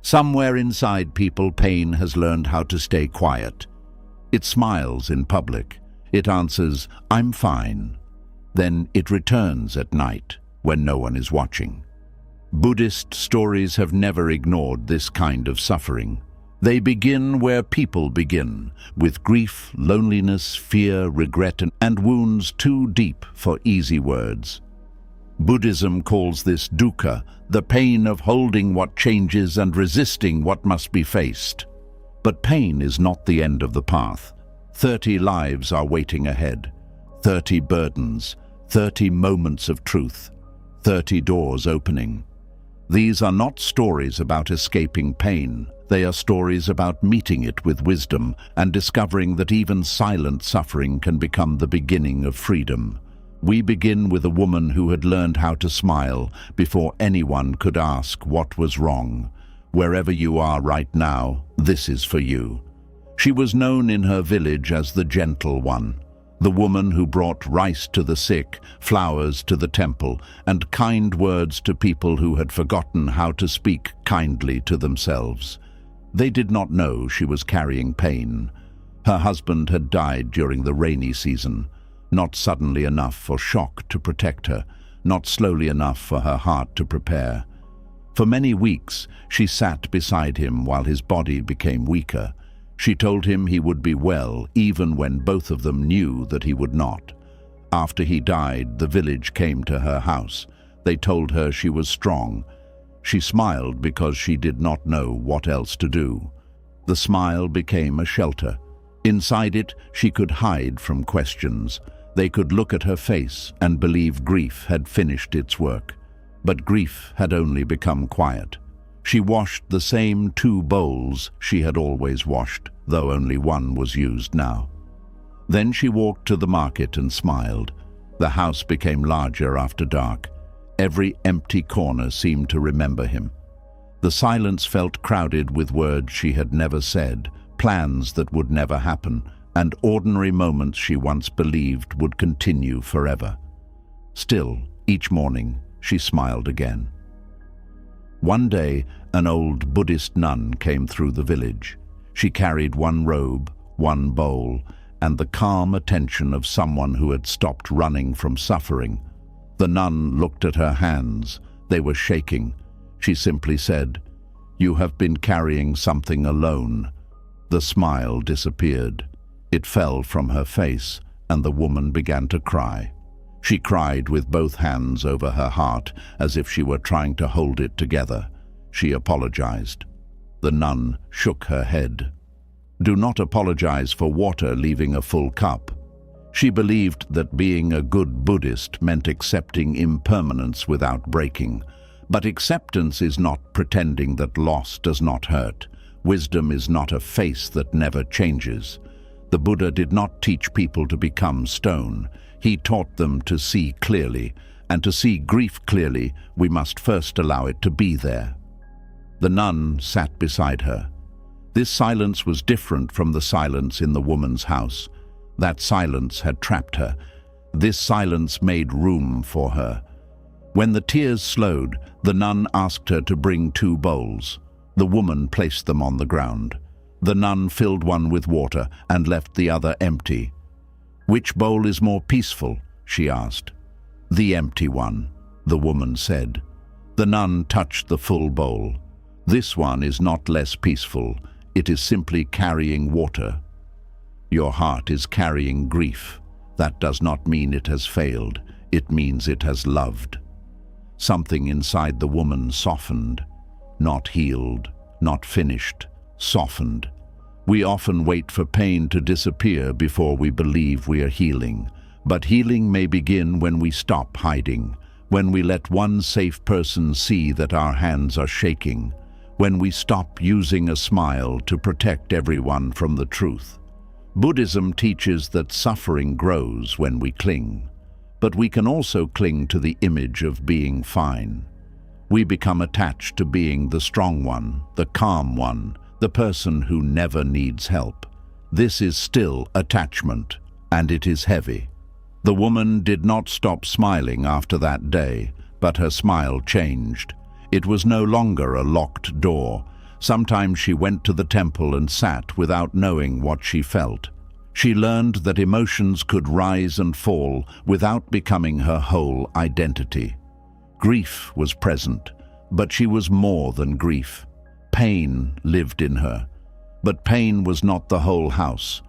Somewhere inside people, pain has learned how to stay quiet. It smiles in public. It answers, "I'm fine." Then it returns at night when no one is watching. Buddhist stories have never ignored this kind of suffering. They begin where people begin, with grief, loneliness, fear, regret, and wounds too deep for easy words. Buddhism calls this dukkha, the pain of holding what changes and resisting what must be faced. But pain is not the end of the path. 30 lives are waiting ahead, 30 burdens, 30 moments of truth, 30 doors opening. These are not stories about escaping pain. They are stories about meeting it with wisdom and discovering that even silent suffering can become the beginning of freedom. We begin with a woman who had learned how to smile before anyone could ask what was wrong. Wherever you are right now, this is for you. She was known in her village as the Gentle One, the woman who brought rice to the sick, flowers to the temple, and kind words to people who had forgotten how to speak kindly to themselves. They did not know she was carrying pain. Her husband had died during the rainy season, not suddenly enough for shock to protect her, not slowly enough for her heart to prepare. For many weeks, she sat beside him while his body became weaker. She told him he would be well, even when both of them knew that he would not. After he died, the village came to her house. They told her she was strong. She smiled because she did not know what else to do. The smile became a shelter. Inside it, she could hide from questions. They could look at her face and believe grief had finished its work. But grief had only become quiet. She washed the same 2 bowls she had always washed, though only one was used now. Then she walked to the market and smiled. The house became larger after dark. Every empty corner seemed to remember him. The silence felt crowded with words she had never said, plans that would never happen, and ordinary moments she once believed would continue forever. Still, each morning, she smiled again. One day, an old Buddhist nun came through the village. She carried one robe, one bowl, and the calm attention of someone who had stopped running from suffering. The nun looked at her hands. They were shaking. She simply said, "You have been carrying something alone." The smile disappeared. It fell from her face, and the woman began to cry. She cried with both hands over her heart, as if she were trying to hold it together. She apologized. The nun shook her head. Do not apologize for water leaving a full cup. She believed that being a good Buddhist meant accepting impermanence without breaking. But acceptance is not pretending that loss does not hurt. Wisdom is not a face that never changes. The Buddha did not teach people to become stone. He taught them to see clearly, and to see grief clearly, we must first allow it to be there. The nun sat beside her. This silence was different from the silence in the woman's house. That silence had trapped her. This silence made room for her. When the tears slowed, the nun asked her to bring 2 bowls. The woman placed them on the ground. The nun filled one with water and left the other empty. "Which bowl is more peaceful?" she asked. "The empty one," the woman said. The nun touched the full bowl. "This one is not less peaceful. It is simply carrying water. Your heart is carrying grief. That does not mean it has failed. It means it has loved." Something inside the woman softened. Not healed, not finished, softened. We often wait for pain to disappear before we believe we are healing. But healing may begin when we stop hiding, when we let one safe person see that our hands are shaking, when we stop using a smile to protect everyone from the truth. Buddhism teaches that suffering grows when we cling, but we can also cling to the image of being fine. We become attached to being the strong one, the calm one, the person who never needs help. This is still attachment, and it is heavy. The woman did not stop smiling after that day, but her smile changed. It was no longer a locked door. Sometimes she went to the temple and sat without knowing what she felt. She learned that emotions could rise and fall without becoming her whole identity. Grief was present, but she was more than grief. Pain lived in her, but pain was not the whole house.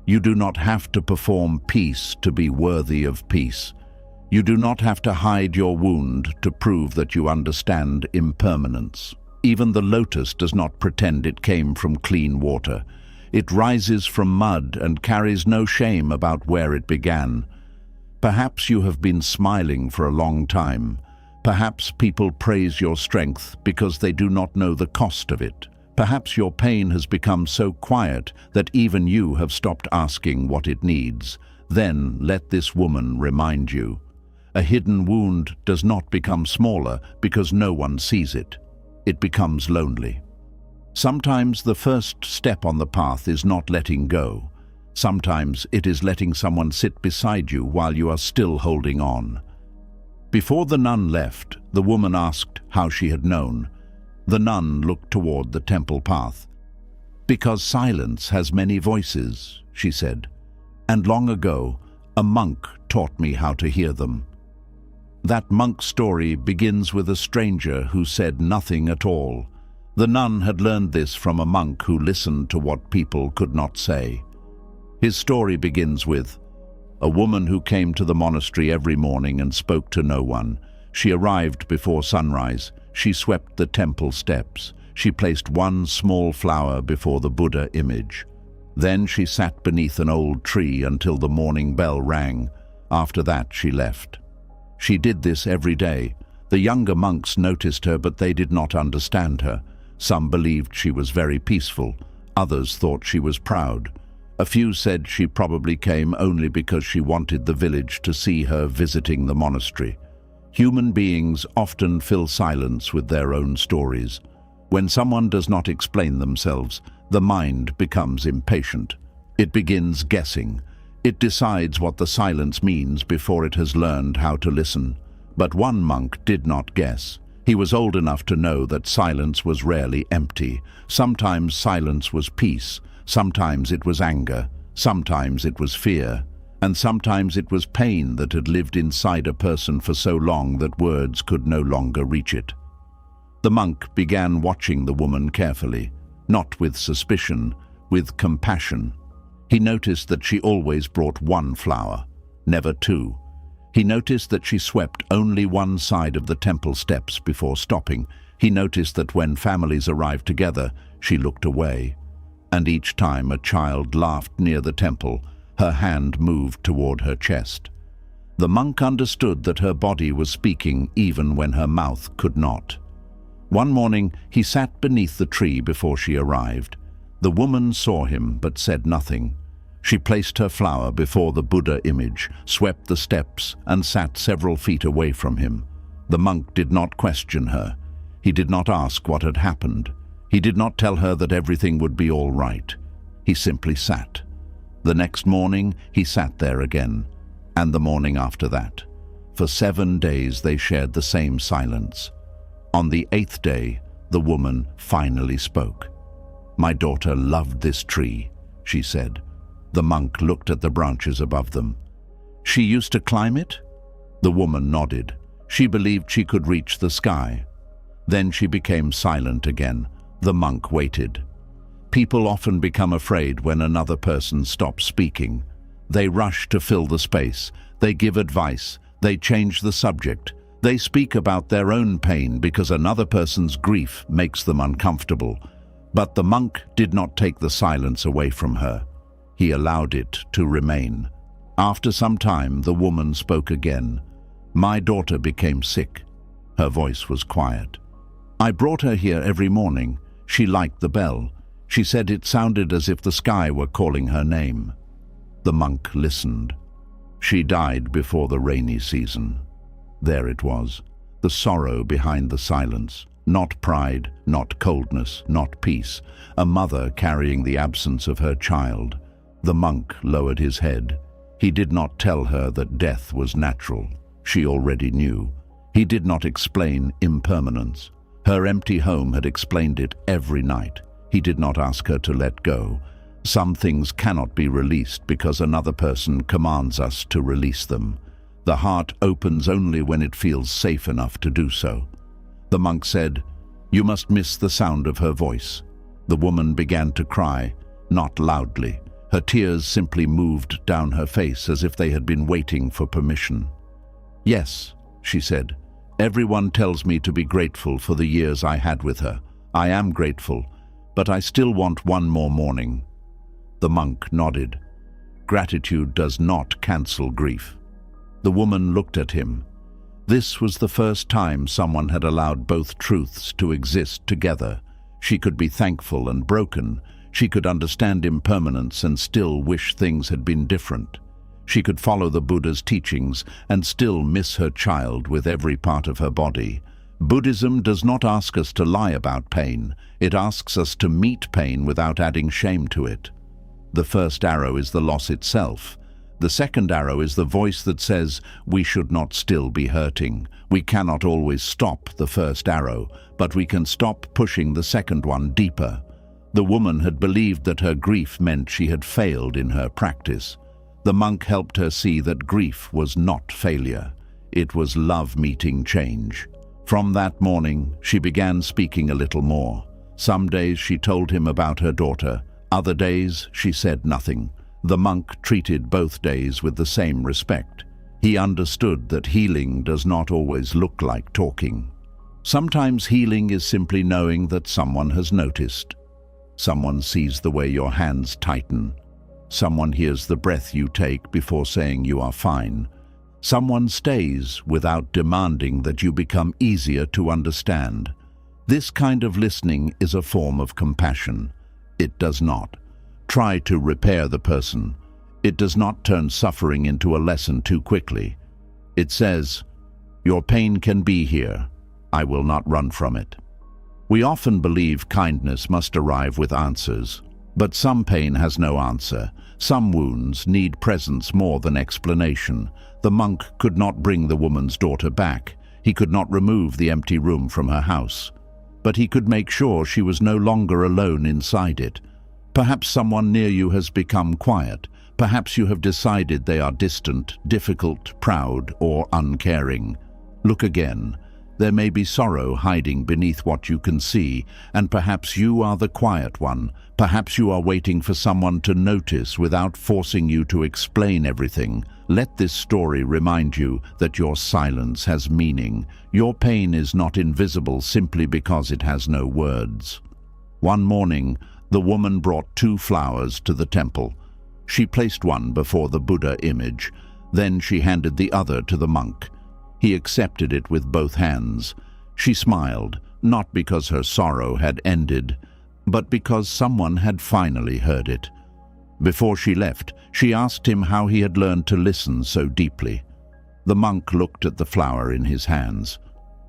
You do not have to perform peace to be worthy of peace. You do not have to hide your wound to prove that you understand impermanence. Even the lotus does not pretend it came from clean water. It rises from mud and carries no shame about where it began. Perhaps you have been smiling for a long time. Perhaps people praise your strength because they do not know the cost of it. Perhaps your pain has become so quiet that even you have stopped asking what it needs. Then let this woman remind you. A hidden wound does not become smaller because no one sees it. It becomes lonely. Sometimes the first step on the path is not letting go. Sometimes it is letting someone sit beside you while you are still holding on. Before the nun left, the woman asked how she had known. The nun looked toward the temple path. "Because silence has many voices," she said, "and long ago, a monk taught me how to hear them." That monk story begins with a stranger who said nothing at all. The nun had learned this from a monk who listened to what people could not say. His story begins with, "A woman who came to the monastery every morning and spoke to no one. She arrived before sunrise. She swept the temple steps. She placed one small flower before the Buddha image. Then she sat beneath an old tree until the morning bell rang. After that, she left. She did this every day. The younger monks noticed her, but they did not understand her. Some believed she was very peaceful. Others thought she was proud. A few said she probably came only because she wanted the village to see her visiting the monastery." Human beings often fill silence with their own stories. When someone does not explain themselves, the mind becomes impatient. It begins guessing. It decides what the silence means before it has learned how to listen. But one monk did not guess. He was old enough to know that silence was rarely empty. Sometimes silence was peace. Sometimes it was anger, sometimes it was fear, and sometimes it was pain that had lived inside a person for so long that words could no longer reach it. The monk began watching the woman carefully, not with suspicion, with compassion. He noticed that she always brought one flower, never two. He noticed that she swept only one side of the temple steps before stopping. He noticed that when families arrived together, she looked away. And each time a child laughed near the temple, her hand moved toward her chest. The monk understood that her body was speaking even when her mouth could not. One morning, he sat beneath the tree before she arrived. The woman saw him but said nothing. She placed her flower before the Buddha image, swept the steps, and sat several feet away from him. The monk did not question her. He did not ask what had happened. He did not tell her that everything would be all right. He simply sat. The next morning, he sat there again, and the morning after that. For 7 days they shared the same silence. On the 8th day, the woman finally spoke. "My daughter loved this tree," she said. The monk looked at the branches above them. "She used to climb it?" The woman nodded. She believed she could reach the sky. Then she became silent again. The monk waited. People often become afraid when another person stops speaking. They rush to fill the space. They give advice. They change the subject. They speak about their own pain because another person's grief makes them uncomfortable. But the monk did not take the silence away from her. He allowed it to remain. After some time, the woman spoke again. "My daughter became sick." Her voice was quiet. "I brought her here every morning. She liked the bell. She said it sounded as if the sky were calling her name." The monk listened. "She died before the rainy season." There it was, the sorrow behind the silence. Not pride, not coldness, not peace. A mother carrying the absence of her child. The monk lowered his head. He did not tell her that death was natural. She already knew. He did not explain impermanence. Her empty home had explained it every night. He did not ask her to let go. Some things cannot be released because another person commands us to release them. The heart opens only when it feels safe enough to do so. The monk said, "You must miss the sound of her voice." The woman began to cry, not loudly. Her tears simply moved down her face as if they had been waiting for permission. "Yes," she said, "everyone tells me to be grateful for the years I had with her. I am grateful, but I still want one more morning." The monk nodded. Gratitude does not cancel grief. The woman looked at him. This was the first time someone had allowed both truths to exist together. She could be thankful and broken. She could understand impermanence and still wish things had been different. She could follow the Buddha's teachings and still miss her child with every part of her body. Buddhism does not ask us to lie about pain. It asks us to meet pain without adding shame to it. The first arrow is the loss itself. The second arrow is the voice that says we should not still be hurting. We cannot always stop the first arrow, but we can stop pushing the second one deeper. The woman had believed that her grief meant she had failed in her practice. The monk helped her see that grief was not failure. It was love meeting change. From that morning, she began speaking a little more. Some days she told him about her daughter. Other days she said nothing. The monk treated both days with the same respect. He understood that healing does not always look like talking. Sometimes healing is simply knowing that someone has noticed. Someone sees the way your hands tighten. Someone hears the breath you take before saying you are fine. Someone stays without demanding that you become easier to understand. This kind of listening is a form of compassion. It does not try to repair the person. It does not turn suffering into a lesson too quickly. It says, "Your pain can be here. I will not run from it." We often believe kindness must arrive with answers, but some pain has no answer. Some wounds need presence more than explanation. The monk could not bring the woman's daughter back. He could not remove the empty room from her house. But he could make sure she was no longer alone inside it. Perhaps someone near you has become quiet. Perhaps you have decided they are distant, difficult, proud, or uncaring. Look again. There may be sorrow hiding beneath what you can see, and perhaps you are the quiet one. Perhaps you are waiting for someone to notice without forcing you to explain everything. Let this story remind you that your silence has meaning. Your pain is not invisible simply because it has no words. One morning, the woman brought 2 flowers to the temple. She placed one before the Buddha image. Then she handed the other to the monk. He accepted it with both hands. She smiled, not because her sorrow had ended, but because someone had finally heard it. Before she left, she asked him how he had learned to listen so deeply. The monk looked at the flower in his hands.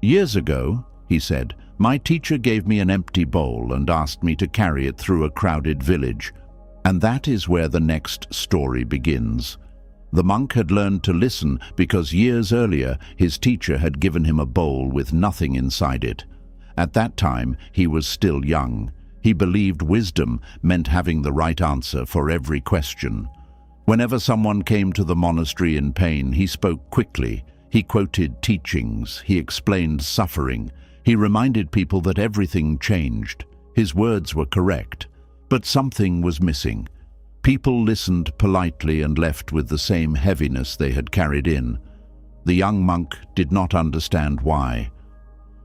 "Years ago," he said, "my teacher gave me an empty bowl and asked me to carry it through a crowded village." And that is where the next story begins. The monk had learned to listen because years earlier his teacher had given him a bowl with nothing inside it. At that time he was still young. He believed wisdom meant having the right answer for every question. Whenever someone came to the monastery in pain, he spoke quickly. He quoted teachings. He explained suffering. He reminded people that everything changed. His words were correct, but something was missing. People listened politely and left with the same heaviness they had carried in. The young monk did not understand why.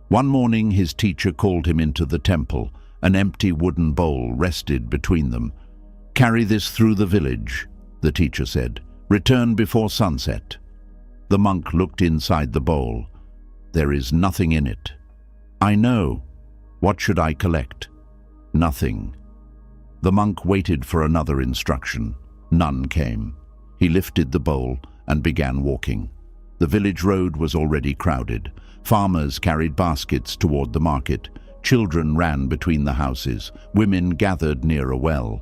One morning his teacher called him into the temple. An empty wooden bowl rested between them. "Carry this through the village," the teacher said. "Return before sunset." The monk looked inside the bowl. "There is nothing in it." "I know. What should I collect?" "Nothing." The monk waited for another instruction. None came. He lifted the bowl and began walking. The village road was already crowded. Farmers carried baskets toward the market. Children ran between the houses. Women gathered near a well.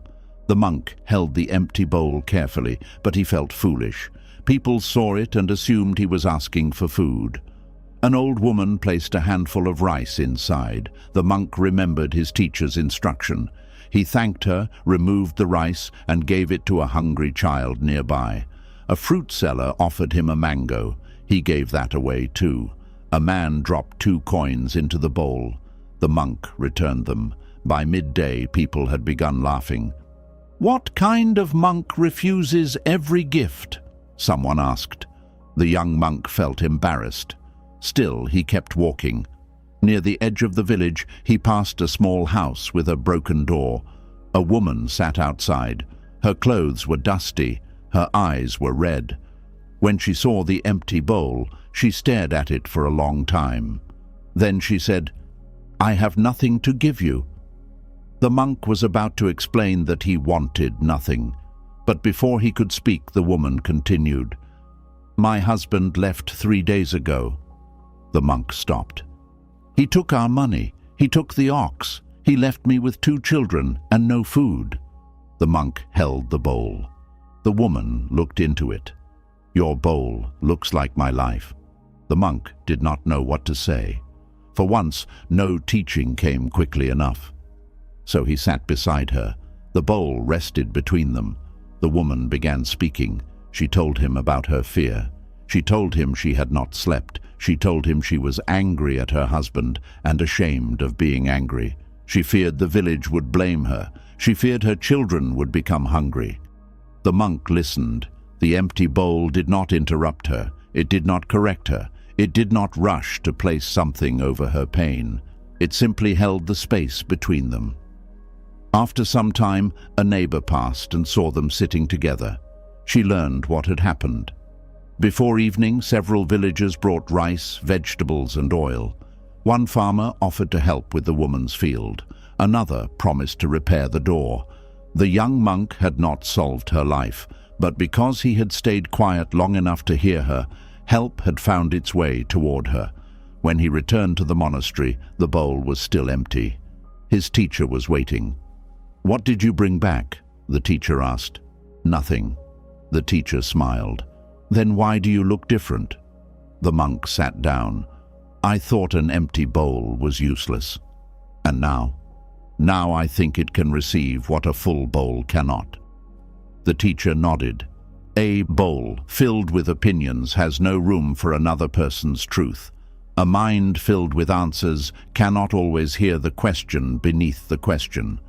The monk held the empty bowl carefully, but he felt foolish. People saw it and assumed he was asking for food. An old woman placed a handful of rice inside. The monk remembered his teacher's instruction. He thanked her, removed the rice, and gave it to a hungry child nearby. A fruit seller offered him a mango. He gave that away too. A man dropped 2 coins into the bowl. The monk returned them. By midday, people had begun laughing. "What kind of monk refuses every gift?" someone asked. The young monk felt embarrassed. Still, he kept walking. Near the edge of the village, he passed a small house with a broken door. A woman sat outside. Her clothes were dusty. Her eyes were red. When she saw the empty bowl, she stared at it for a long time. Then she said, "I have nothing to give you." The monk was about to explain that he wanted nothing, but before he could speak, the woman continued, "My husband left 3 days ago." The monk stopped. "He took our money. He took the ox. He left me with 2 children and no food." The monk held the bowl. The woman looked into it. "Your bowl looks like my life." The monk did not know what to say. For once, no teaching came quickly enough. So he sat beside her. The bowl rested between them. The woman began speaking. She told him about her fear. She told him she had not slept. She told him she was angry at her husband and ashamed of being angry. She feared the village would blame her. She feared her children would become hungry. The monk listened. The empty bowl did not interrupt her. It did not correct her. It did not rush to place something over her pain. It simply held the space between them. After some time, a neighbor passed and saw them sitting together. She learned what had happened. Before evening, several villagers brought rice, vegetables, and oil. One farmer offered to help with the woman's field. Another promised to repair the door. The young monk had not solved her life, but because he had stayed quiet long enough to hear her, help had found its way toward her. When he returned to the monastery, the bowl was still empty. His teacher was waiting. "What did you bring back?" the teacher asked. "Nothing." The teacher smiled. "Then why do you look different?" The monk sat down. "I thought an empty bowl was useless. And now? Now I think it can receive what a full bowl cannot." The teacher nodded. "A bowl filled with opinions has no room for another person's truth. A mind filled with answers cannot always hear the question beneath the question."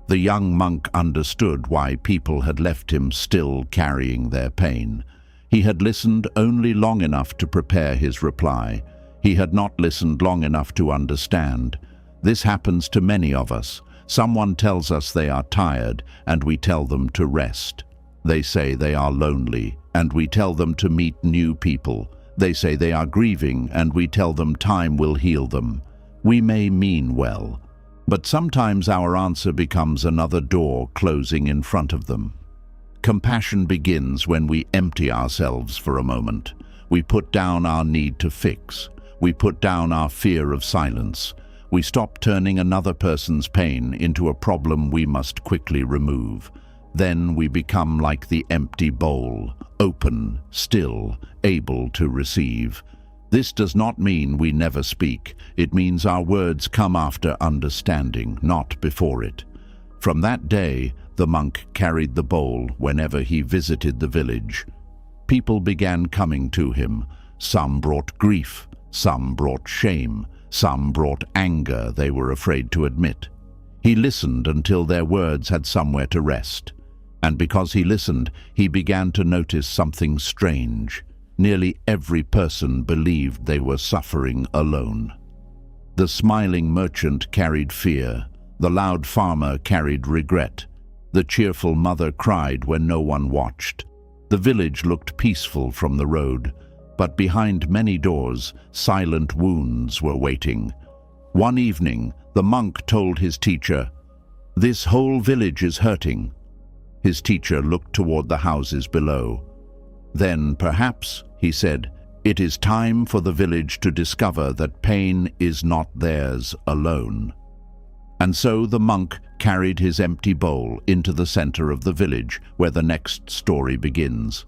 The young monk understood why people had left him still carrying their pain. He had listened only long enough to prepare his reply. He had not listened long enough to understand. This happens to many of us. Someone tells us they are tired, and we tell them to rest. They say they are lonely, and we tell them to meet new people. They say they are grieving, and we tell them time will heal them. We may mean well, but sometimes our answer becomes another door closing in front of them. Compassion begins when we empty ourselves for a moment. We put down our need to fix. We put down our fear of silence. We stop turning another person's pain into a problem we must quickly remove. Then we become like the empty bowl, open, still, able to receive. This does not mean we never speak. It means our words come after understanding, not before it. From that day, the monk carried the bowl whenever he visited the village. People began coming to him. Some brought grief, some brought shame, some brought anger they were afraid to admit. He listened until their words had somewhere to rest. And because he listened, he began to notice something strange. Nearly every person believed they were suffering alone. The smiling merchant carried fear. The loud farmer carried regret. The cheerful mother cried when no one watched. The village looked peaceful from the road, but behind many doors, silent wounds were waiting. One evening, the monk told his teacher, "This whole village is hurting." His teacher looked toward the houses below. "Then, perhaps," he said, "it is time for the village to discover that pain is not theirs alone." And so the monk carried his empty bowl into the center of the village, where the next story begins.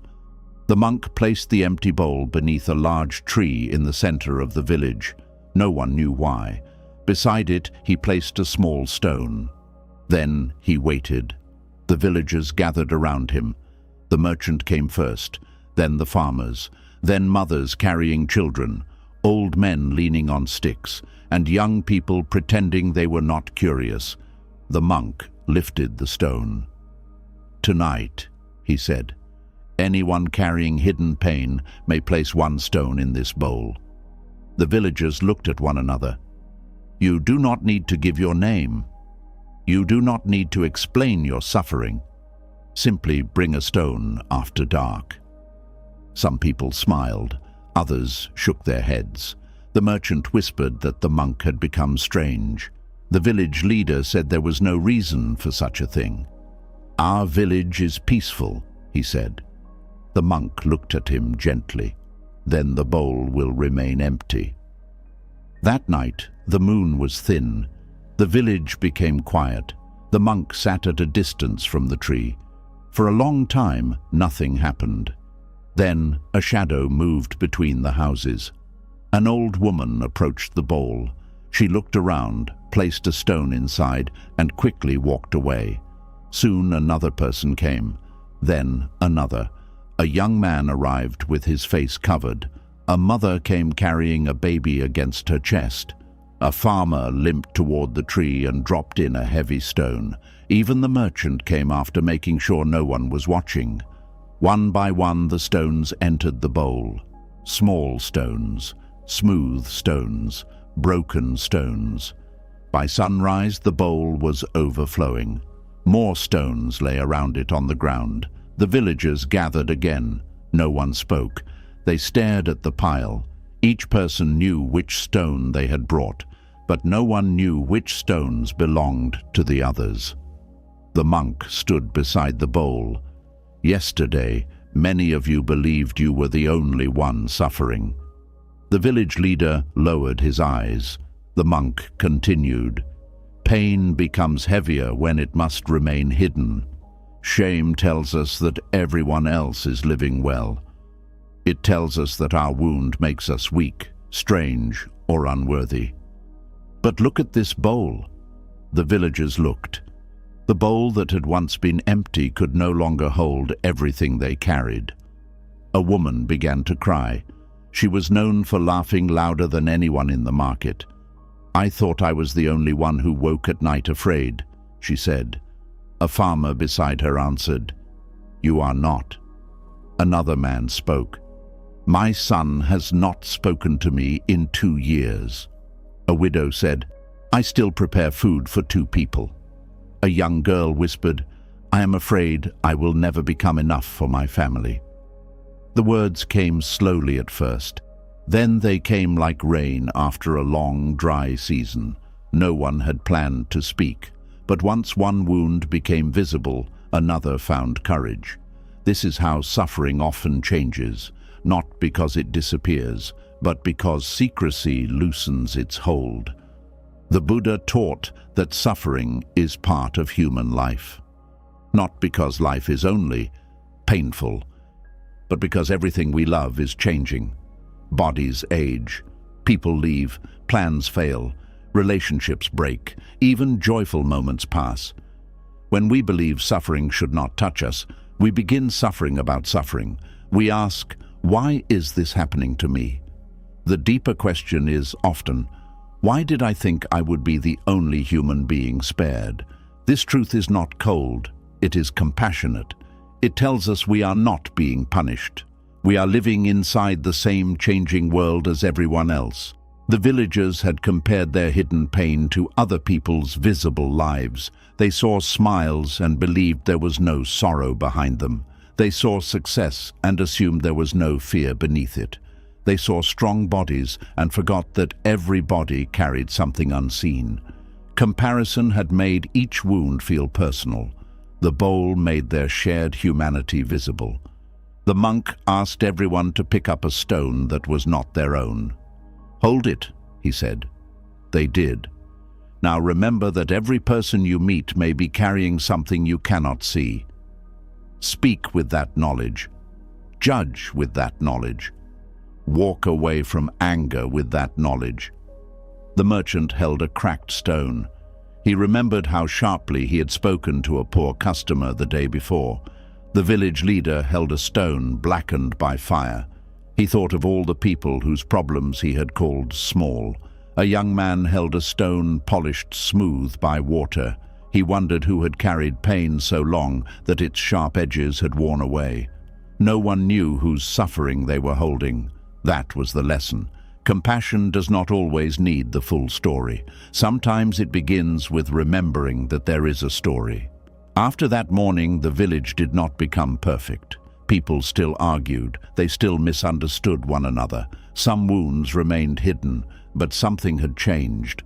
The monk placed the empty bowl beneath a large tree in the center of the village. No one knew why. Beside it, he placed a small stone. Then he waited. The villagers gathered around him. The merchant came first, then the farmers, then mothers carrying children, old men leaning on sticks, and young people pretending they were not curious. The monk lifted the stone. "Tonight," he said, "anyone carrying hidden pain may place one stone in this bowl." The villagers looked at one another. "You do not need to give your name. You do not need to explain your suffering. Simply bring a stone after dark." Some people smiled, others shook their heads. The merchant whispered that the monk had become strange. The village leader said there was no reason for such a thing. "Our village is peaceful," he said. The monk looked at him gently. "Then the bowl will remain empty." That night, the moon was thin. The village became quiet. The monk sat at a distance from the tree. For a long time, nothing happened. Then a shadow moved between the houses. An old woman approached the bowl. She looked around, placed a stone inside, and quickly walked away. Soon another person came. Then another. A young man arrived with his face covered. A mother came carrying a baby against her chest. A farmer limped toward the tree and dropped in a heavy stone. Even the merchant came after, making sure no one was watching. One by one, the stones entered the bowl. Small stones, smooth stones, broken stones. By sunrise, the bowl was overflowing. More stones lay around it on the ground. The villagers gathered again. No one spoke. They stared at the pile. Each person knew which stone they had brought, but no one knew which stones belonged to the others. The monk stood beside the bowl. "Yesterday, many of you believed you were the only one suffering." The village leader lowered his eyes. The monk continued, "Pain becomes heavier when it must remain hidden. Shame tells us that everyone else is living well. It tells us that our wound makes us weak, strange, or unworthy. But look at this bowl." The villagers looked. The bowl that had once been empty could no longer hold everything they carried. A woman began to cry. She was known for laughing louder than anyone in the market. "I thought I was the only one who woke at night afraid," she said. A farmer beside her answered, "You are not." Another man spoke. "My son has not spoken to me in 2 years." A widow said, "I still prepare food for 2 people." A young girl whispered, "I am afraid I will never become enough for my family." The words came slowly at first. Then they came like rain after a long, dry season. No one had planned to speak, but once one wound became visible, another found courage. This is how suffering often changes. Not because it disappears, but because secrecy loosens its hold. The Buddha taught that suffering is part of human life. Not because life is only painful, but because everything we love is changing. Bodies age, people leave, plans fail, relationships break, even joyful moments pass. When we believe suffering should not touch us, we begin suffering about suffering. We ask, why is this happening to me? The deeper question is often, why did I think I would be the only human being spared? This truth is not cold, it is compassionate. It tells us we are not being punished. We are living inside the same changing world as everyone else. The villagers had compared their hidden pain to other people's visible lives. They saw smiles and believed there was no sorrow behind them. They saw success and assumed there was no fear beneath it. They saw strong bodies and forgot that every body carried something unseen. Comparison had made each wound feel personal. The bowl made their shared humanity visible. The monk asked everyone to pick up a stone that was not their own. "Hold it," he said. They did. "Now remember that every person you meet may be carrying something you cannot see. Speak with that knowledge. Judge with that knowledge. Walk away from anger with that knowledge. The merchant held a cracked stone. He remembered how sharply he had spoken to a poor customer the day before. The village leader held a stone blackened by fire. He thought of all the people whose problems he had called small. A young man held a stone polished smooth by water. He wondered who had carried pain so long that its sharp edges had worn away. No one knew whose suffering they were holding. That was the lesson. Compassion does not always need the full story. Sometimes it begins with remembering that there is a story. After that morning, the village did not become perfect. People still argued. They still misunderstood one another. Some wounds remained hidden, but something had changed.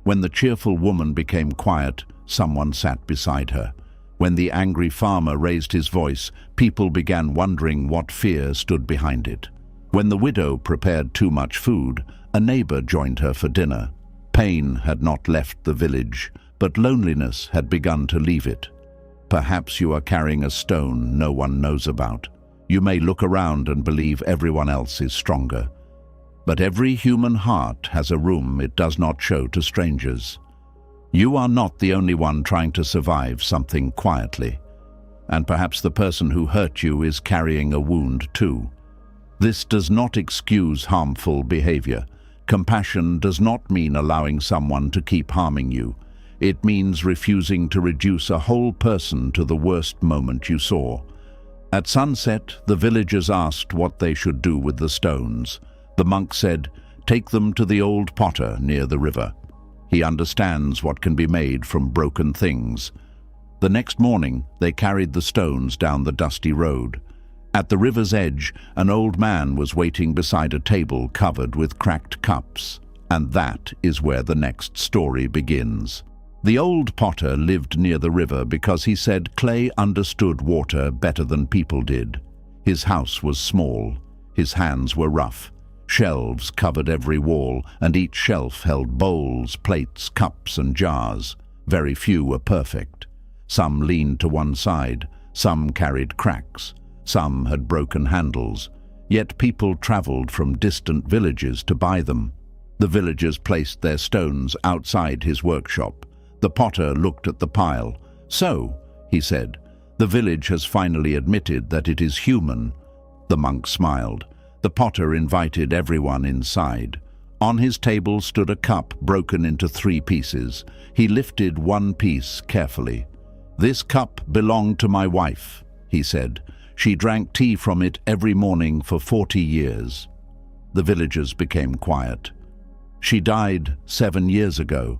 When the cheerful woman became quiet, someone sat beside her. When the angry farmer raised his voice, people began wondering what fear stood behind it. When the widow prepared too much food, a neighbor joined her for dinner. Pain had not left the village, but loneliness had begun to leave it. Perhaps you are carrying a stone no one knows about. You may look around and believe everyone else is stronger. But every human heart has a room it does not show to strangers. You are not the only one trying to survive something quietly. And perhaps the person who hurt you is carrying a wound too. This does not excuse harmful behavior. Compassion does not mean allowing someone to keep harming you. It means refusing to reduce a whole person to the worst moment you saw. At sunset, the villagers asked what they should do with the stones. The monk said, "Take them to the old potter near the river. He understands what can be made from broken things." The next morning, they carried the stones down the dusty road. At the river's edge, an old man was waiting beside a table covered with cracked cups. And that is where the next story begins. The old potter lived near the river because he said clay understood water better than people did. His house was small. His hands were rough. Shelves covered every wall, and each shelf held bowls, plates, cups, and jars. Very few were perfect. Some leaned to one side, some carried cracks, some had broken handles. Yet people traveled from distant villages to buy them. The villagers placed their stones outside his workshop. The potter looked at the pile. "So," he said, "the village has finally admitted that it is human." The monk smiled. The potter invited everyone inside. On his table stood a cup broken into 3 pieces. He lifted one piece carefully. "This cup belonged to my wife," he said. "She drank tea from it every morning for 40 years. The villagers became quiet. "She died 7 years ago."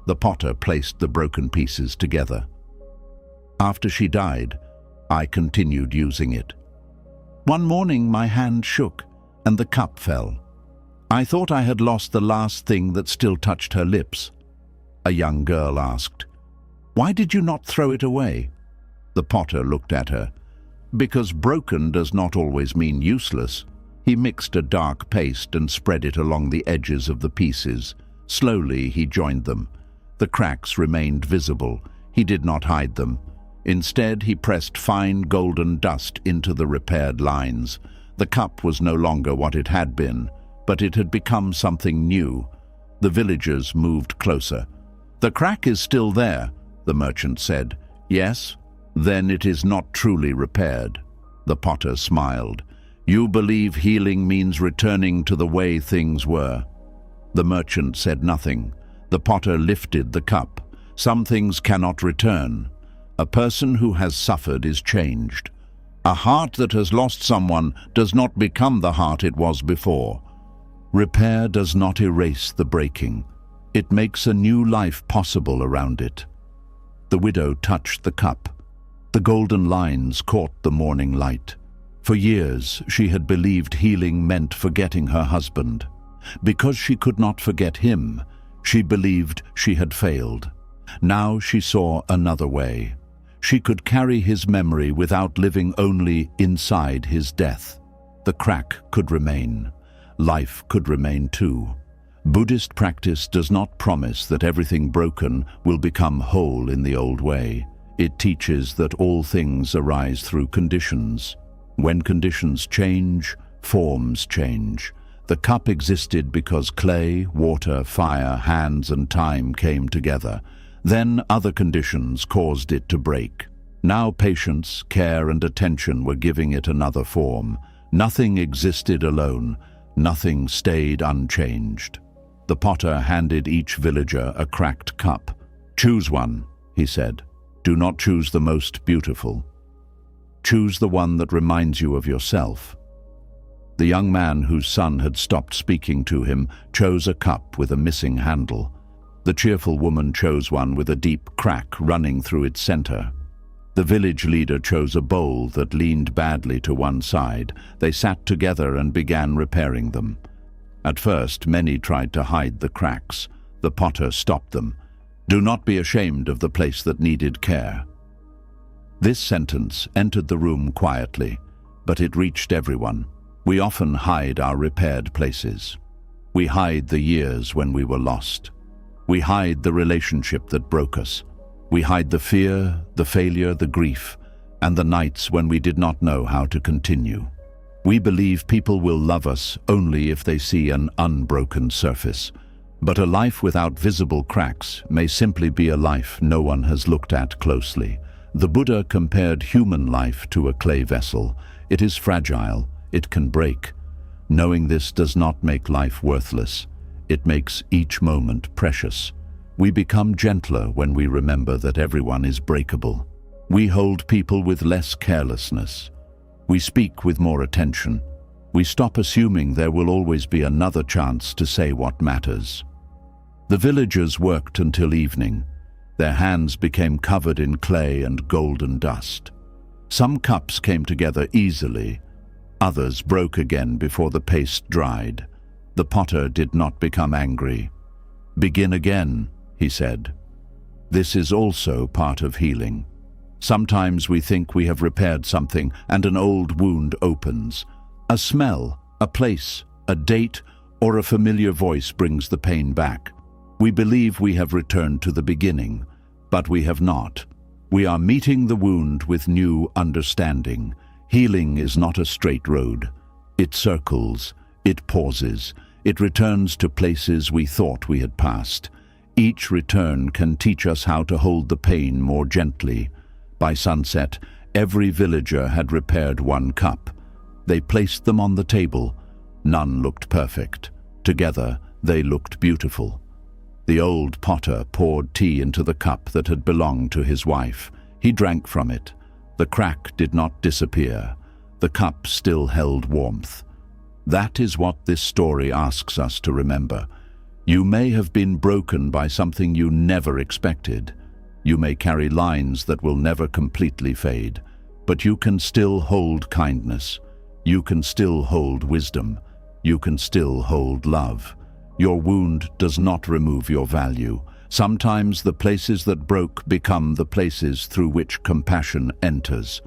The potter placed the broken pieces together. "After she died, I continued using it. One morning my hand shook and the cup fell. I thought I had lost the last thing that still touched her lips." A young girl asked, "Why did you not throw it away?" The potter looked at her. "Because broken does not always mean useless." He mixed a dark paste and spread it along the edges of the pieces. Slowly he joined them. The cracks remained visible. He did not hide them. Instead, he pressed fine golden dust into the repaired lines. The cup was no longer what it had been, but it had become something new. The villagers moved closer. "The crack is still there," the merchant said. "Yes? Then it is not truly repaired." The potter smiled. "You believe healing means returning to the way things were." The merchant said nothing. The potter lifted the cup. "Some things cannot return. A person who has suffered is changed. A heart that has lost someone does not become the heart it was before. Repair does not erase the breaking. It makes a new life possible around it." The widow touched the cup. The golden lines caught the morning light. For years, she had believed healing meant forgetting her husband. Because she could not forget him, she believed she had failed. Now she saw another way. She could carry his memory without living only inside his death. The crack could remain. Life could remain too. Buddhist practice does not promise that everything broken will become whole in the old way. It teaches that all things arise through conditions. When conditions change, forms change. The cup existed because clay, water, fire, hands and time came together. Then other conditions caused it to break. Now patience, care and attention were giving it another form. Nothing existed alone. Nothing stayed unchanged. The potter handed each villager a cracked cup. "Choose one," he said. "Do not choose the most beautiful. Choose the one that reminds you of yourself." The young man whose son had stopped speaking to him chose a cup with a missing handle. The cheerful woman chose one with a deep crack running through its center. The village leader chose a bowl that leaned badly to one side. They sat together and began repairing them. At first, many tried to hide the cracks. The potter stopped them. "Do not be ashamed of the place that needed care." This sentence entered the room quietly, but it reached everyone. We often hide our repaired places. We hide the years when we were lost. We hide the relationship that broke us. We hide the fear, the failure, the grief, and the nights when we did not know how to continue. We believe people will love us only if they see an unbroken surface. But a life without visible cracks may simply be a life no one has looked at closely. The Buddha compared human life to a clay vessel. It is fragile. It can break. Knowing this does not make life worthless. It makes each moment precious. We become gentler when we remember that everyone is breakable. We hold people with less carelessness. We speak with more attention. We stop assuming there will always be another chance to say what matters. The villagers worked until evening. Their hands became covered in clay and golden dust. Some cups came together easily. Others broke again before the paste dried. The potter did not become angry. "Begin again," he said. This is also part of healing. Sometimes we think we have repaired something and an old wound opens. A smell, a place, a date, or a familiar voice brings the pain back. We believe we have returned to the beginning, but we have not. We are meeting the wound with new understanding. Healing is not a straight road. It circles, it pauses, it returns to places we thought we had passed. Each return can teach us how to hold the pain more gently. By sunset, every villager had repaired one cup. They placed them on the table. None looked perfect. Together, they looked beautiful. The old potter poured tea into the cup that had belonged to his wife. He drank from it. The crack did not disappear. The cup still held warmth. That is what this story asks us to remember. You may have been broken by something you never expected. You may carry lines that will never completely fade, but you can still hold kindness. You can still hold wisdom. You can still hold love. Your wound does not remove your value. Sometimes the places that broke become the places through which compassion enters.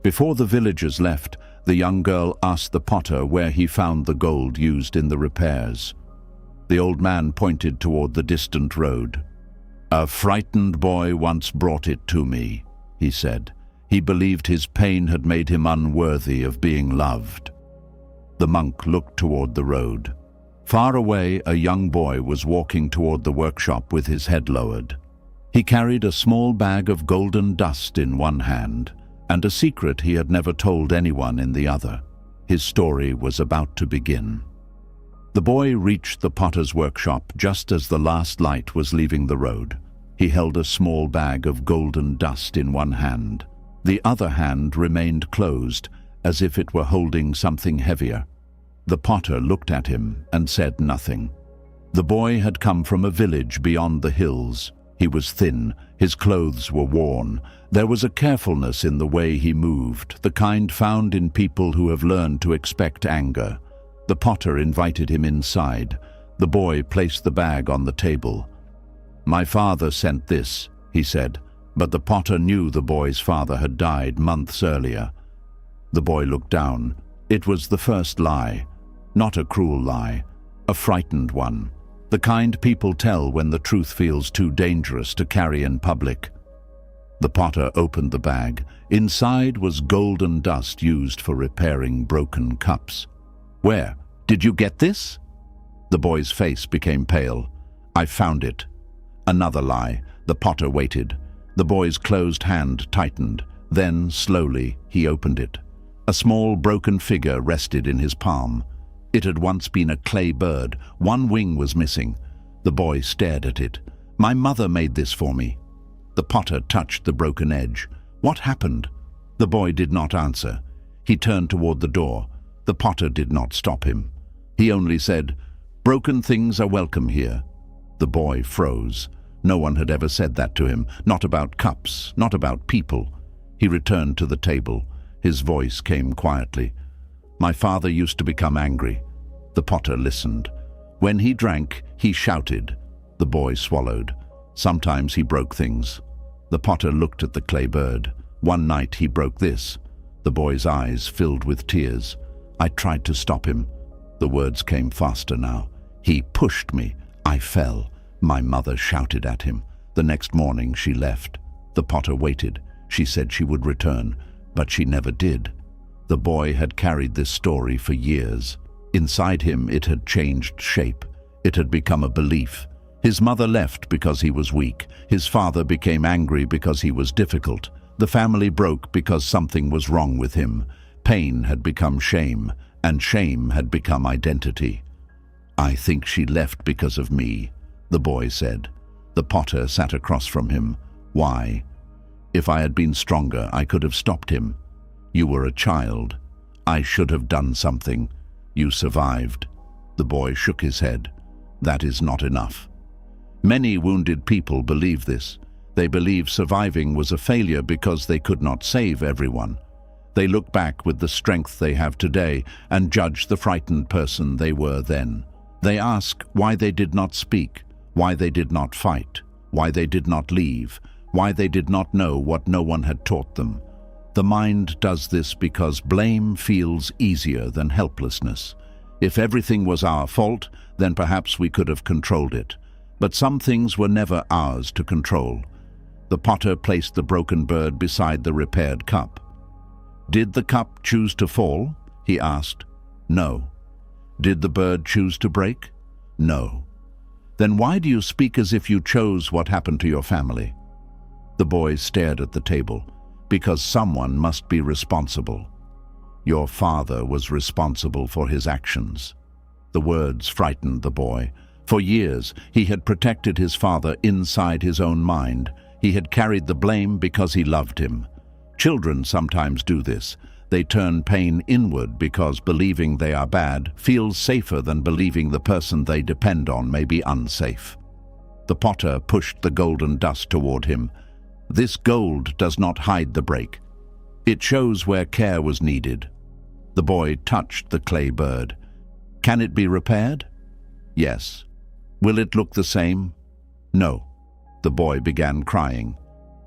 Before the villagers left, the young girl asked the potter where he found the gold used in the repairs. The old man pointed toward the distant road. "A frightened boy once brought it to me," he said. He believed his pain had made him unworthy of being loved. The monk looked toward the road. Far away, a young boy was walking toward the workshop with his head lowered. He carried a small bag of golden dust in one hand, and a secret he had never told anyone in the other. His story was about to begin. The boy reached the potter's workshop just as the last light was leaving the road. He held a small bag of golden dust in one hand. The other hand remained closed, as if it were holding something heavier. The potter looked at him and said nothing. The boy had come from a village beyond the hills. He was thin, his clothes were worn. There was a carefulness in the way he moved, the kind found in people who have learned to expect anger. The potter invited him inside. The boy placed the bag on the table. "My father sent this," he said, but the potter knew the boy's father had died months earlier. The boy looked down. It was the first lie. Not a cruel lie, a frightened one. The kind people tell when the truth feels too dangerous to carry in public. The potter opened the bag. Inside was golden dust used for repairing broken cups. "Where? Did you get this?" The boy's face became pale. "I found it." Another lie. The potter waited. The boy's closed hand tightened. Then, slowly, he opened it. A small broken figure rested in his palm. It had once been a clay bird. One wing was missing. The boy stared at it. "My mother made this for me." The potter touched the broken edge. "What happened?" The boy did not answer. He turned toward the door. The potter did not stop him. He only said, "Broken things are welcome here." The boy froze. No one had ever said that to him, not about cups, not about people. He returned to the table. His voice came quietly. "My father used to become angry." The potter listened. When he drank, he shouted. The boy swallowed. Sometimes he broke things. The potter looked at the clay bird. "One night he broke this." The boy's eyes filled with tears. "I tried to stop him." The words came faster now. "He pushed me. I fell." My mother shouted at him. The next morning she left. The potter waited. She said she would return, but she never did. The boy had carried this story for years. Inside him it had changed shape. It had become a belief. His mother left because he was weak. His father became angry because he was difficult. The family broke because something was wrong with him. Pain had become shame, and shame had become identity. "I think she left because of me," the boy said. The potter sat across from him. "Why?" "If I had been stronger, I could have stopped him. You were a child. I should have done something. You survived." The boy shook his head. "That is not enough." Many wounded people believe this. They believe surviving was a failure because they could not save everyone. They look back with the strength they have today and judge the frightened person they were then. They ask why they did not speak, why they did not fight, why they did not leave, why they did not know what no one had taught them. The mind does this because blame feels easier than helplessness. If everything was our fault, then perhaps we could have controlled it. But some things were never ours to control. The potter placed the broken bird beside the repaired cup. "Did the cup choose to fall?" he asked. "No." "Did the bird choose to break?" "No." "Then why do you speak as if you chose what happened to your family?" The boy stared at the table. "Because someone must be responsible." "Your father was responsible for his actions." The words frightened the boy. For years, he had protected his father inside his own mind. He had carried the blame because he loved him. Children sometimes do this. They turn pain inward because believing they are bad feels safer than believing the person they depend on may be unsafe. The potter pushed the golden dust toward him. "This gold does not hide the break. It shows where care was needed." The boy touched the clay bird. "Can it be repaired?" "Yes." "Will it look the same?" "No." The boy began crying.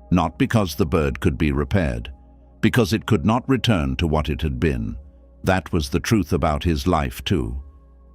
Not because the bird could be repaired, because it could not return to what it had been. That was the truth about his life too.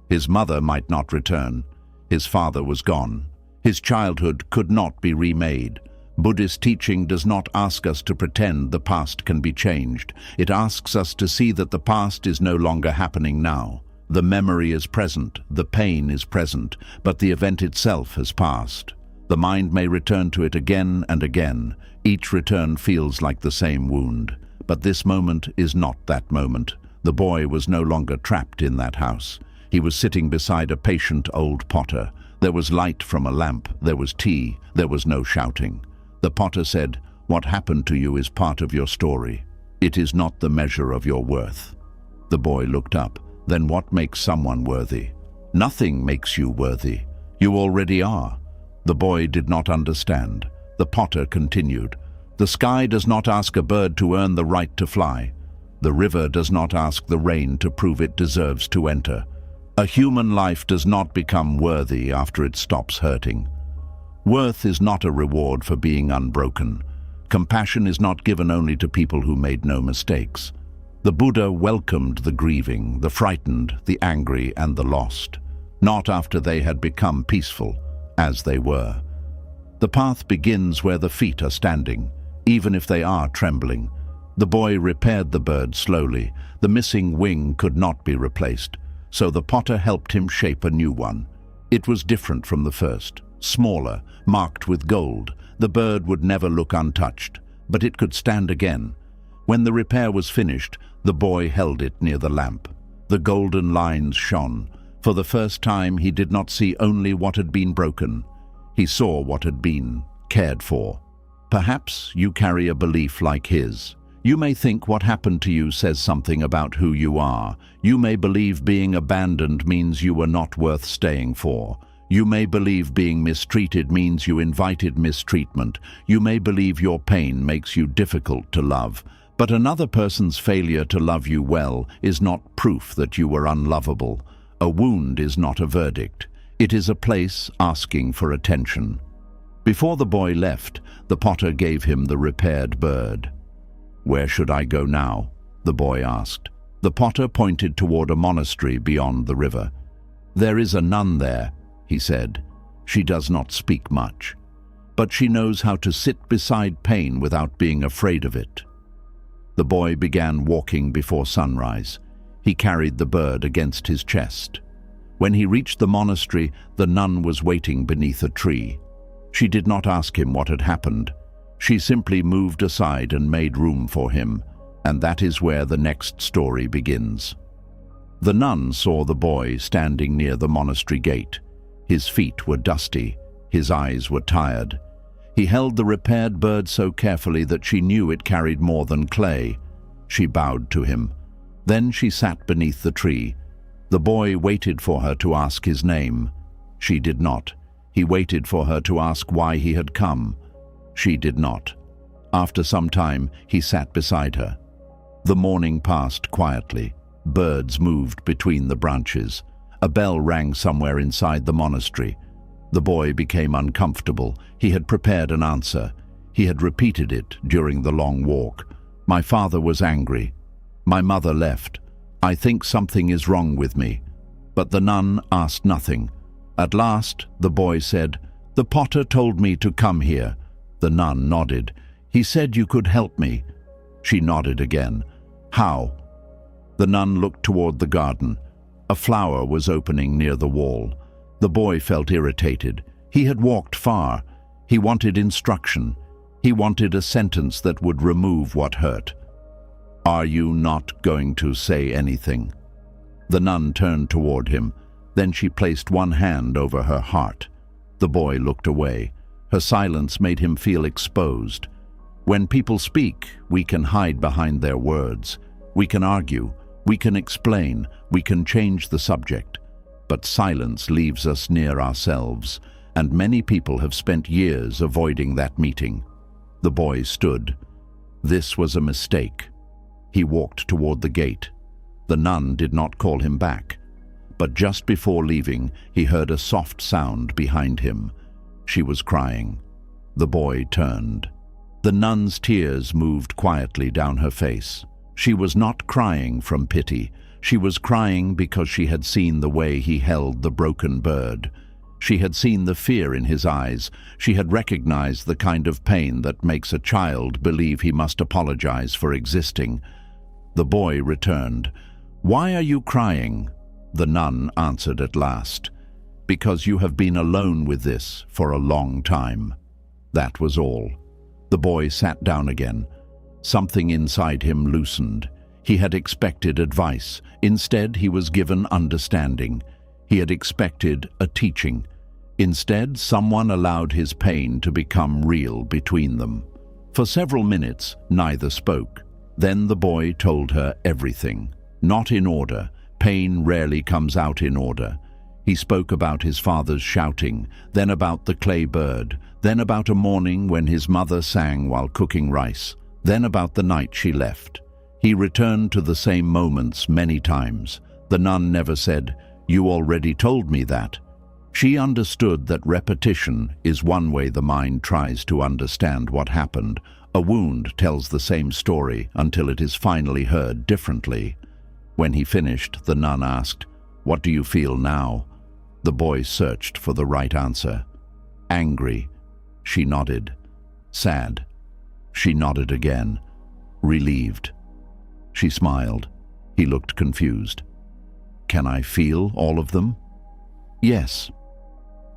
His mother might not return. His father was gone. His childhood could not be remade. Buddhist teaching does not ask us to pretend the past can be changed. It asks us to see that the past is no longer happening now. The memory is present, the pain is present, but the event itself has passed. The mind may return to it again and again. Each return feels like the same wound. But this moment is not that moment. The boy was no longer trapped in that house. He was sitting beside a patient old potter. There was light from a lamp, there was tea, there was no shouting. The potter said, "What happened to you is part of your story. It is not the measure of your worth." The boy looked up. "Then what makes someone worthy?" "Nothing makes you worthy. You already are." The boy did not understand. The potter continued, "The sky does not ask a bird to earn the right to fly. The river does not ask the rain to prove it deserves to enter. A human life does not become worthy after it stops hurting. Worth is not a reward for being unbroken. Compassion is not given only to people who made no mistakes. The Buddha welcomed the grieving, the frightened, the angry, and the lost, not after they had become peaceful, as they were. The path begins where the feet are standing. even if they are trembling. The boy repaired the bird slowly. The missing wing could not be replaced, so the potter helped him shape a new one. It was different from the first, smaller, marked with gold. The bird would never look untouched, but it could stand again. When the repair was finished, the boy held it near the lamp. The golden lines shone. For the first time, he did not see only what had been broken. He saw what had been cared for. Perhaps you carry a belief like his. You may think what happened to you says something about who you are. You may believe being abandoned means you were not worth staying for. You may believe being mistreated means you invited mistreatment. You may believe your pain makes you difficult to love. But another person's failure to love you well is not proof that you were unlovable. A wound is not a verdict. It is a place asking for attention. Before the boy left, the potter gave him the repaired bird. "Where should I go now?" the boy asked. The potter pointed toward a monastery beyond the river. "There is a nun there," he said. "She does not speak much, but she knows how to sit beside pain without being afraid of it." The boy began walking before sunrise. He carried the bird against his chest. When he reached the monastery, the nun was waiting beneath a tree. She did not ask him what had happened. She simply moved aside and made room for him, and that is where the next story begins. The nun saw the boy standing near the monastery gate. His feet were dusty, his eyes were tired. He held the repaired bird so carefully that she knew it carried more than clay. She bowed to him. Then she sat beneath the tree. The boy waited for her to ask his name. She did not. He waited for her to ask why he had come. She did not. After some time, he sat beside her. The morning passed quietly. Birds moved between the branches. A bell rang somewhere inside the monastery. The boy became uncomfortable. He had prepared an answer. He had repeated it during the long walk. "My father was angry. My mother left. I think something is wrong with me." But the nun asked nothing. At last, the boy said, "The potter told me to come here." The nun nodded. "He said you could help me." She nodded again. "How?" The nun looked toward the garden. A flower was opening near the wall. The boy felt irritated. He had walked far. He wanted instruction. He wanted a sentence that would remove what hurt. "Are you not going to say anything?" The nun turned toward him. Then she placed one hand over her heart. The boy looked away. Her silence made him feel exposed. When people speak, we can hide behind their words. We can argue. We can explain. We can change the subject. But silence leaves us near ourselves, and many people have spent years avoiding that meeting. The boy stood. This was a mistake. He walked toward the gate. The nun did not call him back. But just before leaving, he heard a soft sound behind him. She was crying. The boy turned. The nun's tears moved quietly down her face. She was not crying from pity. She was crying because she had seen the way he held the broken bird. She had seen the fear in his eyes. She had recognized the kind of pain that makes a child believe he must apologize for existing. The boy returned. "Why are you crying?" The nun answered at last. "Because you have been alone with this for a long time." That was all. The boy sat down again. Something inside him loosened. He had expected advice. Instead, he was given understanding. He had expected a teaching. Instead, someone allowed his pain to become real between them. For several minutes, neither spoke. Then the boy told her everything. Not in order. Pain rarely comes out in order. He spoke about his father's shouting, then about the clay bird, then about a morning when his mother sang while cooking rice, then about the night she left. He returned to the same moments many times. The nun never said, "You already told me that." She understood that repetition is one way the mind tries to understand what happened. A wound tells the same story until it is finally heard differently. When he finished, the nun asked, "What do you feel now?" The boy searched for the right answer. "Angry." She nodded. "Sad." She nodded again, relieved. She smiled. He looked confused. Can I feel all of them? Yes.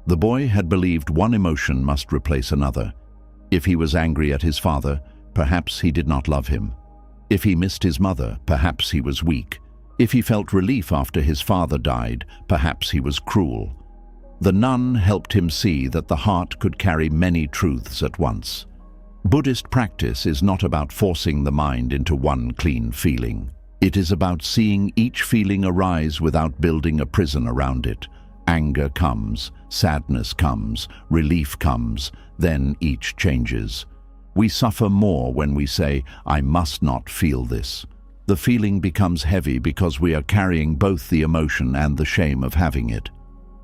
The boy had believed one emotion must replace another. If he was angry at his father, perhaps he did not love him. If he missed his mother, perhaps he was weak. If he felt relief after his father died, perhaps he was cruel. The nun helped him see that the heart could carry many truths at once. Buddhist practice is not about forcing the mind into one clean feeling. It is about seeing each feeling arise without building a prison around it. Anger comes, sadness comes, relief comes, then each changes. We suffer more when we say, I must not feel this. The feeling becomes heavy because we are carrying both the emotion and the shame of having it.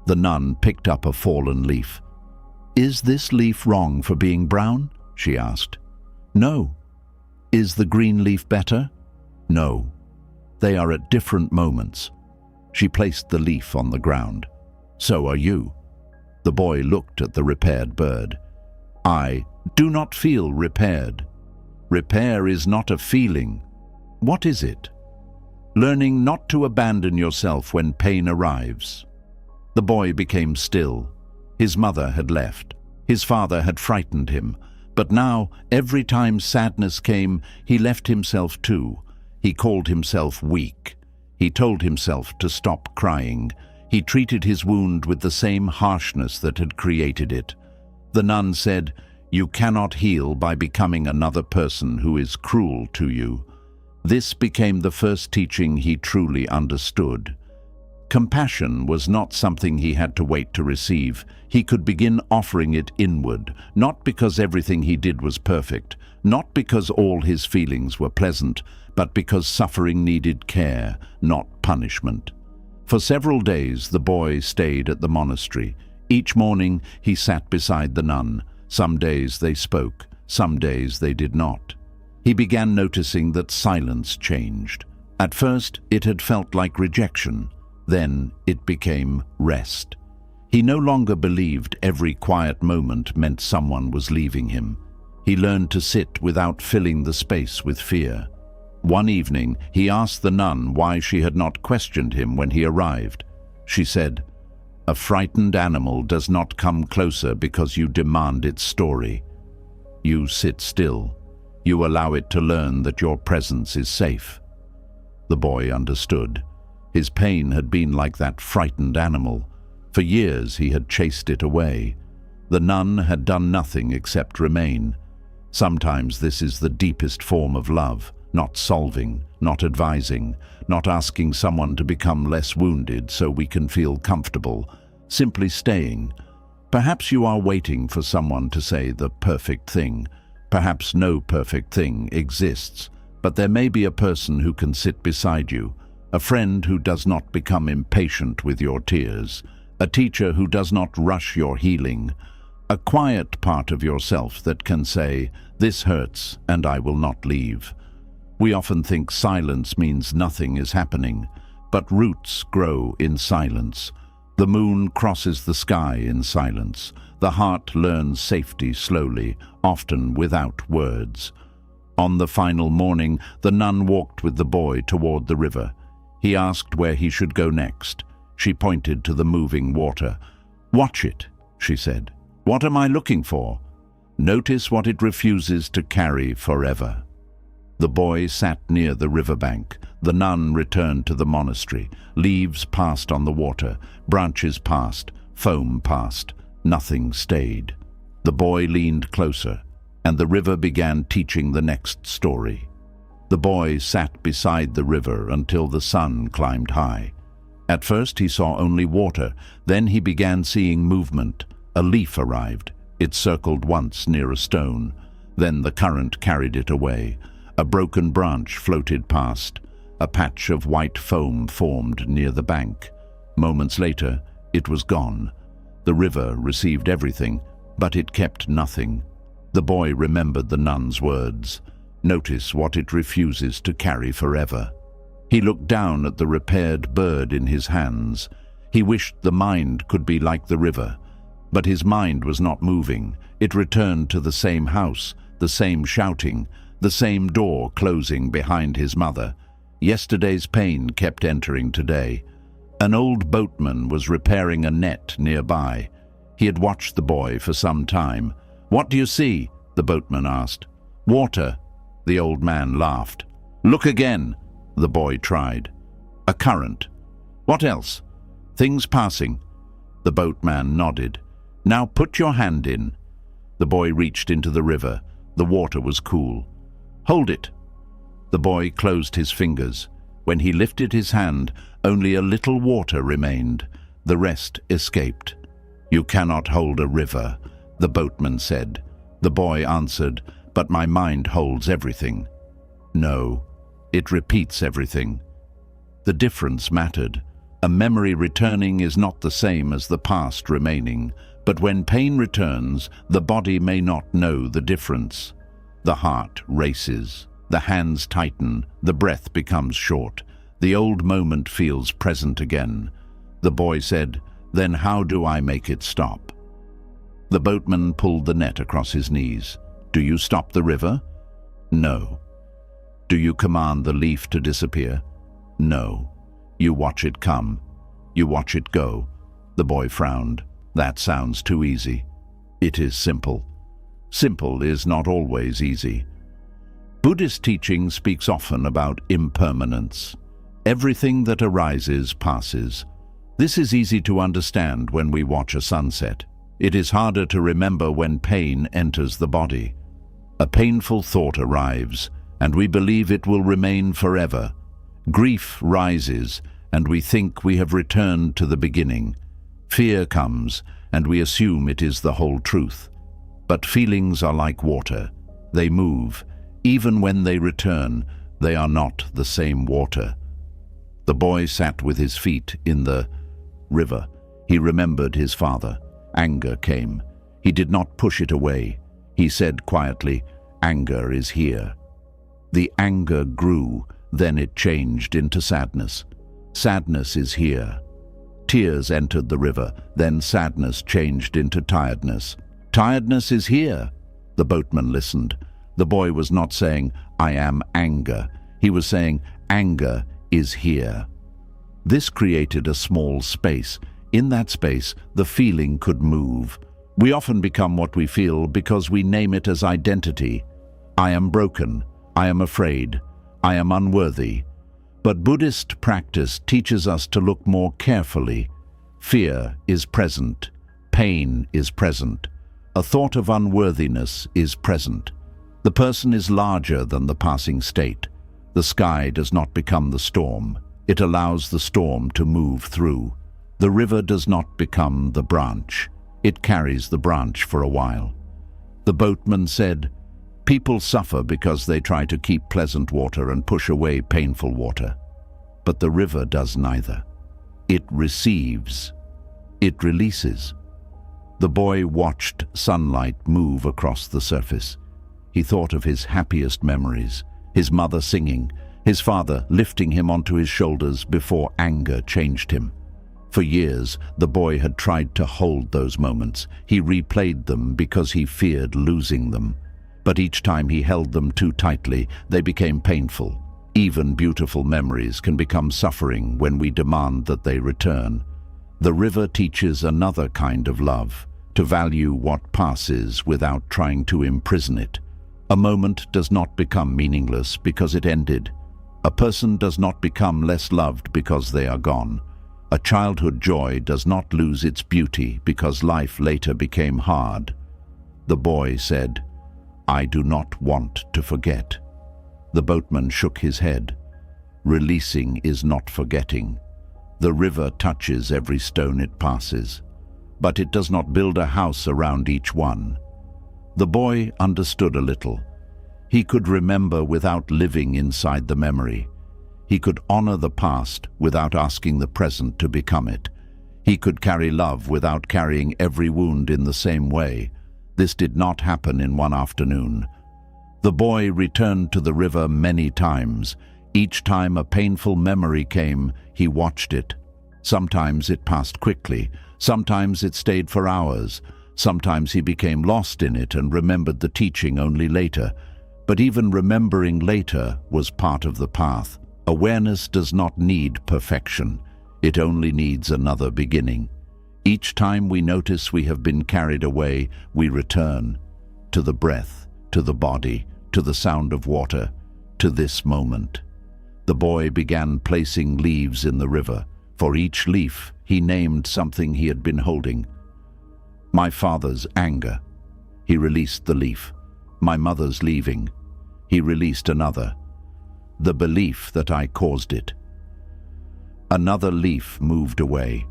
The nun picked up a fallen leaf. Is this leaf wrong for being brown? She asked. No. Is the green leaf better? No. They are at different moments. She placed the leaf on the ground. So are you. The boy looked at the repaired bird. I do not feel repaired. Repair is not a feeling. What is it? Learning not to abandon yourself when pain arrives. The boy became still. His mother had left. His father had frightened him. But now, every time sadness came, he left himself too. He called himself weak. He told himself to stop crying. He treated his wound with the same harshness that had created it. The nun said, You cannot heal by becoming another person who is cruel to you. This became the first teaching he truly understood. Compassion was not something he had to wait to receive. He could begin offering it inward, not because everything he did was perfect, not because all his feelings were pleasant, but because suffering needed care, not punishment. For several days the boy stayed at the monastery. Each morning he sat beside the nun. Some days they spoke, some days they did not. He began noticing that silence changed. At first it had felt like rejection. Then it became rest. He no longer believed every quiet moment meant someone was leaving him. He learned to sit without filling the space with fear. One evening, he asked the nun why she had not questioned him when he arrived. She said, A frightened animal does not come closer because you demand its story. You sit still. You allow it to learn that your presence is safe. The boy understood. His pain had been like that frightened animal. For years he had chased it away. The nun had done nothing except remain. Sometimes this is the deepest form of love, not solving, not advising, not asking someone to become less wounded so we can feel comfortable, simply staying. Perhaps you are waiting for someone to say the perfect thing. Perhaps no perfect thing exists, but there may be a person who can sit beside you, a friend who does not become impatient with your tears, a teacher who does not rush your healing, a quiet part of yourself that can say, This hurts and I will not leave. We often think silence means nothing is happening, but roots grow in silence. The moon crosses the sky in silence. The heart learns safety slowly, often without words. On the final morning, the nun walked with the boy toward the river. He asked where he should go next. She pointed to the moving water. Watch it, she said. What am I looking for? Notice what it refuses to carry forever. The boy sat near the riverbank. The nun returned to the monastery. Leaves passed on the water, branches passed, foam passed. Nothing stayed. The boy leaned closer, and the river began teaching the next story. The boy sat beside the river until the sun climbed high. At first he saw only water, then he began seeing movement. A leaf arrived. It circled once near a stone. Then the current carried it away. A broken branch floated past. A patch of white foam formed near the bank. Moments later, it was gone. The river received everything, but it kept nothing. The boy remembered the nun's words. Notice what it refuses to carry forever. He looked down at the repaired bird in his hands. He wished the mind could be like the river. But his mind was not moving. It returned to the same house, the same shouting, the same door closing behind his mother. Yesterday's pain kept entering today. An old boatman was repairing a net nearby. He had watched the boy for some time. "What do you see?" the boatman asked. "Water," the old man laughed. "Look again," the boy tried. "A current." "What else?" "Things passing." The boatman nodded. "Now put your hand in." The boy reached into the river. The water was cool. "Hold it." The boy closed his fingers. When he lifted his hand, only a little water remained. The rest escaped. "You cannot hold a river," the boatman said. The boy answered, "But my mind holds everything." "No, it repeats everything." The difference mattered. A memory returning is not the same as the past remaining, but when pain returns, the body may not know the difference. The heart races, the hands tighten, the breath becomes short. The old moment feels present again. The boy said, "Then how do I make it stop?" The boatman pulled the net across his knees. "Do you stop the river?" "No." "Do you command the leaf to disappear?" "No." "You watch it come. You watch it go." The boy frowned. "That sounds too easy." "It is simple." Simple is not always easy. Buddhist teaching speaks often about impermanence. Everything that arises passes. This is easy to understand when we watch a sunset. It is harder to remember when pain enters the body. A painful thought arrives, and we believe it will remain forever. Grief rises, and we think we have returned to the beginning. Fear comes, and we assume it is the whole truth. But feelings are like water. They move. Even when they return, they are not the same water. The boy sat with his feet in the river. He remembered his father. Anger came. He did not push it away. He said quietly, "Anger is here." The anger grew, then it changed into sadness. Sadness is here. Tears entered the river, then sadness changed into tiredness. Tiredness is here. The boatman listened. The boy was not saying, "I am anger." He was saying, "Anger is here." This created a small space. In that space, the feeling could move. We often become what we feel because we name it as identity. I am broken. I am afraid. I am unworthy. But Buddhist practice teaches us to look more carefully. Fear is present. Pain is present. A thought of unworthiness is present. The person is larger than the passing state. The sky does not become the storm. It allows the storm to move through. The river does not become the branch. It carries the branch for a while. The boatman said, "People suffer because they try to keep pleasant water and push away painful water. But the river does neither. It receives. It releases." The boy watched sunlight move across the surface. He thought of his happiest memories, his mother singing, his father lifting him onto his shoulders before anger changed him. For years, the boy had tried to hold those moments. He replayed them because he feared losing them. But each time he held them too tightly, they became painful. Even beautiful memories can become suffering when we demand that they return. The river teaches another kind of love, to value what passes without trying to imprison it. A moment does not become meaningless because it ended. A person does not become less loved because they are gone. A childhood joy does not lose its beauty because life later became hard. The boy said, "I do not want to forget." The boatman shook his head. Releasing is not forgetting. The river touches every stone it passes, but it does not build a house around each one. The boy understood a little. He could remember without living inside the memory. He could honor the past without asking the present to become it. He could carry love without carrying every wound in the same way. This did not happen in one afternoon. The boy returned to the river many times. Each time a painful memory came, he watched it. Sometimes it passed quickly. Sometimes it stayed for hours. Sometimes he became lost in it and remembered the teaching only later. But even remembering later was part of the path. Awareness does not need perfection. It only needs another beginning. Each time we notice we have been carried away, we return to the breath, to the body, to the sound of water, to this moment. The boy began placing leaves in the river. For each leaf, he named something he had been holding. My father's anger. He released the leaf. My mother's leaving. He released another. The belief that I caused it. Another leaf moved away.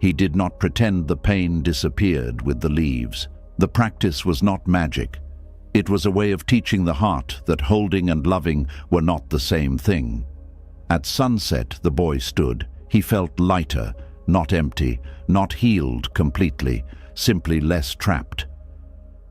He did not pretend the pain disappeared with the leaves. The practice was not magic. It was a way of teaching the heart that holding and loving were not the same thing. At sunset, the boy stood. He felt lighter, not empty, not healed completely, simply less trapped.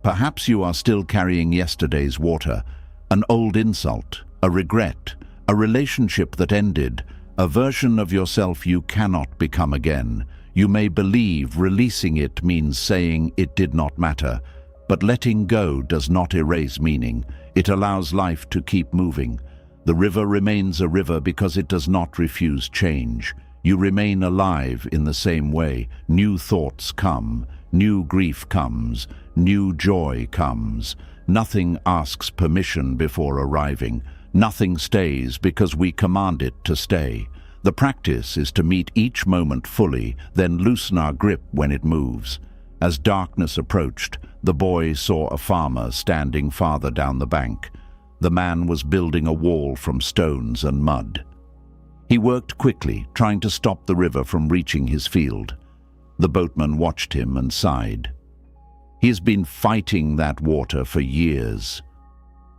Perhaps you are still carrying yesterday's water, an old insult, a regret, a relationship that ended, a version of yourself you cannot become again. You may believe releasing it means saying it did not matter, but letting go does not erase meaning. It allows life to keep moving. The river remains a river because it does not refuse change. You remain alive in the same way. New thoughts come, new grief comes, new joy comes. Nothing asks permission before arriving. Nothing stays because we command it to stay. The practice is to meet each moment fully, then loosen our grip when it moves. As darkness approached, the boy saw a farmer standing farther down the bank. The man was building a wall from stones and mud. He worked quickly, trying to stop the river from reaching his field. The boatman watched him and sighed. He has been fighting that water for years.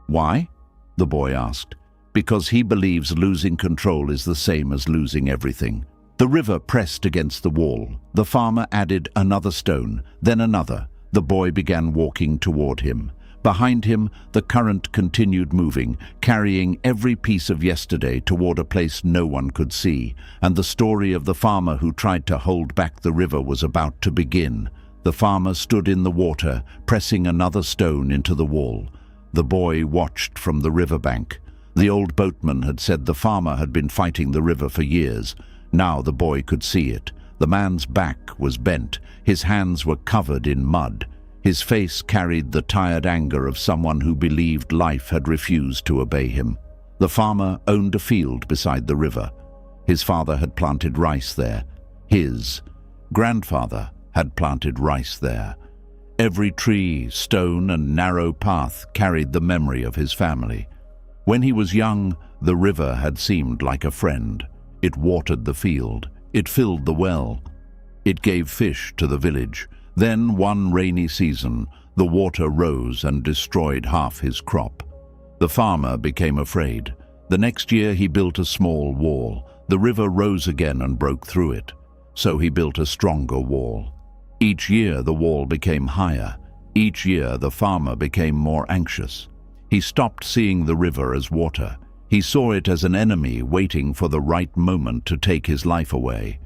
Why? The boy asked. Because he believes losing control is the same as losing everything. The river pressed against the wall. The farmer added another stone, then another. The boy began walking toward him. Behind him, the current continued moving, carrying every piece of yesterday toward a place no one could see, and the story of the farmer who tried to hold back the river was about to begin. The farmer stood in the water, pressing another stone into the wall. The boy watched from the riverbank. The old boatman had said the farmer had been fighting the river for years. Now the boy could see it. The man's back was bent. His hands were covered in mud. His face carried the tired anger of someone who believed life had refused to obey him. The farmer owned a field beside the river. His father had planted rice there. His grandfather had planted rice there. Every tree, stone, and narrow path carried the memory of his family. When he was young, the river had seemed like a friend. It watered the field. It filled the well. It gave fish to the village. Then, one rainy season, the water rose and destroyed half his crop. The farmer became afraid. The next year he built a small wall. The river rose again and broke through it. So he built a stronger wall. Each year the wall became higher. Each year the farmer became more anxious. He stopped seeing the river as water. He saw it as an enemy waiting for the right moment to take his life away.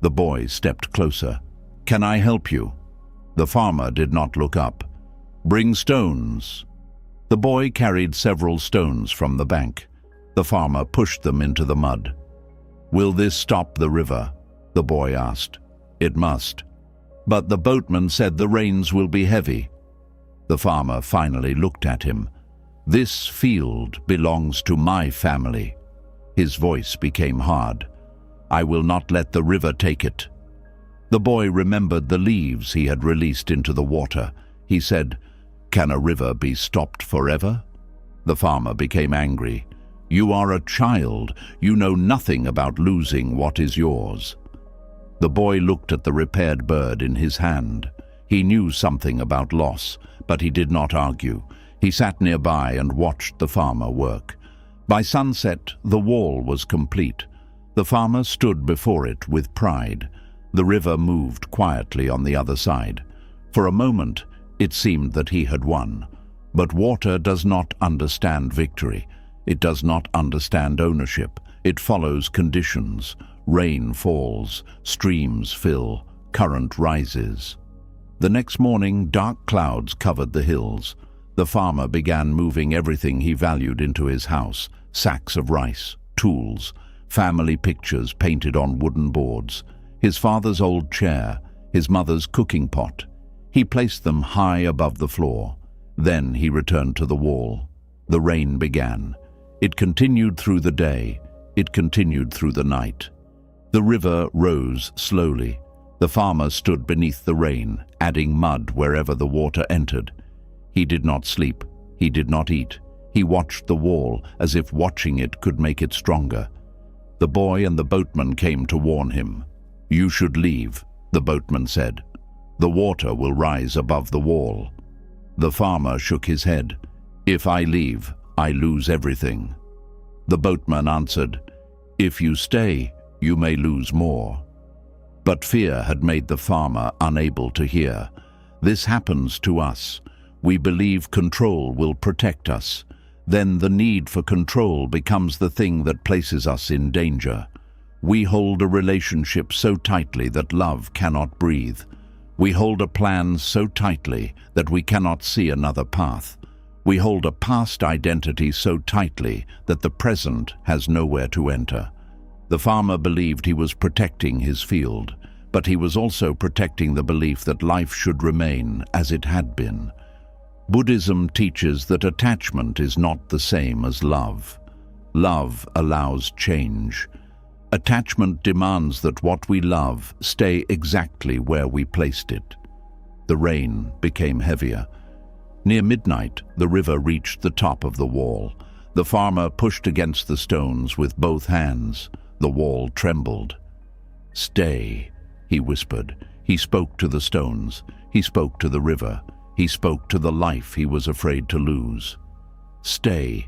The boy stepped closer. "Can I help you?" The farmer did not look up. "Bring stones." The boy carried several stones from the bank. The farmer pushed them into the mud. "Will this stop the river?" the boy asked. "It must." "But the boatman said the rains will be heavy." The farmer finally looked at him. "This field belongs to my family." His voice became hard. "I will not let the river take it." The boy remembered the leaves he had released into the water. He said, "Can a river be stopped forever?" The farmer became angry. "You are a child. You know nothing about losing what is yours." The boy looked at the repaired bird in his hand. He knew something about loss, but he did not argue. He sat nearby and watched the farmer work. By sunset, the wall was complete. The farmer stood before it with pride. The river moved quietly on the other side. For a moment, it seemed that he had won. But water does not understand victory. It does not understand ownership. It follows conditions. Rain falls, streams fill, current rises. The next morning, dark clouds covered the hills. The farmer began moving everything he valued into his house: sacks of rice, tools, family pictures painted on wooden boards, his father's old chair, his mother's cooking pot. He placed them high above the floor. Then he returned to the wall. The rain began. It continued through the day. It continued through the night. The river rose slowly. The farmer stood beneath the rain, adding mud wherever the water entered. He did not sleep. He did not eat. He watched the wall, as if watching it could make it stronger. The boy and the boatman came to warn him. "You should leave," the boatman said. "The water will rise above the wall." The farmer shook his head. "If I leave, I lose everything." The boatman answered, "If you stay, you may lose more." But fear had made the farmer unable to hear. This happens to us. We believe control will protect us. Then the need for control becomes the thing that places us in danger. We hold a relationship so tightly that love cannot breathe. We hold a plan so tightly that we cannot see another path. We hold a past identity so tightly that the present has nowhere to enter. The farmer believed he was protecting his field, but he was also protecting the belief that life should remain as it had been. Buddhism teaches that attachment is not the same as love. Love allows change. Attachment demands that what we love stay exactly where we placed it. The rain became heavier. Near midnight, the river reached the top of the wall. The farmer pushed against the stones with both hands. The wall trembled. "Stay," he whispered. He spoke to the stones. He spoke to the river. He spoke to the life he was afraid to lose. "Stay."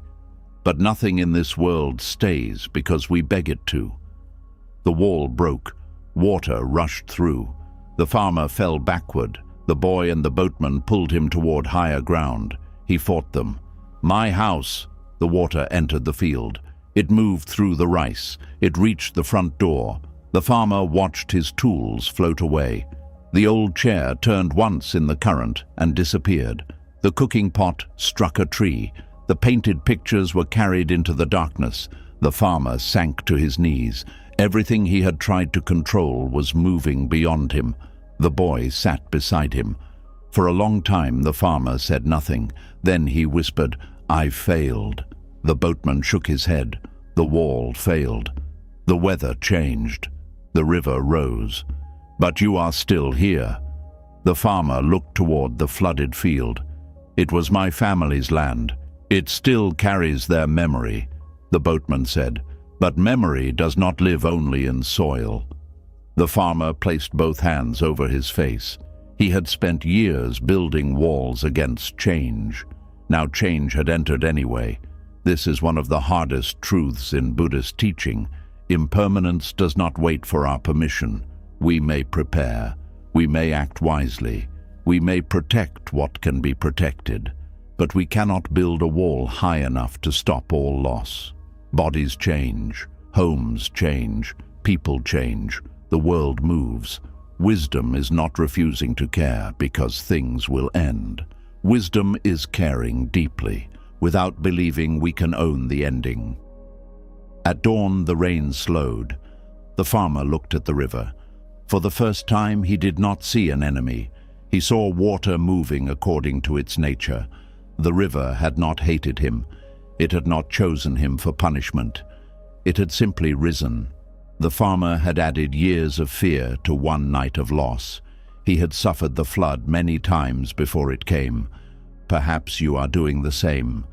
But nothing in this world stays because we beg it to. The wall broke. Water rushed through. The farmer fell backward. The boy and the boatman pulled him toward higher ground. He fought them. "My house!" The water entered the field. It moved through the rice. It reached the front door. The farmer watched his tools float away. The old chair turned once in the current and disappeared. The cooking pot struck a tree. The painted pictures were carried into the darkness. The farmer sank to his knees. Everything he had tried to control was moving beyond him. The boy sat beside him. For a long time the farmer said nothing. Then he whispered, "I failed." The boatman shook his head. The wall failed. The weather changed. The river rose. "But you are still here." The farmer looked toward the flooded field. "It was my family's land. It still carries their memory," the boatman said. "But memory does not live only in soil." The farmer placed both hands over his face. He had spent years building walls against change. Now change had entered anyway. This is one of the hardest truths in Buddhist teaching. Impermanence does not wait for our permission. We may prepare. We may act wisely. We may protect what can be protected. But we cannot build a wall high enough to stop all loss. Bodies change. Homes change. People change. The world moves. Wisdom is not refusing to care because things will end. Wisdom is caring deeply, without believing we can own the ending. At dawn, the rain slowed. The farmer looked at the river. For the first time, he did not see an enemy. He saw water moving according to its nature. The river had not hated him. It had not chosen him for punishment. It had simply risen. The farmer had added years of fear to one night of loss. He had suffered the flood many times before it came. Perhaps you are doing the same.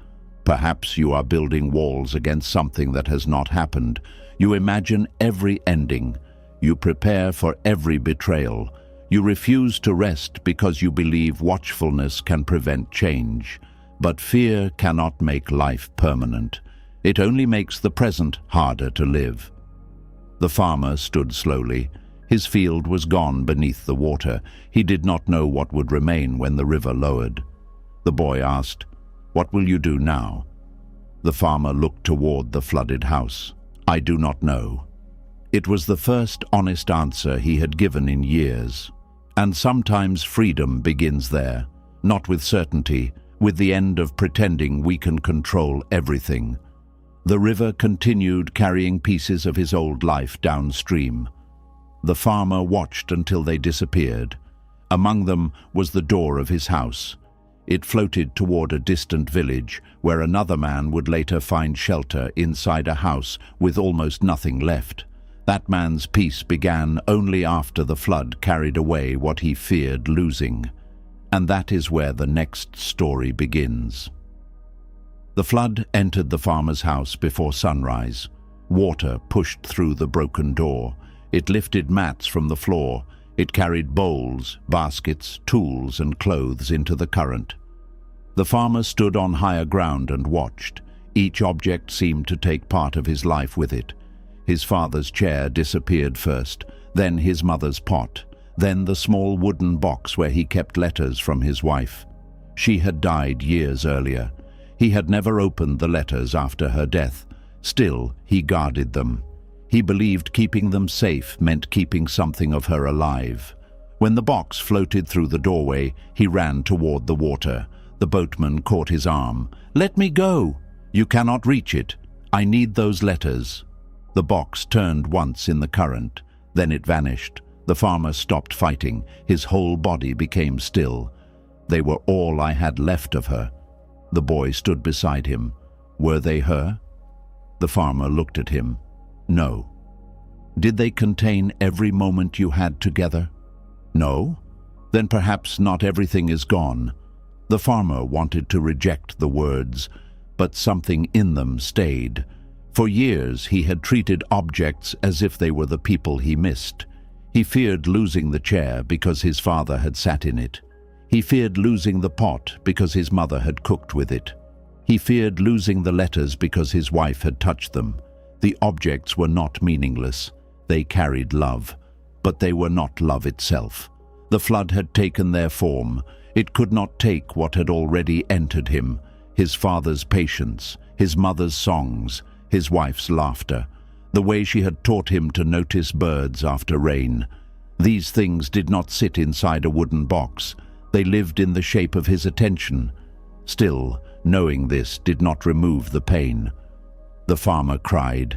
Perhaps you are building walls against something that has not happened. You imagine every ending. You prepare for every betrayal. You refuse to rest because you believe watchfulness can prevent change. But fear cannot make life permanent. It only makes the present harder to live. The farmer stood slowly. His field was gone beneath the water. He did not know what would remain when the river lowered. The boy asked, "What will you do now?" The farmer looked toward the flooded house. "I do not know." It was the first honest answer he had given in years. And sometimes freedom begins there, not with certainty, with the end of pretending we can control everything. The river continued carrying pieces of his old life downstream. The farmer watched until they disappeared. Among them was the door of his house. It floated toward a distant village where another man would later find shelter inside a house with almost nothing left. That man's peace began only after the flood carried away what he feared losing. And that is where the next story begins. The flood entered the farmer's house before sunrise. Water pushed through the broken door. It lifted mats from the floor. It carried bowls, baskets, tools, and clothes into the current. The farmer stood on higher ground and watched. Each object seemed to take part of his life with it. His father's chair disappeared first, then his mother's pot, then the small wooden box where he kept letters from his wife. She had died years earlier. He had never opened the letters after her death. Still, he guarded them. He believed keeping them safe meant keeping something of her alive. When the box floated through the doorway, he ran toward the water. The boatman caught his arm. "Let me go! You cannot reach it. I need those letters." The box turned once in the current. Then it vanished. The farmer stopped fighting. His whole body became still. They were all I had left of her. The boy stood beside him. Were they her? The farmer looked at him. No. Did they contain every moment you had together? No? Then perhaps not everything is gone. The farmer wanted to reject the words, but something in them stayed. For years he had treated objects as if they were the people he missed. He feared losing the chair because his father had sat in it. He feared losing the pot because his mother had cooked with it. He feared losing the letters because his wife had touched them. The objects were not meaningless. They carried love, but they were not love itself. The flood had taken their form. It could not take what had already entered him: his father's patience, his mother's songs, his wife's laughter, the way she had taught him to notice birds after rain. These things did not sit inside a wooden box. They lived in the shape of his attention. Still, knowing this did not remove the pain. The farmer cried.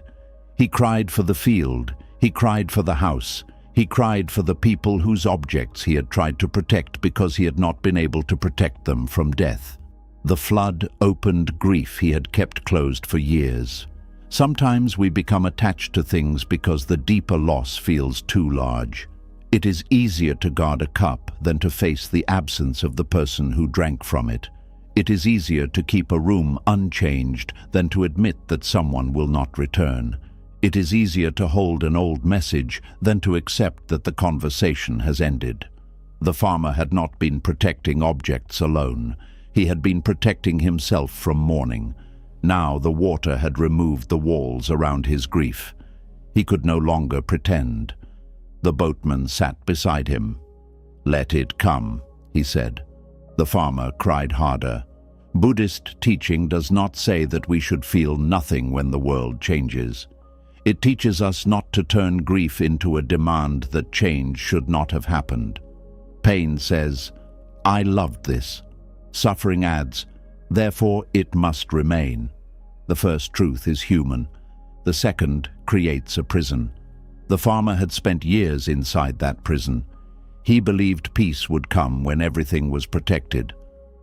He cried for the field. He cried for the house. He cried for the people whose objects he had tried to protect because he had not been able to protect them from death. The flood opened grief he had kept closed for years. Sometimes we become attached to things because the deeper loss feels too large. It is easier to guard a cup than to face the absence of the person who drank from it. It is easier to keep a room unchanged than to admit that someone will not return. It is easier to hold an old message than to accept that the conversation has ended. The farmer had not been protecting objects alone. He had been protecting himself from mourning. Now the water had removed the walls around his grief. He could no longer pretend. The boatman sat beside him. "Let it come," he said. The farmer cried harder. Buddhist teaching does not say that we should feel nothing when the world changes. It teaches us not to turn grief into a demand that change should not have happened. Pain says, "I loved this." Suffering adds, "Therefore it must remain." The first truth is human. The second creates a prison. The farmer had spent years inside that prison. He believed peace would come when everything was protected.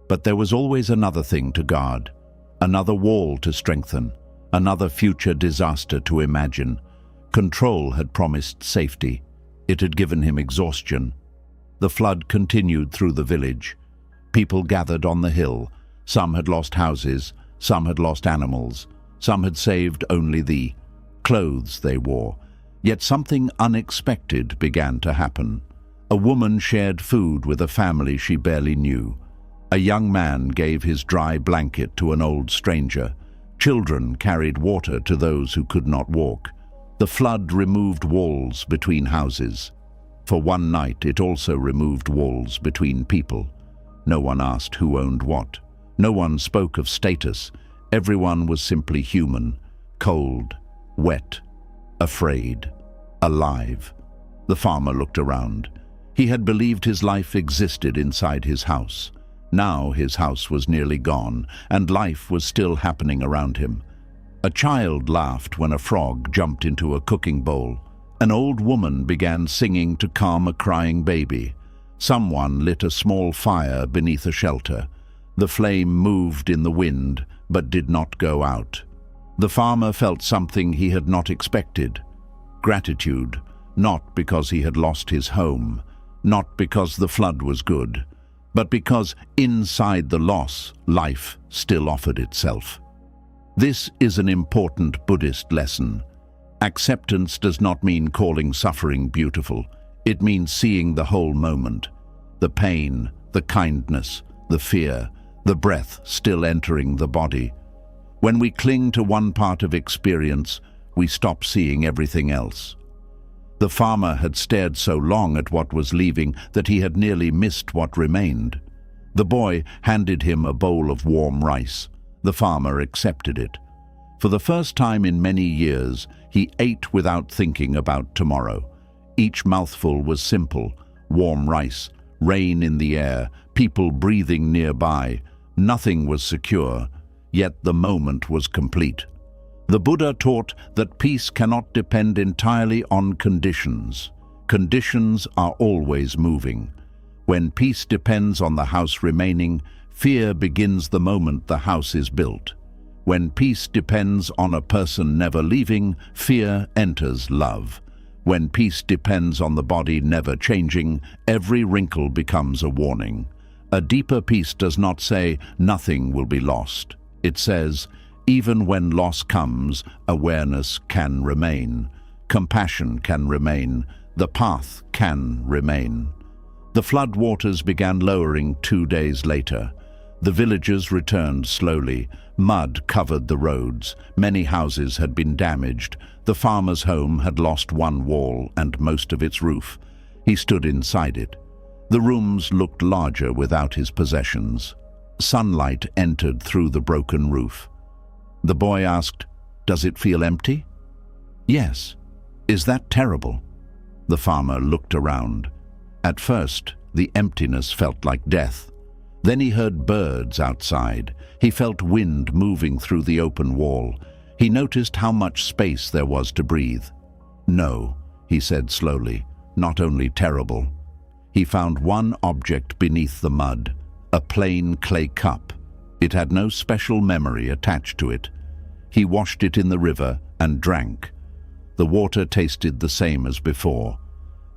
But there was always another thing to guard, another wall to strengthen, another future disaster to imagine. Control had promised safety. It had given him exhaustion. The flood continued through the village. People gathered on the hill. Some had lost houses, some had lost animals, some had saved only the clothes they wore. Yet something unexpected began to happen. A woman shared food with a family she barely knew. A young man gave his dry blanket to an old stranger. Children carried water to those who could not walk. The flood removed walls between houses. For one night, it also removed walls between people. No one asked who owned what. No one spoke of status. Everyone was simply human, cold, wet, afraid, alive. The farmer looked around. He had believed his life existed inside his house. Now his house was nearly gone, and life was still happening around him. A child laughed when a frog jumped into a cooking bowl. An old woman began singing to calm a crying baby. Someone lit a small fire beneath a shelter. The flame moved in the wind, but did not go out. The farmer felt something he had not expected. Gratitude, not because he had lost his home, not because the flood was good, but because inside the loss, life still offered itself. This is an important Buddhist lesson. Acceptance does not mean calling suffering beautiful. It means seeing the whole moment. The pain, the kindness, the fear, the breath still entering the body. When we cling to one part of experience, we stop seeing everything else. The farmer had stared so long at what was leaving that he had nearly missed what remained. The boy handed him a bowl of warm rice. The farmer accepted it. For the first time in many years, he ate without thinking about tomorrow. Each mouthful was simple: warm rice, rain in the air, people breathing nearby. Nothing was secure, yet the moment was complete. The Buddha taught that peace cannot depend entirely on conditions. Conditions are always moving. When peace depends on the house remaining, fear begins the moment the house is built. When peace depends on a person never leaving, fear enters love. When peace depends on the body never changing, every wrinkle becomes a warning. A deeper peace does not say, nothing will be lost. It says, even when loss comes, awareness can remain. Compassion can remain. The path can remain. The flood waters began lowering 2 days later. The villagers returned slowly. Mud covered the roads. Many houses had been damaged. The farmer's home had lost one wall and most of its roof. He stood inside it. The rooms looked larger without his possessions. Sunlight entered through the broken roof. The boy asked, "Does it feel empty?" "Yes." "Is that terrible?" The farmer looked around. At first, the emptiness felt like death. Then he heard birds outside. He felt wind moving through the open wall. He noticed how much space there was to breathe. "No," he said slowly, "not only terrible." He found one object beneath the mud, a plain clay cup. It had no special memory attached to it. He washed it in the river and drank. The water tasted the same as before.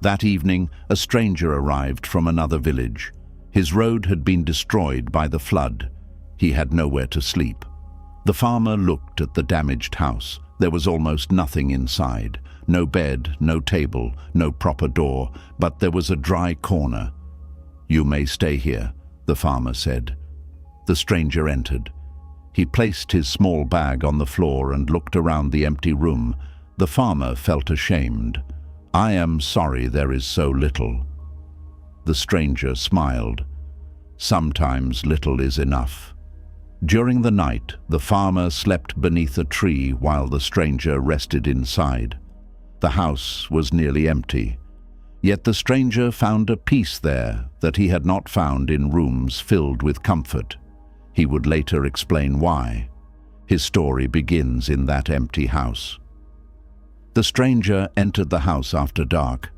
That evening, a stranger arrived from another village. His road had been destroyed by the flood. He had nowhere to sleep. The farmer looked at the damaged house. There was almost nothing inside. No bed, no table, no proper door, but there was a dry corner. "You may stay here," the farmer said. The stranger entered. He placed his small bag on the floor and looked around the empty room. The farmer felt ashamed. "I am sorry there is so little." The stranger smiled. Sometimes little is enough. During the night, the farmer slept beneath a tree while the stranger rested inside. The house was nearly empty. Yet the stranger found a peace there that he had not found in rooms filled with comfort. He would later explain why. His story begins in that empty house. The stranger entered the house after dark.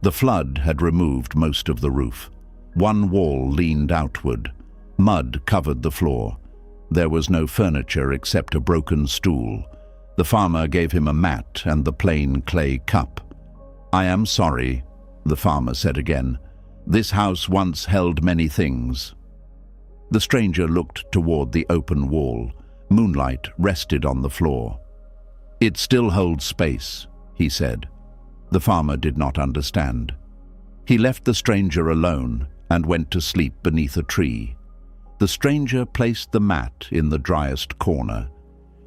The flood had removed most of the roof. One wall leaned outward. Mud covered the floor. There was no furniture except a broken stool. The farmer gave him a mat and the plain clay cup. "I am sorry," the farmer said again. "This house once held many things." The stranger looked toward the open wall. Moonlight rested on the floor. "It still holds space," he said. The farmer did not understand. He left the stranger alone and went to sleep beneath a tree. The stranger placed the mat in the driest corner.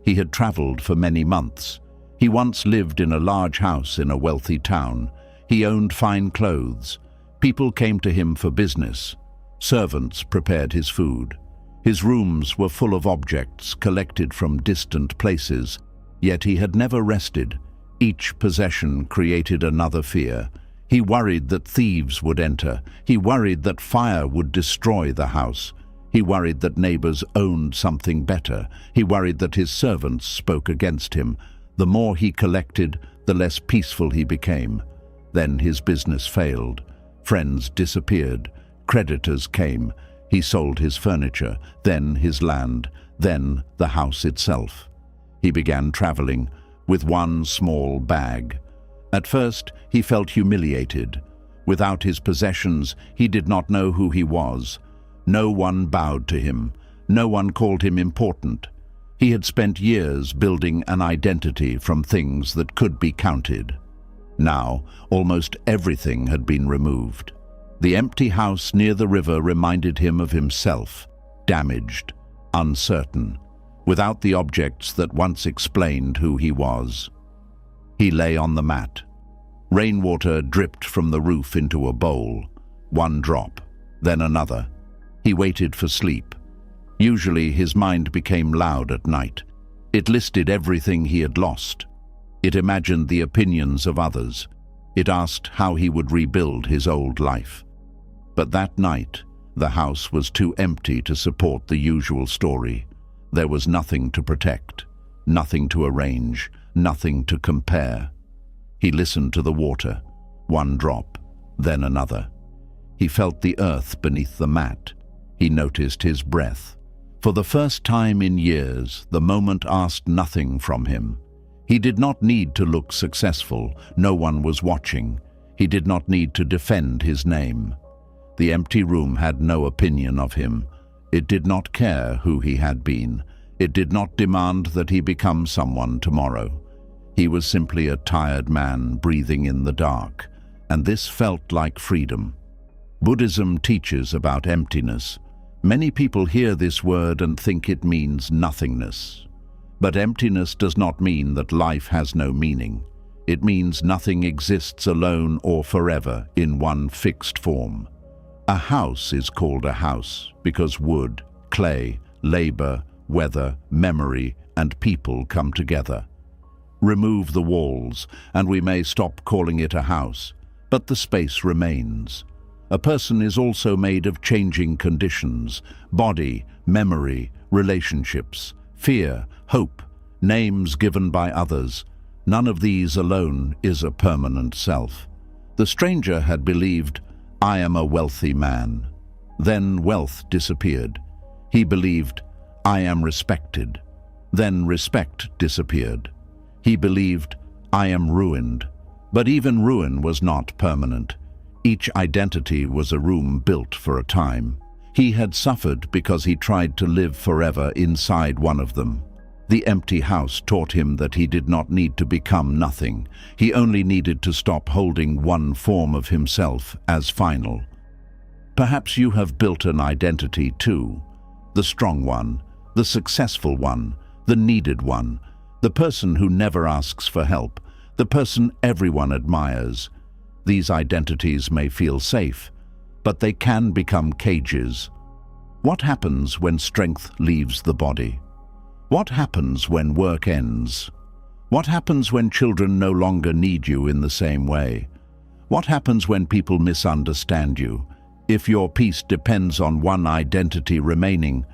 He had traveled for many months. He once lived in a large house in a wealthy town. He owned fine clothes. People came to him for business. Servants prepared his food. His rooms were full of objects collected from distant places, yet he had never rested. Each possession created another fear. He worried that thieves would enter. He worried that fire would destroy the house. He worried that neighbors owned something better. He worried that his servants spoke against him. The more he collected, the less peaceful he became. Then his business failed. Friends disappeared. Creditors came. He sold his furniture, then his land, then the house itself. He began traveling with one small bag. At first, he felt humiliated. Without his possessions, he did not know who he was. No one bowed to him. No one called him important. He had spent years building an identity from things that could be counted. Now, almost everything had been removed. The empty house near the river reminded him of himself, damaged, uncertain, without the objects that once explained who he was. He lay on the mat. Rainwater dripped from the roof into a bowl. One drop, then another. He waited for sleep. Usually his mind became loud at night. It listed everything he had lost. It imagined the opinions of others. It asked how he would rebuild his old life. But that night, the house was too empty to support the usual story. There was nothing to protect, nothing to arrange, nothing to compare. He listened to the water, one drop, then another. He felt the earth beneath the mat. He noticed his breath. For the first time in years, the moment asked nothing from him. He did not need to look successful. No one was watching. He did not need to defend his name. The empty room had no opinion of him. It did not care who he had been. It did not demand that he become someone tomorrow. He was simply a tired man breathing in the dark, and this felt like freedom. Buddhism teaches about emptiness. Many people hear this word and think it means nothingness. But emptiness does not mean that life has no meaning. It means nothing exists alone or forever in one fixed form. A house is called a house because wood, clay, labor, weather, memory, and people come together. Remove the walls, and we may stop calling it a house, but the space remains. A person is also made of changing conditions: body, memory, relationships, fear, hope, names given by others. None of these alone is a permanent self. The stranger had believed, "I am a wealthy man." Then wealth disappeared. He believed, "I am respected." Then respect disappeared. He believed, "I am ruined." But even ruin was not permanent. Each identity was a room built for a time. He had suffered because he tried to live forever inside one of them. The empty house taught him that he did not need to become nothing. He only needed to stop holding one form of himself as final. Perhaps you have built an identity too. The strong one, the successful one, the needed one, the person who never asks for help, the person everyone admires. These identities may feel safe, but they can become cages. What happens when strength leaves the body? What happens when work ends? What happens when children no longer need you in the same way? What happens when people misunderstand you? If your peace depends on one identity remaining,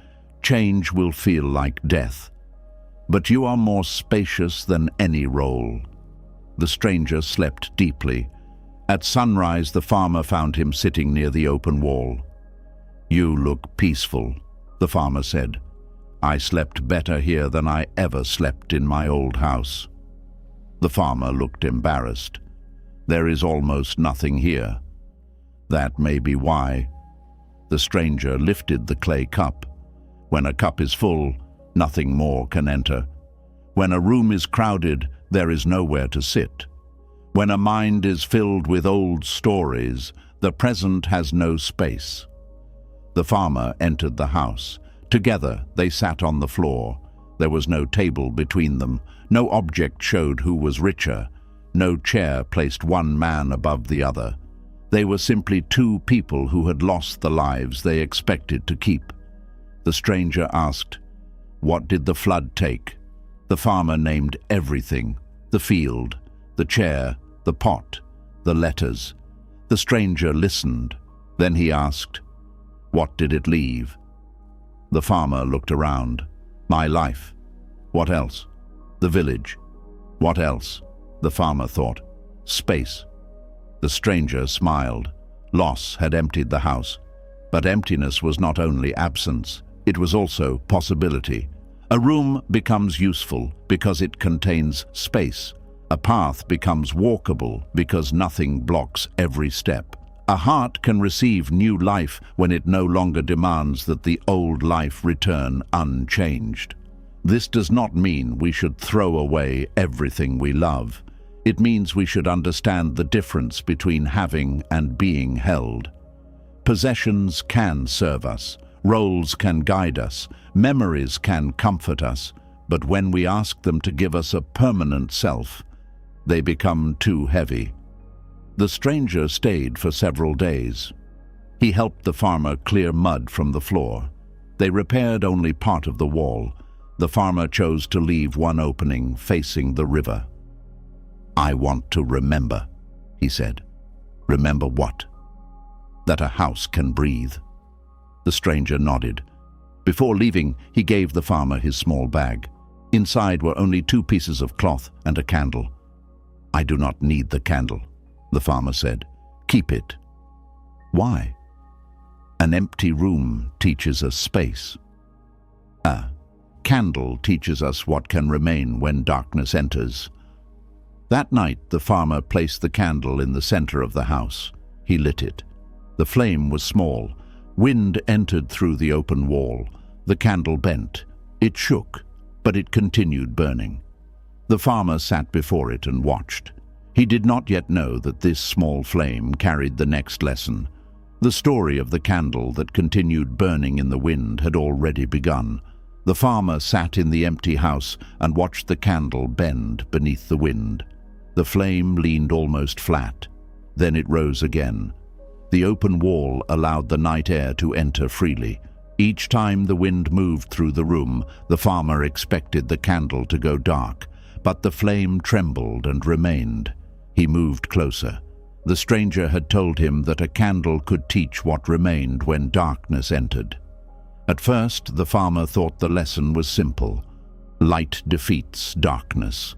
change will feel like death. But you are more spacious than any role. The stranger slept deeply. At sunrise, the farmer found him sitting near the open wall. "You look peaceful," the farmer said. "I slept better here than I ever slept in my old house." The farmer looked embarrassed. "There is almost nothing here." "That may be why." The stranger lifted the clay cup. When a cup is full, nothing more can enter. When a room is crowded, there is nowhere to sit. When a mind is filled with old stories, the present has no space. The farmer entered the house. Together, they sat on the floor. There was no table between them. No object showed who was richer. No chair placed one man above the other. They were simply two people who had lost the lives they expected to keep. The stranger asked, "What did the flood take?" The farmer named everything: the field, the chair, the pot, the letters. The stranger listened. Then he asked, "What did it leave?" The farmer looked around. "My life." "What else?" "The village." "What else?" The farmer thought. "Space." The stranger smiled. Loss had emptied the house. But emptiness was not only absence, it was also possibility. A room becomes useful because it contains space. A path becomes walkable because nothing blocks every step. A heart can receive new life when it no longer demands that the old life return unchanged. This does not mean we should throw away everything we love. It means we should understand the difference between having and being held. Possessions can serve us, roles can guide us, memories can comfort us, but when we ask them to give us a permanent self, they become too heavy. The stranger stayed for several days. He helped the farmer clear mud from the floor. They repaired only part of the wall. The farmer chose to leave one opening facing the river. "I want to remember," he said. "Remember what?" "That a house can breathe." The stranger nodded. Before leaving, he gave the farmer his small bag. Inside were only 2 pieces of cloth and a candle. "I do not need the candle," the farmer said. "Keep it." "Why?" "An empty room teaches us space. A candle teaches us what can remain when darkness enters." That night, the farmer placed the candle in the center of the house. He lit it. The flame was small. Wind entered through the open wall. The candle bent. It shook, but it continued burning. The farmer sat before it and watched. He did not yet know that this small flame carried the next lesson. The story of the candle that continued burning in the wind had already begun. The farmer sat in the empty house and watched the candle bend beneath the wind. The flame leaned almost flat. Then it rose again. The open wall allowed the night air to enter freely. Each time the wind moved through the room, the farmer expected the candle to go dark, but the flame trembled and remained. He moved closer. The stranger had told him that a candle could teach what remained when darkness entered. At first, the farmer thought the lesson was simple. Light defeats darkness.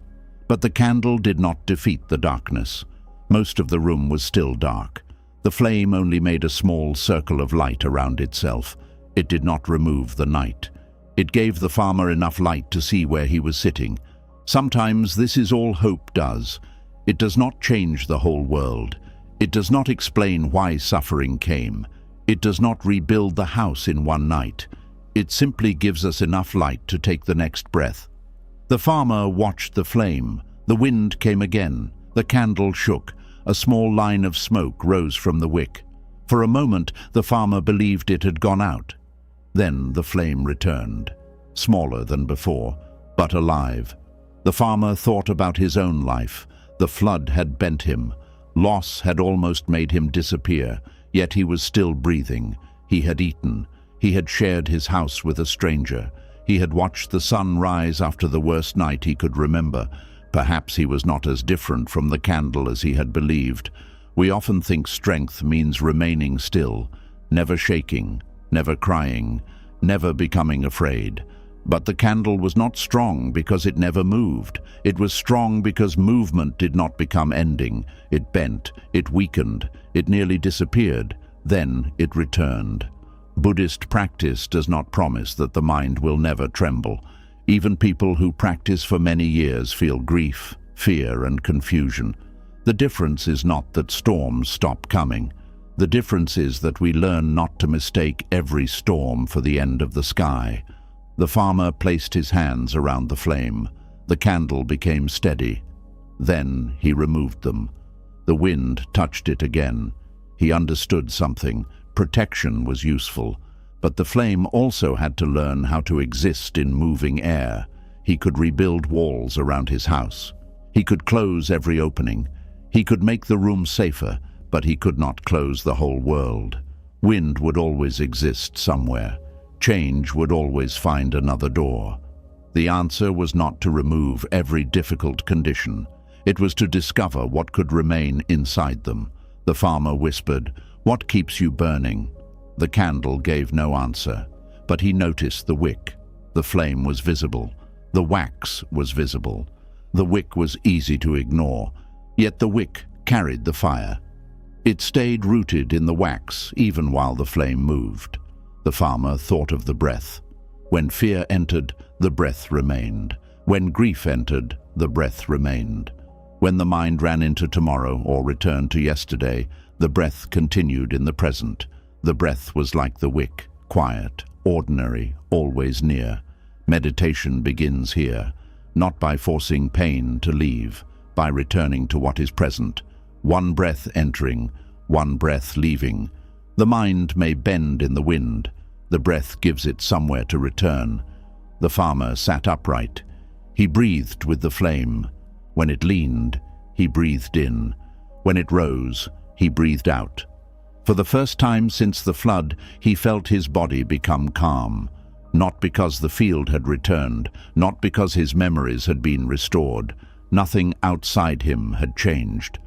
But the candle did not defeat the darkness. Most of the room was still dark. The flame only made a small circle of light around itself. It did not remove the night. It gave the farmer enough light to see where he was sitting. Sometimes this is all hope does. It does not change the whole world. It does not explain why suffering came. It does not rebuild the house in one night. It simply gives us enough light to take the next breath. The farmer watched the flame. The wind came again. The candle shook. A small line of smoke rose from the wick. For a moment, the farmer believed it had gone out. Then the flame returned, smaller than before, but alive. The farmer thought about his own life. The flood had bent him. Loss had almost made him disappear, yet he was still breathing. He had eaten. He had shared his house with a stranger. He had watched the sun rise after the worst night he could remember. Perhaps he was not as different from the candle as he had believed. We often think strength means remaining still, never shaking, never crying, never becoming afraid. But the candle was not strong because it never moved. It was strong because movement did not become ending. It bent, it weakened, it nearly disappeared. Then it returned. Buddhist practice does not promise that the mind will never tremble. Even people who practice for many years feel grief, fear, and confusion. The difference is not that storms stop coming. The difference is that we learn not to mistake every storm for the end of the sky. The farmer placed his hands around the flame. The candle became steady. Then he removed them. The wind touched it again. He understood something. Protection was useful. But the flame also had to learn how to exist in moving air. He could rebuild walls around his house. He could close every opening. He could make the room safer, but he could not close the whole world. Wind would always exist somewhere. Change would always find another door. The answer was not to remove every difficult condition. It was to discover what could remain inside them. The farmer whispered, "What keeps you burning?" The candle gave no answer, but he noticed the wick. The flame was visible. The wax was visible. The wick was easy to ignore, yet the wick carried the fire. It stayed rooted in the wax even while the flame moved. The farmer thought of the breath. When fear entered, the breath remained. When grief entered, the breath remained. When the mind ran into tomorrow or returned to yesterday, the breath continued in the present. The breath was like the wick, quiet, ordinary, always near. Meditation begins here, not by forcing pain to leave, by returning to what is present. One breath entering, one breath leaving. The mind may bend in the wind. The breath gives it somewhere to return. The farmer sat upright. He breathed with the flame. When it leaned, he breathed in. When it rose, he breathed out. For the first time since the flood, he felt his body become calm. Not because the field had returned, not because his memories had been restored. Nothing outside him had changed.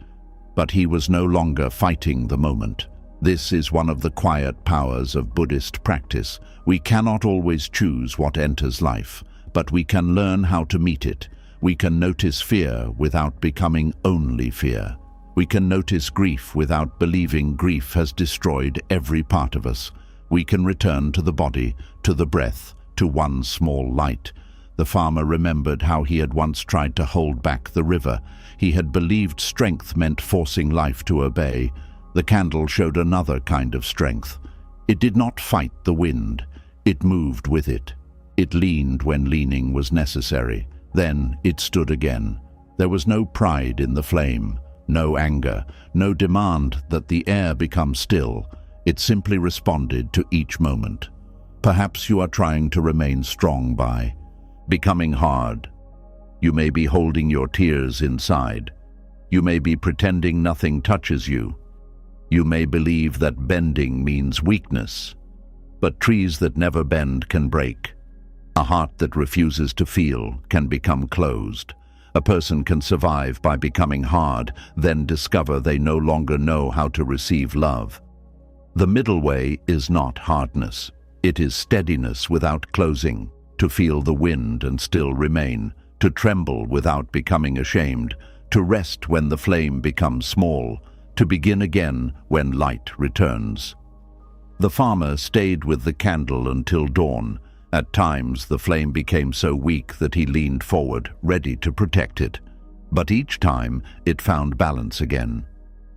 But he was no longer fighting the moment. This is one of the quiet powers of Buddhist practice. We cannot always choose what enters life, but we can learn how to meet it. We can notice fear without becoming only fear. We can notice grief without believing grief has destroyed every part of us. We can return to the body, to the breath, to one small light. The farmer remembered how he had once tried to hold back the river. He had believed strength meant forcing life to obey. The candle showed another kind of strength. It did not fight the wind. It moved with it. It leaned when leaning was necessary. Then it stood again. There was no pride in the flame, no anger, no demand that the air become still. It simply responded to each moment. Perhaps you are trying to remain strong by becoming hard. You may be holding your tears inside. You may be pretending nothing touches you. You may believe that bending means weakness. But trees that never bend can break. A heart that refuses to feel can become closed. A person can survive by becoming hard, then discover they no longer know how to receive love. The middle way is not hardness. It is steadiness without closing, to feel the wind and still remain, to tremble without becoming ashamed, to rest when the flame becomes small, to begin again when light returns. The farmer stayed with the candle until dawn. At times, the flame became so weak that he leaned forward, ready to protect it. But each time, it found balance again.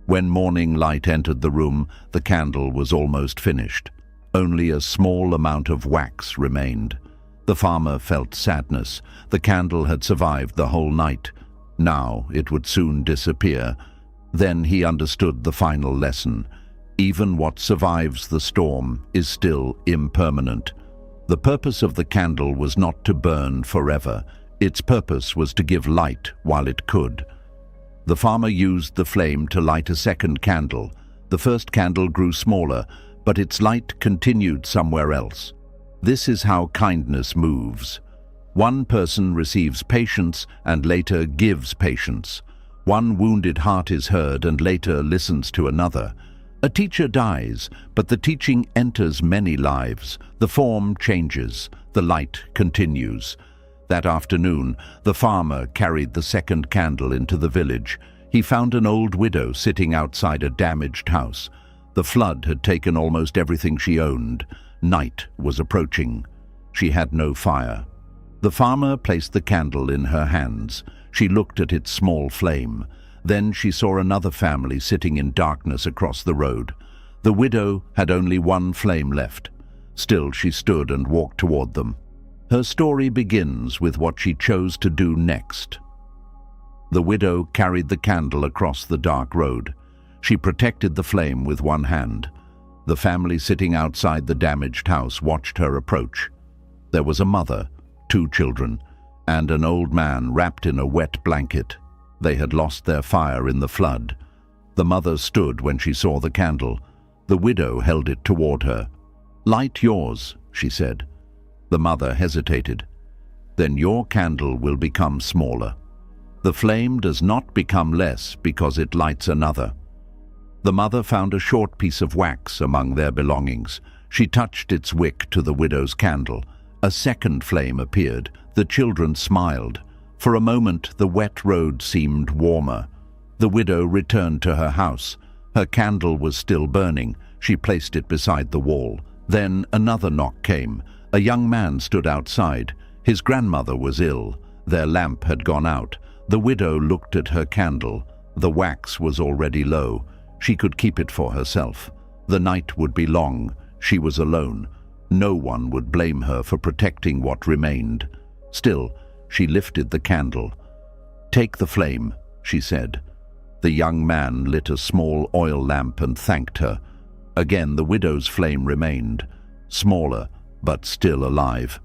When morning light entered the room, the candle was almost finished. Only a small amount of wax remained. The farmer felt sadness. The candle had survived the whole night. Now it would soon disappear. Then he understood the final lesson. Even what survives the storm is still impermanent. The purpose of the candle was not to burn forever. Its purpose was to give light while it could. The farmer used the flame to light a second candle. The first candle grew smaller, but its light continued somewhere else. This is how kindness moves. One person receives patience and later gives patience. One wounded heart is heard and later listens to another. A teacher dies, but the teaching enters many lives. The form changes, the light continues. That afternoon, the farmer carried the second candle into the village. He found an old widow sitting outside a damaged house. The flood had taken almost everything she owned. Night was approaching. She had no fire. The farmer placed the candle in her hands. She looked at its small flame. Then she saw another family sitting in darkness across the road. The widow had only one flame left. Still, she stood and walked toward them. Her story begins with what she chose to do next. The widow carried the candle across the dark road. She protected the flame with one hand. The family sitting outside the damaged house watched her approach. There was a mother, 2 children, and an old man wrapped in a wet blanket. They had lost their fire in the flood. The mother stood when she saw the candle. The widow held it toward her. "Light yours," she said. The mother hesitated. "Then your candle will become smaller." The flame does not become less because it lights another. The mother found a short piece of wax among their belongings. She touched its wick to the widow's candle. A second flame appeared. The children smiled. For a moment, the wet road seemed warmer. The widow returned to her house. Her candle was still burning. She placed it beside the wall. Then another knock came. A young man stood outside. His grandmother was ill. Their lamp had gone out. The widow looked at her candle. The wax was already low. She could keep it for herself. The night would be long. She was alone. No one would blame her for protecting what remained. Still, she lifted the candle. "Take the flame," she said. The young man lit a small oil lamp and thanked her. Again, the widow's flame remained, smaller, but still alive.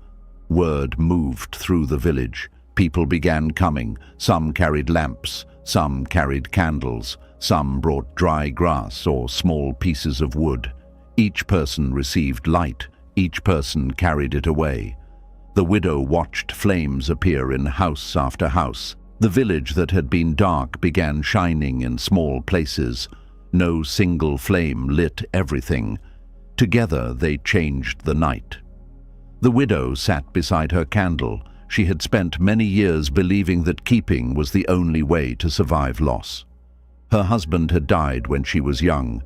Word moved through the village. People began coming. Some carried lamps, some carried candles, some brought dry grass or small pieces of wood. Each person received light. Each person carried it away. The widow watched flames appear in house after house. The village that had been dark began shining in small places. No single flame lit everything. Together they changed the night. The widow sat beside her candle. She had spent many years believing that keeping was the only way to survive loss. Her husband had died when she was young.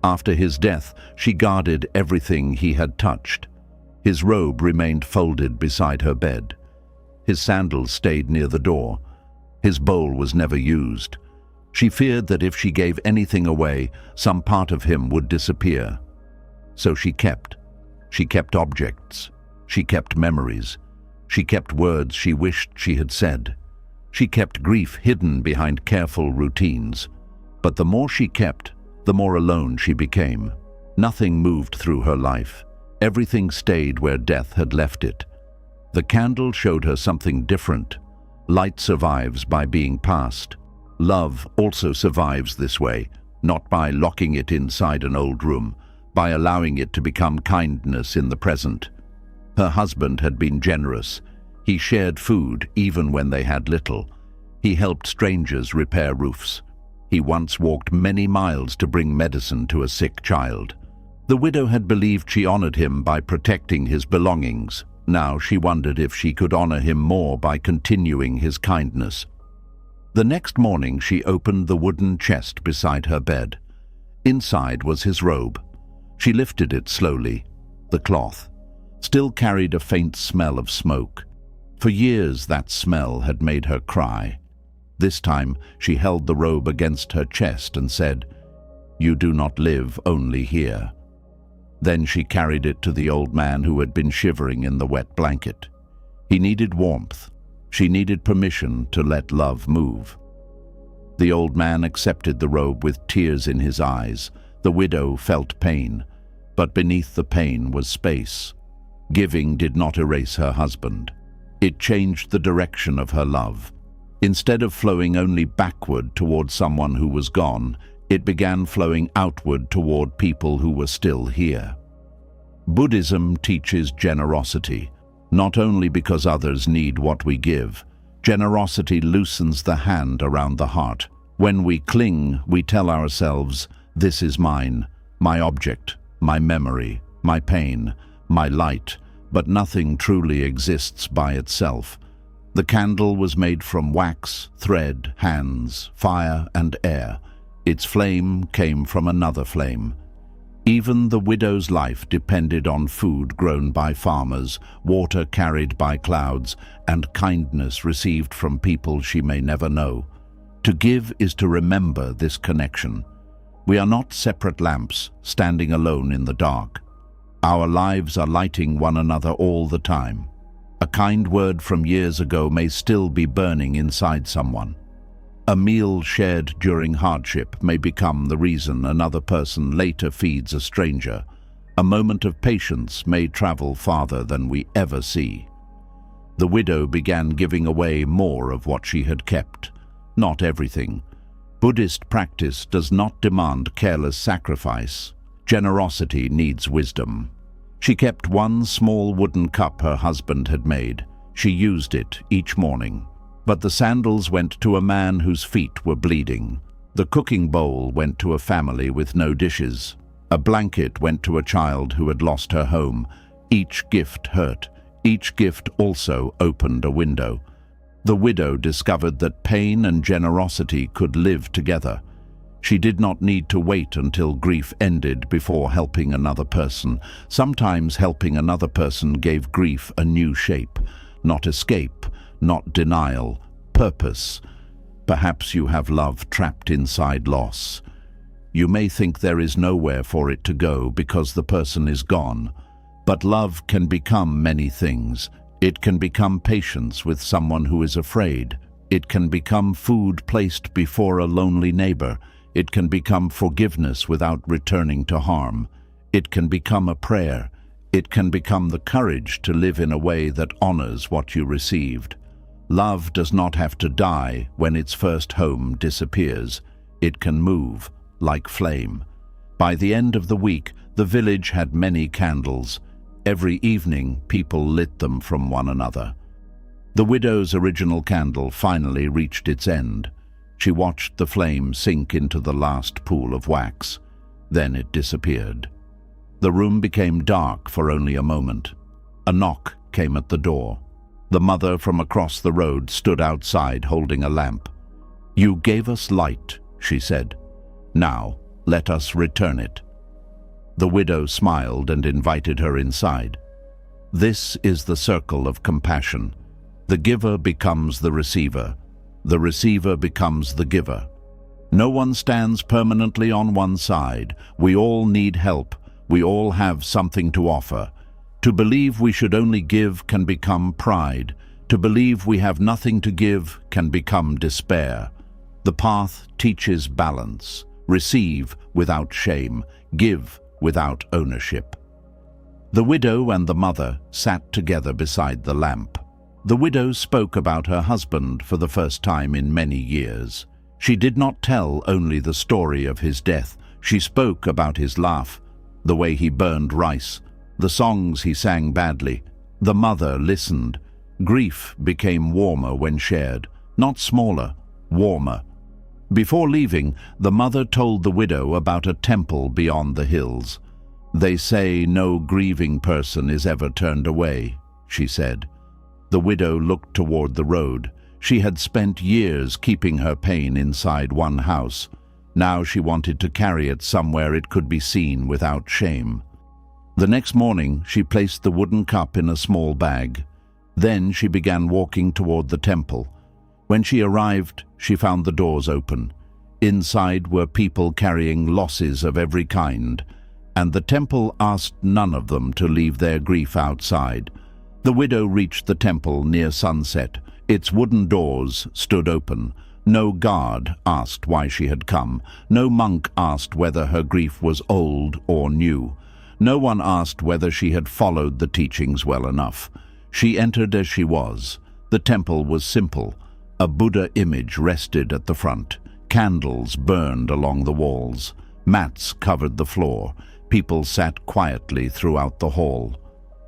After his death, she guarded everything he had touched. His robe remained folded beside her bed. His sandals stayed near the door. His bowl was never used. She feared that if she gave anything away, some part of him would disappear. So she kept. She kept objects. She kept memories. She kept words she wished she had said. She kept grief hidden behind careful routines. But the more she kept, the more alone she became. Nothing moved through her life. Everything stayed where death had left it. The candle showed her something different. Light survives by being passed. Love also survives this way, not by locking it inside an old room, by allowing it to become kindness in the present. Her husband had been generous. He shared food even when they had little. He helped strangers repair roofs. He once walked many miles to bring medicine to a sick child. The widow had believed she honored him by protecting his belongings. Now she wondered if she could honor him more by continuing his kindness. The next morning she opened the wooden chest beside her bed. Inside was his robe. She lifted it slowly. The cloth still carried a faint smell of smoke. For years that smell had made her cry. This time she held the robe against her chest and said, "You do not live only here." Then she carried it to the old man who had been shivering in the wet blanket. He needed warmth. She needed permission to let love move. The old man accepted the robe with tears in his eyes. The widow felt pain, but beneath the pain was space. Giving did not erase her husband. It changed the direction of her love. Instead of flowing only backward toward someone who was gone, it began flowing outward toward people who were still here. Buddhism teaches generosity, not only because others need what we give. Generosity loosens the hand around the heart. When we cling, we tell ourselves, "This is mine, my object, my memory, my pain, my light," but nothing truly exists by itself. The candle was made from wax, thread, hands, fire, and air. Its flame came from another flame. Even the widow's life depended on food grown by farmers, water carried by clouds, and kindness received from people she may never know. To give is to remember this connection. We are not separate lamps standing alone in the dark. Our lives are lighting one another all the time. A kind word from years ago may still be burning inside someone. A meal shared during hardship may become the reason another person later feeds a stranger. A moment of patience may travel farther than we ever see. The widow began giving away more of what she had kept. Not everything. Buddhist practice does not demand careless sacrifice. Generosity needs wisdom. She kept one small wooden cup her husband had made. She used it each morning. But the sandals went to a man whose feet were bleeding. The cooking bowl went to a family with no dishes. A blanket went to a child who had lost her home. Each gift hurt. Each gift also opened a window. The widow discovered that pain and generosity could live together. She did not need to wait until grief ended before helping another person. Sometimes helping another person gave grief a new shape. Not escape, not denial, purpose. Perhaps you have love trapped inside loss. You may think there is nowhere for it to go because the person is gone. But love can become many things. It can become patience with someone who is afraid. It can become food placed before a lonely neighbor. It can become forgiveness without returning to harm. It can become a prayer. It can become the courage to live in a way that honors what you received. Love does not have to die when its first home disappears. It can move, like flame. By the end of the week, the village had many candles. Every evening, people lit them from one another. The widow's original candle finally reached its end. She watched the flame sink into the last pool of wax. Then it disappeared. The room became dark for only a moment. A knock came at the door. The mother from across the road stood outside holding a lamp. "You gave us light," she said. "Now, let us return it." The widow smiled and invited her inside. This is the circle of compassion. The giver becomes the receiver. The receiver becomes the giver. No one stands permanently on one side. We all need help. We all have something to offer. To believe we should only give can become pride. To believe we have nothing to give can become despair. The path teaches balance. Receive without shame. Give without ownership. The widow and the mother sat together beside the lamp. The widow spoke about her husband for the first time in many years. She did not tell only the story of his death. She spoke about his laugh, the way he burned rice, the songs he sang badly. The mother listened. Grief became warmer when shared, not smaller, warmer. Before leaving, the mother told the widow about a temple beyond the hills. "They say no grieving person is ever turned away," she said. The widow looked toward the road. She had spent years keeping her pain inside one house. Now she wanted to carry it somewhere it could be seen without shame. The next morning, she placed the wooden cup in a small bag. Then she began walking toward the temple. When she arrived, she found the doors open. Inside were people carrying losses of every kind, and the temple asked none of them to leave their grief outside. The widow reached the temple near sunset. Its wooden doors stood open. No guard asked why she had come. No monk asked whether her grief was old or new. No one asked whether she had followed the teachings well enough. She entered as she was. The temple was simple. A Buddha image rested at the front. Candles burned along the walls. Mats covered the floor. People sat quietly throughout the hall.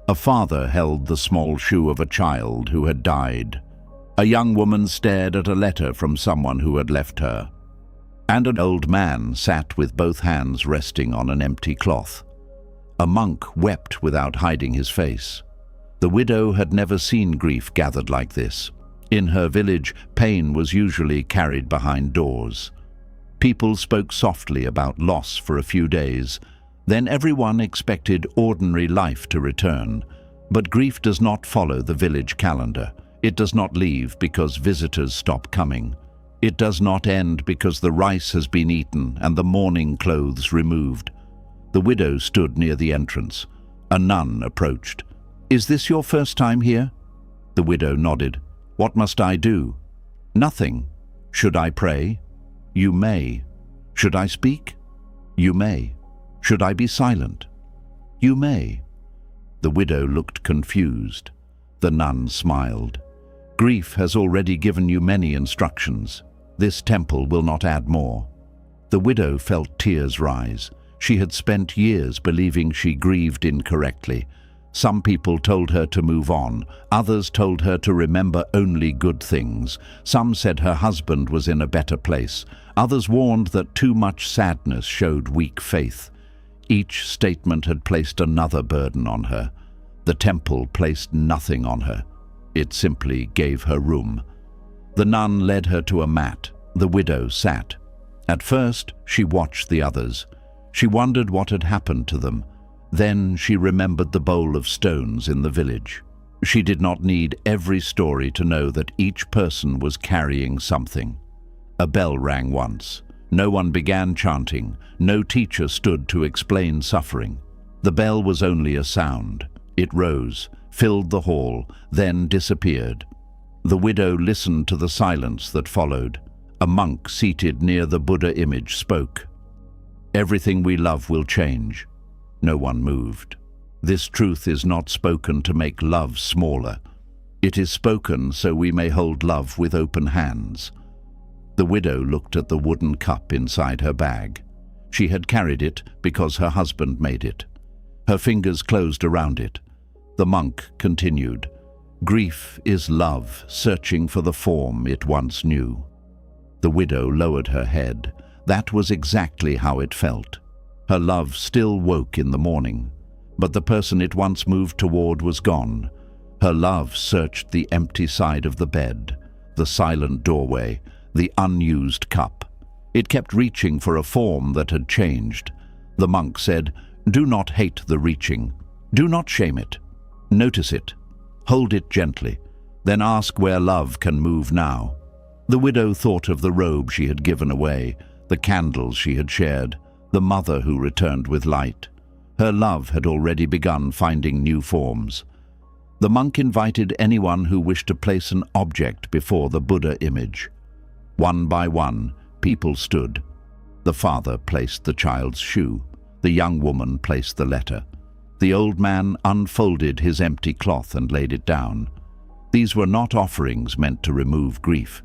A father held the small shoe of a child who had died. A young woman stared at a letter from someone who had left her. And an old man sat with both hands resting on an empty cloth. A monk wept without hiding his face. The widow had never seen grief gathered like this. In her village, pain was usually carried behind doors. People spoke softly about loss for a few days. Then everyone expected ordinary life to return. But grief does not follow the village calendar. It does not leave because visitors stop coming. It does not end because the rice has been eaten and the mourning clothes removed. The widow stood near the entrance. A nun approached. "Is this your first time here?" The widow nodded. "What must I do?" "Nothing." "Should I pray?" "You may." "Should I speak?" "You may." "Should I be silent?" "You may." The widow looked confused. The nun smiled. "Grief has already given you many instructions. This temple will not add more." The widow felt tears rise. She had spent years believing she grieved incorrectly. Some people told her to move on, others told her to remember only good things. Some said her husband was in a better place, others warned that too much sadness showed weak faith. Each statement had placed another burden on her. The temple placed nothing on her. It simply gave her room. The nun led her to a mat. The widow sat. At first, she watched the others. She wondered what had happened to them. Then she remembered the bowl of stones in the village. She did not need every story to know that each person was carrying something. A bell rang once. No one began chanting. No teacher stood to explain suffering. The bell was only a sound. It rose, filled the hall, then disappeared. The widow listened to the silence that followed. A monk seated near the Buddha image spoke. "Everything we love will change." No one moved. This truth is not spoken to make love smaller. It is spoken so we may hold love with open hands. The widow looked at the wooden cup inside her bag. She had carried it because her husband made it. Her fingers closed around it. The monk continued, "Grief is love searching for the form it once knew." The widow lowered her head. That was exactly how it felt. Her love still woke in the morning, but the person it once moved toward was gone. Her love searched the empty side of the bed, the silent doorway, the unused cup. It kept reaching for a form that had changed. The monk said, "Do not hate the reaching. Do not shame it. Notice it. Hold it gently. Then ask where love can move now." The widow thought of the robe she had given away, the candles she had shared, the mother who returned with light. Her love had already begun finding new forms. The monk invited anyone who wished to place an object before the Buddha image. One by one, people stood. The father placed the child's shoe. The young woman placed the letter. The old man unfolded his empty cloth and laid it down. These were not offerings meant to remove grief.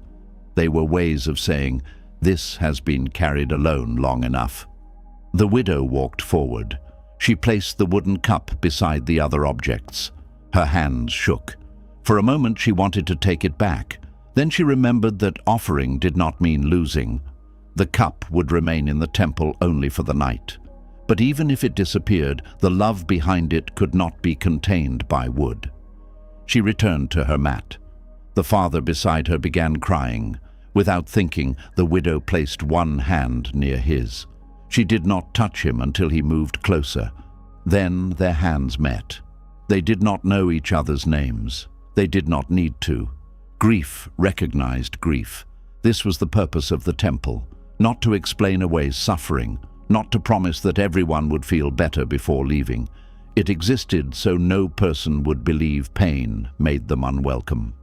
They were ways of saying, "This has been carried alone long enough." The widow walked forward. She placed the wooden cup beside the other objects. Her hands shook. For a moment she wanted to take it back. Then she remembered that offering did not mean losing. The cup would remain in the temple only for the night. But even if it disappeared, the love behind it could not be contained by wood. She returned to her mat. The father beside her began crying. Without thinking, the widow placed one hand near his. She did not touch him until he moved closer. Then their hands met. They did not know each other's names. They did not need to. Grief recognized grief. This was the purpose of the temple, not to explain away suffering, not to promise that everyone would feel better before leaving. It existed so no person would believe pain made them unwelcome.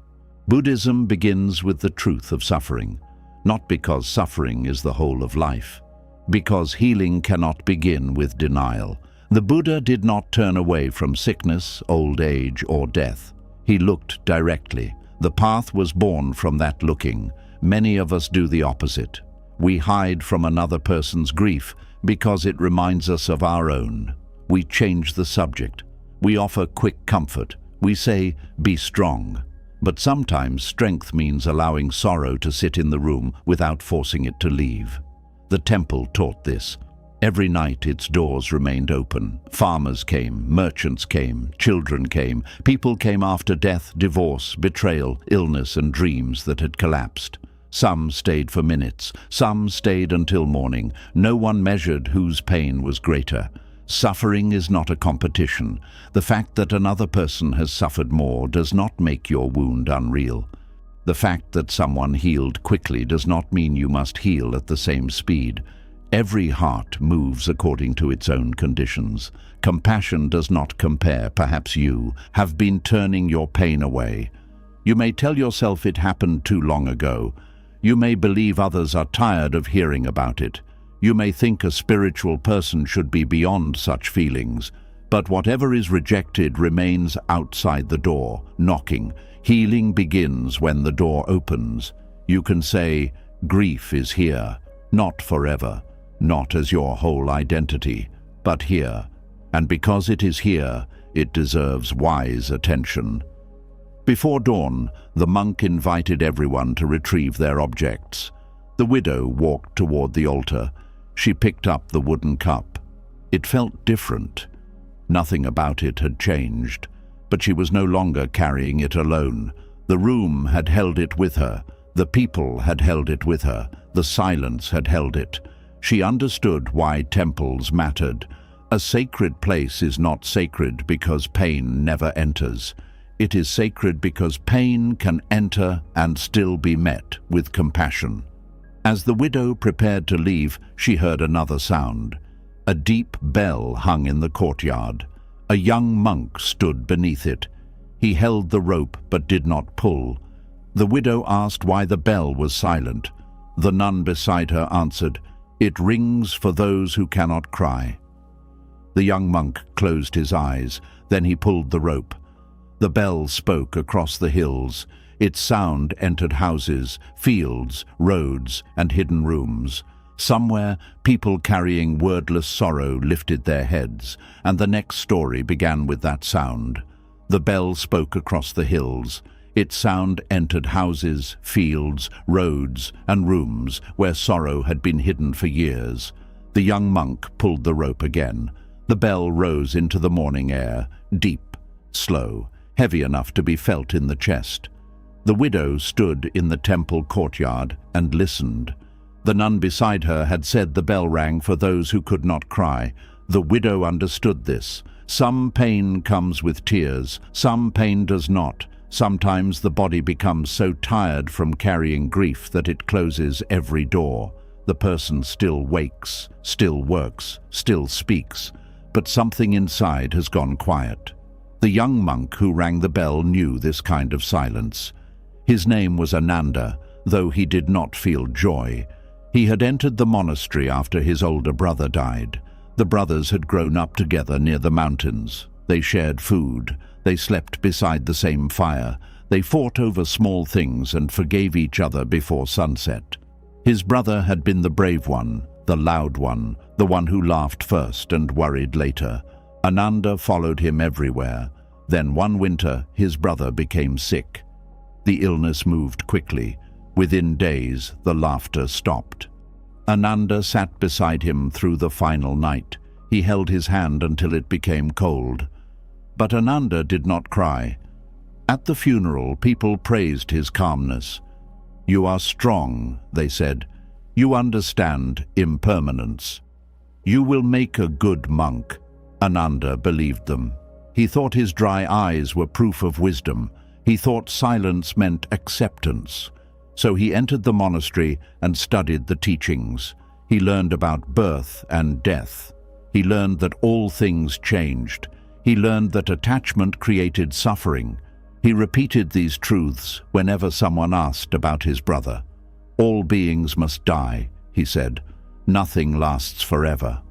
Buddhism begins with the truth of suffering, not because suffering is the whole of life, because healing cannot begin with denial. The Buddha did not turn away from sickness, old age, or death. He looked directly. The path was born from that looking. Many of us do the opposite. We hide from another person's grief because it reminds us of our own. We change the subject. We offer quick comfort. We say, "Be strong." But sometimes strength means allowing sorrow to sit in the room without forcing it to leave. The temple taught this. Every night its doors remained open. Farmers came, merchants came, children came. People came after death, divorce, betrayal, illness, and dreams that had collapsed. Some stayed for minutes, some stayed until morning. No one measured whose pain was greater. Suffering is not a competition. The fact that another person has suffered more does not make your wound unreal. The fact that someone healed quickly does not mean you must heal at the same speed. Every heart moves according to its own conditions. Compassion does not compare. Perhaps you have been turning your pain away. You may tell yourself it happened too long ago. You may believe others are tired of hearing about it. You may think a spiritual person should be beyond such feelings. But whatever is rejected remains outside the door, knocking. Healing begins when the door opens. You can say, "Grief is here, not forever, not as your whole identity, but here. And because it is here, It deserves wise attention. Before dawn, the monk invited everyone to retrieve their objects. The widow walked toward the altar. She picked up the wooden cup. It felt different. Nothing about it had changed, but she was no longer carrying it alone. The room had held it with her. The people had held it with her. The silence had held it. She understood why temples mattered. A sacred place is not sacred because pain never enters. It is sacred because pain can enter and still be met with compassion. As the widow prepared to leave, she heard another sound. A deep bell hung in the courtyard. A young monk stood beneath it. He held the rope but did not pull. The widow asked why the bell was silent. The nun beside her answered, "It rings for those who cannot cry." The young monk closed his eyes. Then he pulled the rope. The bell spoke across the hills. Its sound entered houses, fields, roads, and hidden rooms. Somewhere, people carrying wordless sorrow lifted their heads, and the next story began with that sound. The bell spoke across the hills. Its sound entered houses, fields, roads, and rooms where sorrow had been hidden for years. The young monk pulled the rope again. The bell rose into the morning air, deep, slow, heavy enough to be felt in the chest. The widow stood in the temple courtyard and listened. The nun beside her had said the bell rang for those who could not cry. The widow understood this. Some pain comes with tears, some pain does not. Sometimes the body becomes so tired from carrying grief that it closes every door. The person still wakes, still works, still speaks, but something inside has gone quiet. The young monk who rang the bell knew this kind of silence. His name was Ananda, though he did not feel joy. He had entered the monastery after his older brother died. The brothers had grown up together near the mountains. They shared food. They slept beside the same fire. They fought over small things and forgave each other before sunset. His brother had been the brave one, the loud one, the one who laughed first and worried later. Ananda followed him everywhere. Then one winter, his brother became sick. The illness moved quickly. Within days, the laughter stopped. Ananda sat beside him through the final night. He held his hand until it became cold. But Ananda did not cry. At the funeral, people praised his calmness. "You are strong," they said. "You understand impermanence. You will make a good monk." Ananda believed them. He thought his dry eyes were proof of wisdom. He thought silence meant acceptance. So he entered the monastery and studied the teachings. He learned about birth and death. He learned that all things changed. He learned that attachment created suffering. He repeated these truths whenever someone asked about his brother. "All beings must die," he said. "Nothing lasts forever."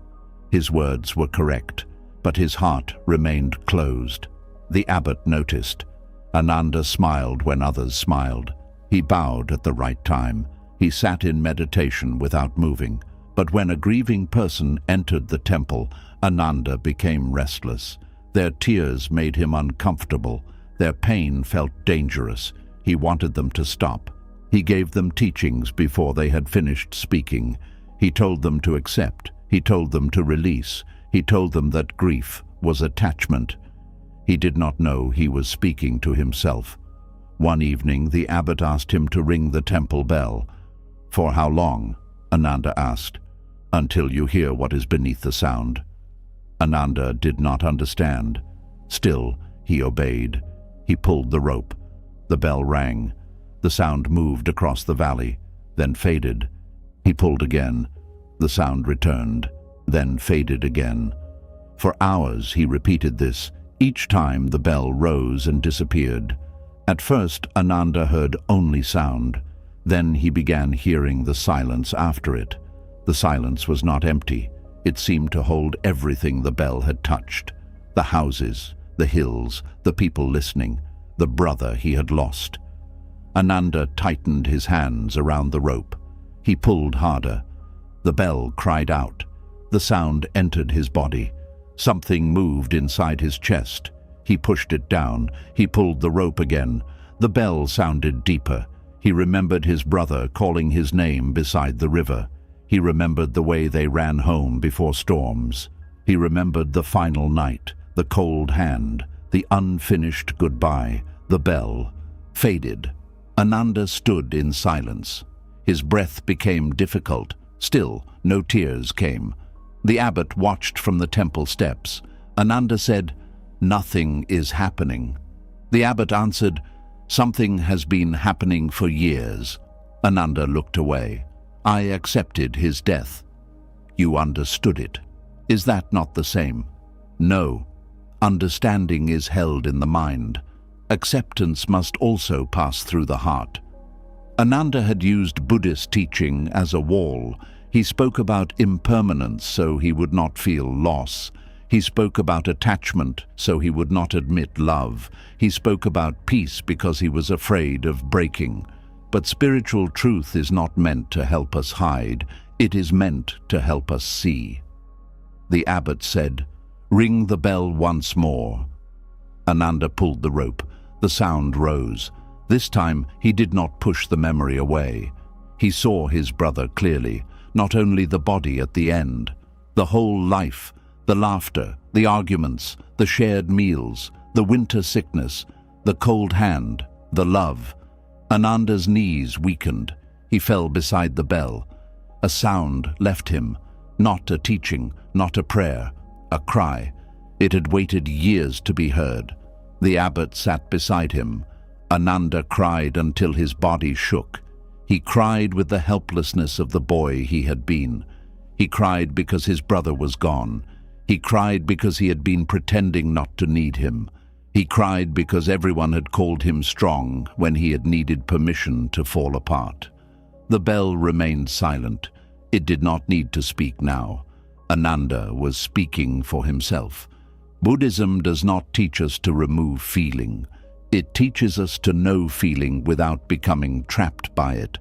His words were correct, but his heart remained closed. The abbot noticed. Ananda smiled when others smiled. He bowed at the right time. He sat in meditation without moving. But when a grieving person entered the temple, Ananda became restless. Their tears made him uncomfortable. Their pain felt dangerous. He wanted them to stop. He gave them teachings before they had finished speaking. He told them to accept. He told them to release. He told them that grief was attachment. He did not know he was speaking to himself. One evening, the abbot asked him to ring the temple bell. "For how long?" Ananda asked. "Until you hear what is beneath the sound." Ananda did not understand. Still, he obeyed. He pulled the rope. The bell rang. The sound moved across the valley, then faded. He pulled again. The sound returned, then faded again. For hours he repeated this. Each time the bell rose and disappeared. At first, Ananda heard only sound. Then he began hearing the silence after it. The silence was not empty. It seemed to hold everything the bell had touched. The houses, the hills, the people listening, the brother he had lost. Ananda tightened his hands around the rope. He pulled harder. The bell cried out. The sound entered his body. Something moved inside his chest. He pushed it down. He pulled the rope again. The bell sounded deeper. He remembered his brother calling his name beside the river. He remembered the way they ran home before storms. He remembered the final night, the cold hand, the unfinished goodbye. The bell faded. Ananda stood in silence. His breath became difficult. Still, no tears came. The abbot watched from the temple steps. Ananda said, "Nothing is happening." The abbot answered, "Something has been happening for years." Ananda looked away. "I accepted his death." "You understood it. Is that not the same?" "No. Understanding is held in the mind. Acceptance must also pass through the heart." Ananda had used Buddhist teaching as a wall. He spoke about impermanence so he would not feel loss. He spoke about attachment so he would not admit love. He spoke about peace because he was afraid of breaking. But spiritual truth is not meant to help us hide. It is meant to help us see. The abbot said, "Ring the bell once more." Ananda pulled the rope. The sound rose. This time he did not push the memory away. He saw his brother clearly, not only the body at the end, the whole life, the laughter, the arguments, the shared meals, the winter sickness, the cold hand, the love. Ananda's knees weakened. He fell beside the bell. A sound left him, not a teaching, not a prayer, a cry. It had waited years to be heard. The abbot sat beside him. Ananda cried until his body shook. He cried with the helplessness of the boy he had been. He cried because his brother was gone. He cried because he had been pretending not to need him. He cried because everyone had called him strong when he had needed permission to fall apart. The bell remained silent. It did not need to speak now. Ananda was speaking for himself. Buddhism does not teach us to remove feeling. It teaches us to know feeling without becoming trapped by it.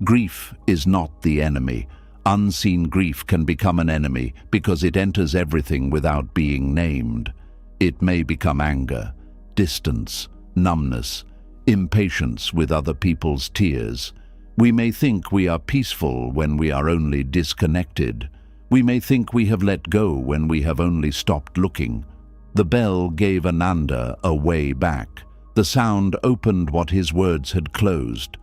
Grief is not the enemy. Unseen grief can become an enemy because it enters everything without being named. It may become anger, distance, numbness, impatience with other people's tears. We may think we are peaceful when we are only disconnected. We may think we have let go when we have only stopped looking. The bell gave Ananda a way back. The sound opened what his words had closed.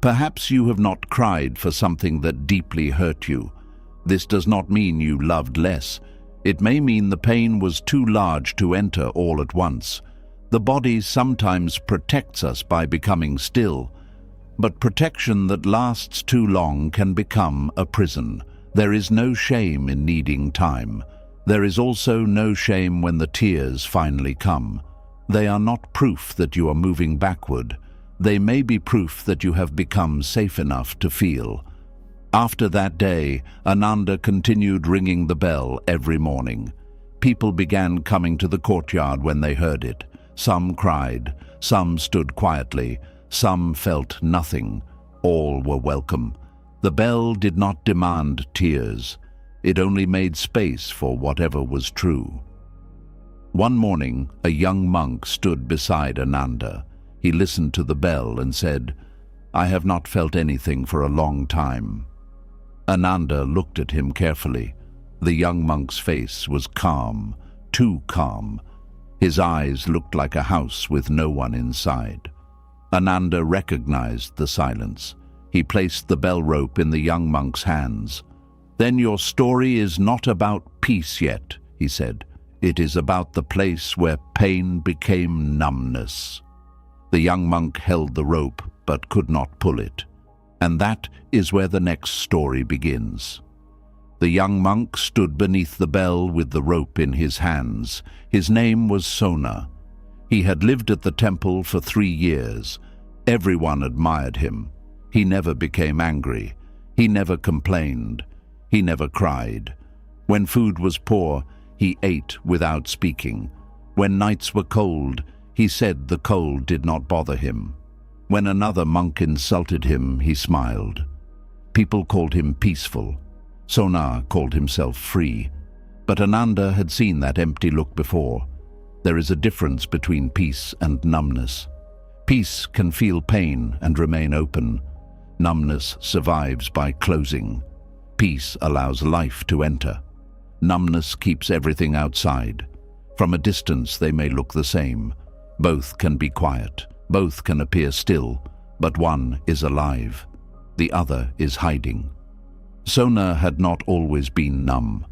Perhaps you have not cried for something that deeply hurt you. This does not mean you loved less. It may mean the pain was too large to enter all at once. The body sometimes protects us by becoming still, but protection that lasts too long can become a prison. There is no shame in needing time. There is also no shame when the tears finally come. They are not proof that you are moving backward. They may be proof that you have become safe enough to feel. After that day, Ananda continued ringing the bell every morning. People began coming to the courtyard when they heard it. Some cried, some stood quietly, some felt nothing. All were welcome. The bell did not demand tears. It only made space for whatever was true. One morning, a young monk stood beside Ananda. He listened to the bell and said, "I have not felt anything for a long time." Ananda looked at him carefully. The young monk's face was calm, too calm. His eyes looked like a house with no one inside. Ananda recognized the silence. He placed the bell rope in the young monk's hands. "Then your story is not about peace yet," he said. "It is about the place where pain became numbness." The young monk held the rope but could not pull it. And that is where the next story begins. The young monk stood beneath the bell with the rope in his hands. His name was Sona. He had lived at the temple for 3 years. Everyone admired him. He never became angry. He never complained. He never cried. When food was poor, he ate without speaking. When nights were cold, he said the cold did not bother him. When another monk insulted him, he smiled. People called him peaceful. Sona called himself free. But Ananda had seen that empty look before. There is a difference between peace and numbness. Peace can feel pain and remain open. Numbness survives by closing. Peace allows life to enter. Numbness keeps everything outside. From a distance they may look the same. Both can be quiet. Both can appear still, but one is alive. The other is hiding. Sona had not always been numb.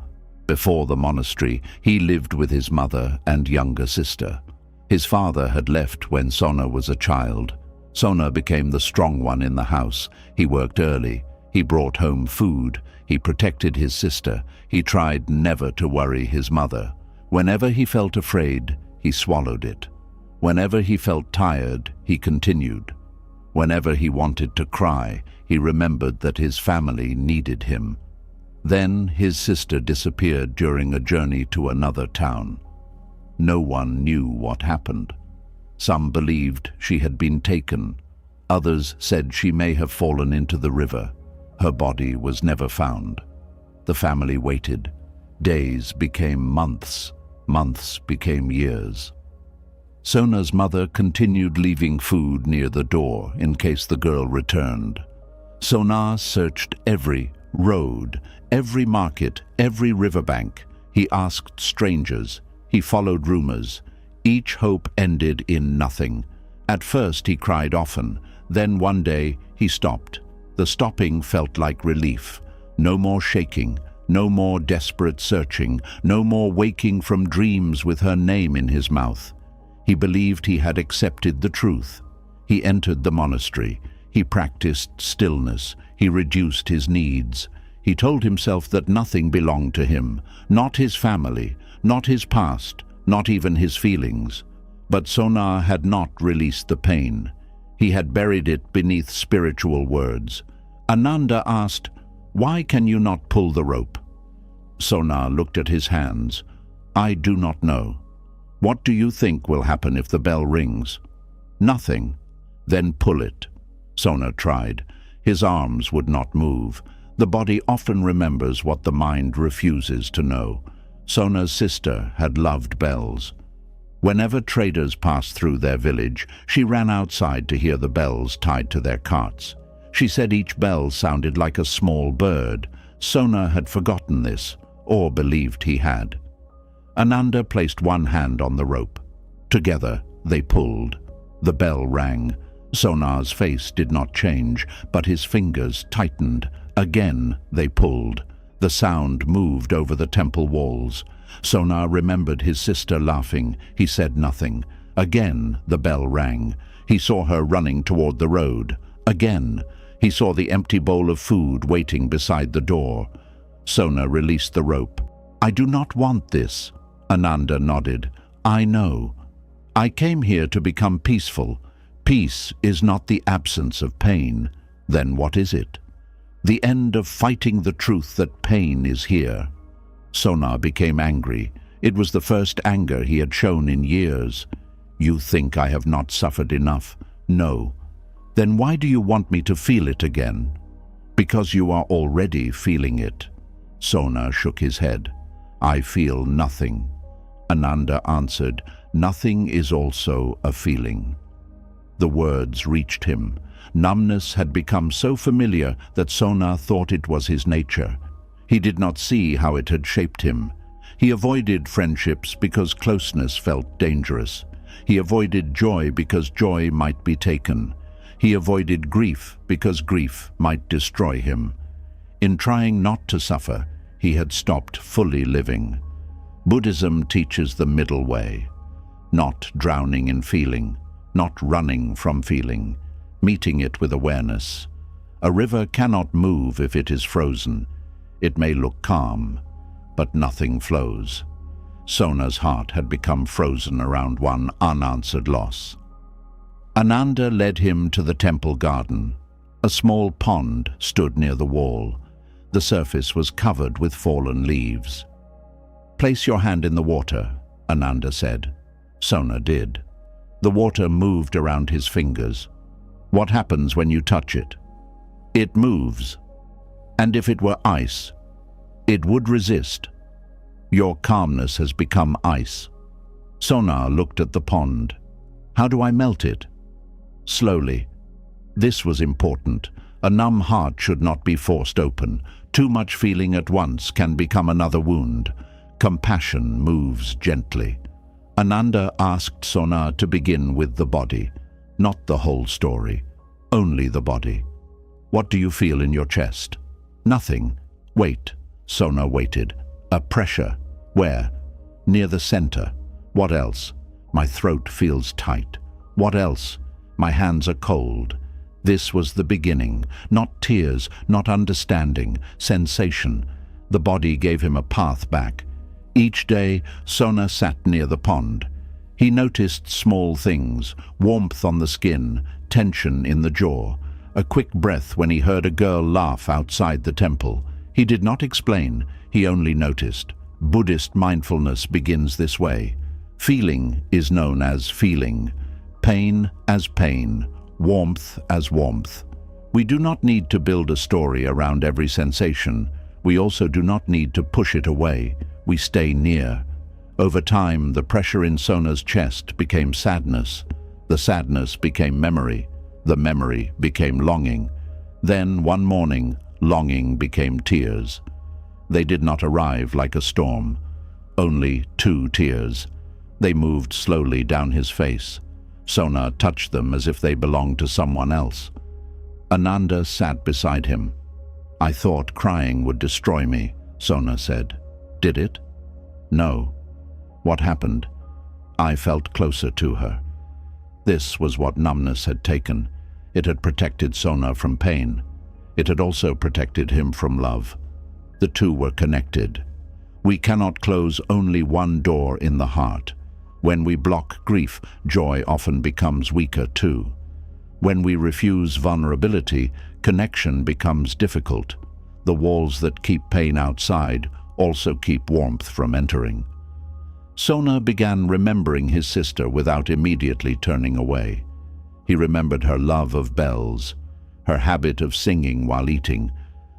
Before the monastery, he lived with his mother and younger sister. His father had left when Sona was a child. Sona became the strong one in the house. He worked early. He brought home food. He protected his sister. He tried never to worry his mother. Whenever he felt afraid, he swallowed it. Whenever he felt tired, he continued. Whenever he wanted to cry, he remembered that his family needed him. Then his sister disappeared during a journey to another town. No one knew what happened. Some believed she had been taken. Others said she may have fallen into the river. Her body was never found. The family waited. Days became months. Months became years. Sona's mother continued leaving food near the door in case the girl returned. Sona searched every road, every market, every riverbank. He asked strangers. He followed rumors. Each hope ended in nothing. At first he cried often. Then one day he stopped. The stopping felt like relief. No more shaking. No more desperate searching. No more waking from dreams with her name in his mouth. He believed he had accepted the truth. He entered the monastery. He practiced stillness. He reduced his needs. He told himself that nothing belonged to him, not his family, not his past, not even his feelings. But Sona had not released the pain. He had buried it beneath spiritual words. Ananda asked, "Why can you not pull the rope?" Sona looked at his hands. "I do not know." "What do you think will happen if the bell rings?" "Nothing." "Then pull it." Sona tried. His arms would not move. The body often remembers what the mind refuses to know. Sona's sister had loved bells. Whenever traders passed through their village, she ran outside to hear the bells tied to their carts. She said each bell sounded like a small bird. Sona had forgotten this, or believed he had. Ananda placed one hand on the rope. Together, they pulled. The bell rang. Sona's face did not change, but his fingers tightened. Again, they pulled. The sound moved over the temple walls. Sona remembered his sister laughing. He said nothing. Again, the bell rang. He saw her running toward the road. Again, he saw the empty bowl of food waiting beside the door. Sona released the rope. "I do not want this." Ananda nodded. "I know. I came here to become peaceful. Peace is not the absence of pain. Then what is it? The end of fighting the truth that pain is here." Sona became angry. It was the first anger he had shown in years. "You think I have not suffered enough?" "No." "Then why do you want me to feel it again?" "Because you are already feeling it." Sona shook his head. "I feel nothing." Ananda answered, "Nothing is also a feeling." The words reached him. Numbness had become so familiar that Sona thought it was his nature. He did not see how it had shaped him. He avoided friendships because closeness felt dangerous. He avoided joy because joy might be taken. He avoided grief because grief might destroy him. In trying not to suffer, he had stopped fully living. Buddhism teaches the middle way. Not drowning in feeling, not running from feeling, meeting it with awareness. A river cannot move if it is frozen. It may look calm, but nothing flows. Sona's heart had become frozen around one unanswered loss. Ananda led him to the temple garden. A small pond stood near the wall. The surface was covered with fallen leaves. "Place your hand in the water," Ananda said. Sona did. The water moved around his fingers. "What happens when you touch it?" "It moves. And if it were ice, it would resist." Your calmness has become ice. Sona looked at the pond. How do I melt it? Slowly. This was important. A numb heart should not be forced open. Too much feeling at once can become another wound. Compassion moves gently. Ananda asked Sona to begin with the body, not the whole story, only the body. What do you feel in your chest? Nothing. Wait. Sona waited. A pressure. Where? Near the center. What else? My throat feels tight. What else? My hands are cold. This was the beginning. Not tears, not understanding, sensation. The body gave him a path back. Each day, Sona sat near the pond. He noticed small things, warmth on the skin, tension in the jaw, a quick breath when he heard a girl laugh outside the temple. He did not explain, he only noticed. Buddhist mindfulness begins this way. Feeling is known as feeling, pain as pain, warmth as warmth. We do not need to build a story around every sensation. We also do not need to push it away. We stay near. Over time, the pressure in Sona's chest became sadness. The sadness became memory. The memory became longing. Then, one morning, longing became tears. They did not arrive like a storm. Only 2 tears. They moved slowly down his face. Sona touched them as if they belonged to someone else. Ananda sat beside him. I thought crying would destroy me, Sona said. Did it? No. What happened? I felt closer to her. This was what numbness had taken. It had protected Sona from pain. It had also protected him from love. The two were connected. We cannot close only one door in the heart. When we block grief, joy often becomes weaker too. When we refuse vulnerability, connection becomes difficult. The walls that keep pain outside also keep warmth from entering. Sona began remembering his sister without immediately turning away. He remembered her love of bells, her habit of singing while eating,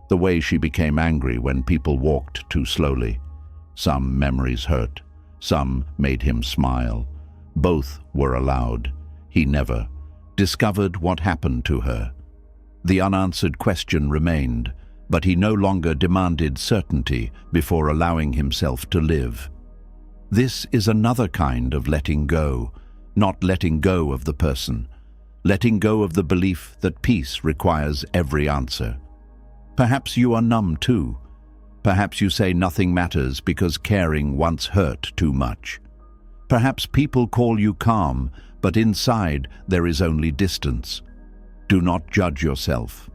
the way she became angry when people walked too slowly. Some memories hurt, some made him smile. Both were allowed. He never discovered what happened to her. The unanswered question remained, but he no longer demanded certainty before allowing himself to live. This is another kind of letting go, not letting go of the person, letting go of the belief that peace requires every answer. Perhaps you are numb too. Perhaps you say nothing matters because caring once hurt too much. Perhaps people call you calm, but inside there is only distance. Do not judge yourself.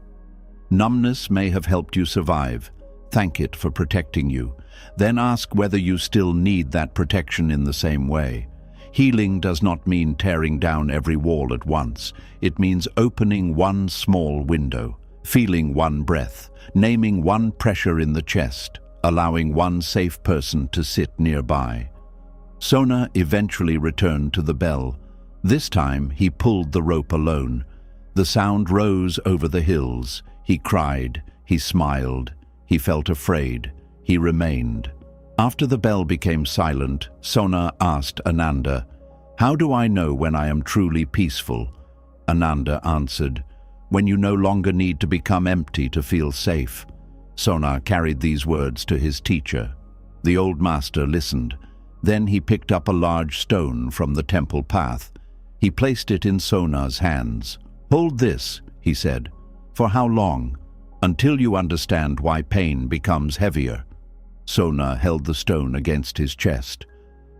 Numbness may have helped you survive. Thank it for protecting you. Then ask whether you still need that protection in the same way. Healing does not mean tearing down every wall at once. It means opening one small window, feeling one breath, naming one pressure in the chest, allowing one safe person to sit nearby. Sona eventually returned to the bell. This time he pulled the rope alone. The sound rose over the hills. He cried, he smiled, he felt afraid, he remained. After the bell became silent, Sona asked Ananda, "How do I know when I am truly peaceful?" Ananda answered, "When you no longer need to become empty to feel safe." Sona carried these words to his teacher. The old master listened. Then he picked up a large stone from the temple path. He placed it in Sona's hands. "Hold this," he said. "For how long? Until you understand why pain becomes heavier." Sona held the stone against his chest.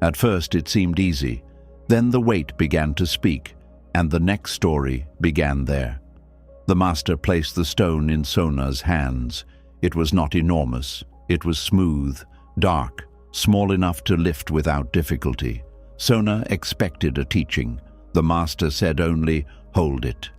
At first it seemed easy. Then the weight began to speak, and the next story began there. The master placed the stone in Sona's hands. It was not enormous. It was smooth, dark, small enough to lift without difficulty. Sona expected a teaching. The master said only, "Hold it."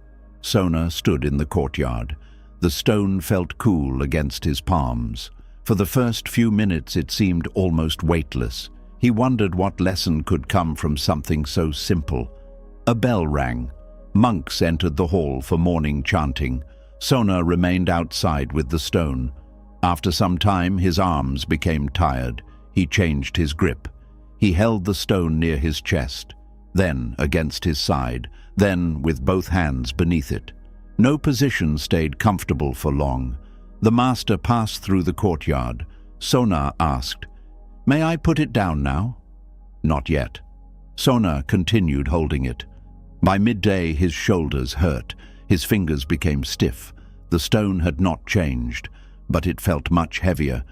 Sona stood in the courtyard. The stone felt cool against his palms. For the first few minutes it seemed almost weightless. He wondered what lesson could come from something so simple. A bell rang. Monks entered the hall for morning chanting. Sona remained outside with the stone. After some time his arms became tired. He changed his grip. He held the stone near his chest, then against his side, then with both hands beneath it. No position stayed comfortable for long. The master passed through the courtyard. Sona asked, "May I put it down now?" "Not yet." Sona continued holding it. By midday, his shoulders hurt. His fingers became stiff. The stone had not changed, but it felt much heavier.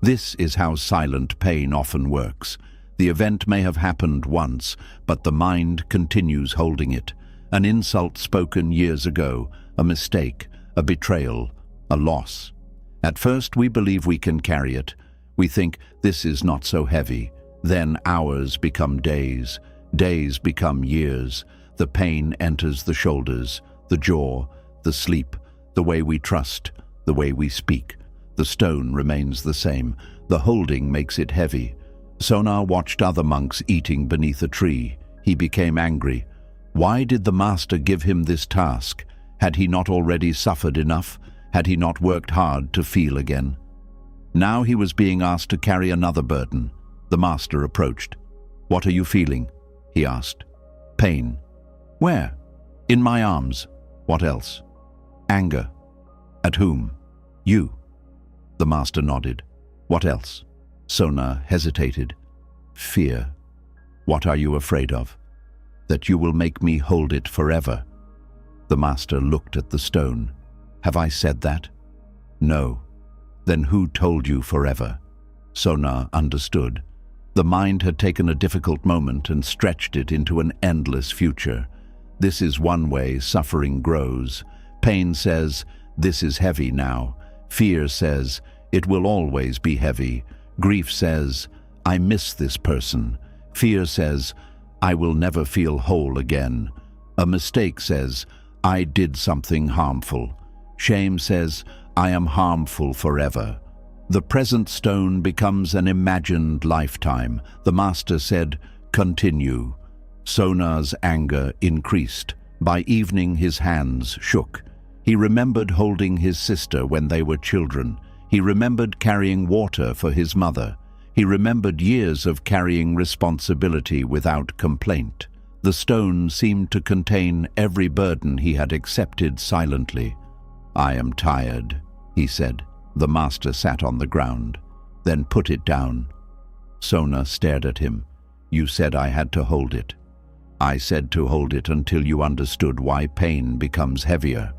This is how silent pain often works. The event may have happened once, but the mind continues holding it. An insult spoken years ago, a mistake, a betrayal, a loss. At first we believe we can carry it. We think this is not so heavy. Then hours become days, days become years. The pain enters the shoulders, the jaw, the sleep, the way we trust, the way we speak. The stone remains the same. The holding makes it heavy. Sona watched other monks eating beneath a tree. He became angry. Why did the master give him this task? Had he not already suffered enough? Had he not worked hard to feel again? Now he was being asked to carry another burden. The master approached. "What are you feeling?" he asked. "Pain." "Where?" "In my arms." "What else?" "Anger." "At whom?" "You." The master nodded. "What else?" Sona hesitated. "Fear." "What are you afraid of?" "That you will make me hold it forever." The master looked at the stone. "Have I said that?" "No." "Then who told you forever?" Sona understood. The mind had taken a difficult moment and stretched it into an endless future. This is one way suffering grows. Pain says, "This is heavy now." Fear says, "It will always be heavy." Grief says, "I miss this person." Fear says, "I will never feel whole again." A mistake says, "I did something harmful." Shame says, "I am harmful forever." The present stone becomes an imagined lifetime. The master said, "Continue." Sona's anger increased. By evening his hands shook. He remembered holding his sister when they were children. He remembered carrying water for his mother. He remembered years of carrying responsibility without complaint. The stone seemed to contain every burden he had accepted silently. "I am tired," he said. The master sat on the ground, then put it down. Sona stared at him. "You said I had to hold it." "I said to hold it until you understood why pain becomes heavier."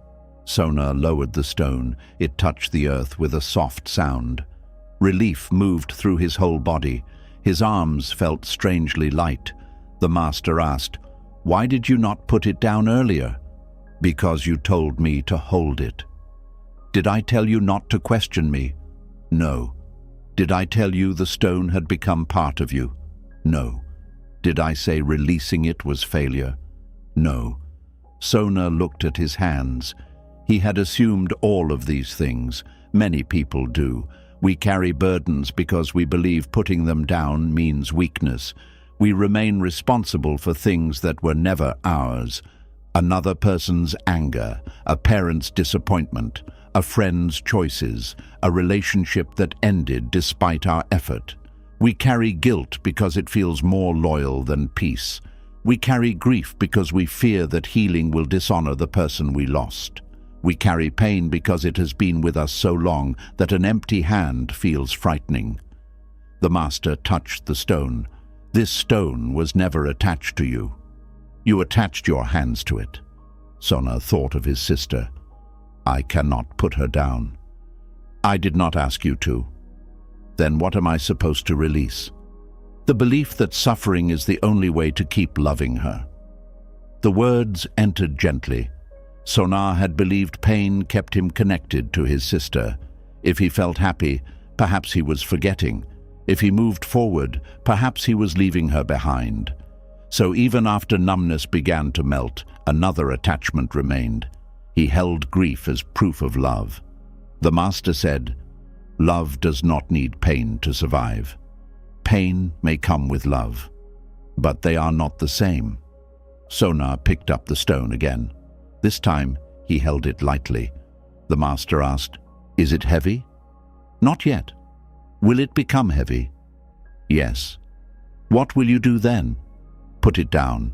Sona lowered the stone. It touched the earth with a soft sound. Relief moved through his whole body. His arms felt strangely light. The master asked, "Why did you not put it down earlier?" "Because you told me to hold it." "Did I tell you not to question me?" "No." "Did I tell you the stone had become part of you?" "No." "Did I say releasing it was failure?" "No." Sona looked at his hands. He had assumed all of these things. Many people do. We carry burdens because we believe putting them down means weakness. We remain responsible for things that were never ours. Another person's anger, a parent's disappointment, a friend's choices, a relationship that ended despite our effort. We carry guilt because it feels more loyal than peace. We carry grief because we fear that healing will dishonor the person we lost. We carry pain because it has been with us so long that an empty hand feels frightening. The master touched the stone. "This stone was never attached to you. You attached your hands to it." Sona thought of his sister. "I cannot put her down." "I did not ask you to." "Then what am I supposed to release?" "The belief that suffering is the only way to keep loving her." The words entered gently. Sona had believed pain kept him connected to his sister. If he felt happy, perhaps he was forgetting. If he moved forward, perhaps he was leaving her behind. So even after numbness began to melt, another attachment remained. He held grief as proof of love. The master said, "Love does not need pain to survive. Pain may come with love, but they are not the same." Sona picked up the stone again. This time, he held it lightly. The master asked, "Is it heavy?" "Not yet." "Will it become heavy?" Yes. What will you do then? Put it down.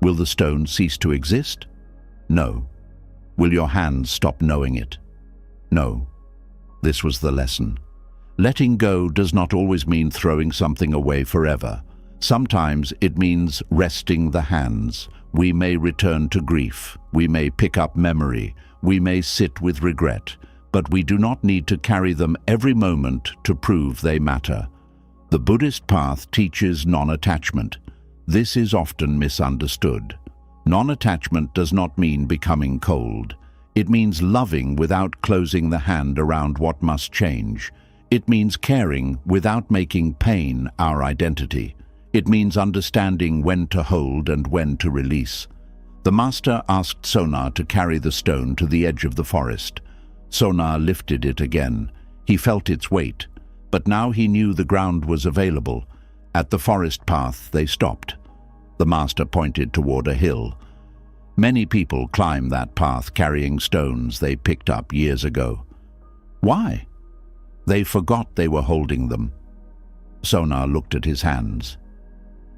Will the stone cease to exist? No. Will your hands stop knowing it? No. This was the lesson. Letting go does not always mean throwing something away forever. Sometimes it means resting the hands. We may return to grief. We may pick up memory. We may sit with regret. But we do not need to carry them every moment to prove they matter. The Buddhist path teaches non-attachment. This is often misunderstood. Non-attachment does not mean becoming cold. It means loving without closing the hand around what must change. It means caring without making pain our identity. It means understanding when to hold and when to release. The master asked Sona to carry the stone to the edge of the forest. Sona lifted it again. He felt its weight, but now he knew the ground was available. At the forest path, they stopped. The master pointed toward a hill. Many people climb that path carrying stones they picked up years ago. Why? They forgot they were holding them. Sona looked at his hands.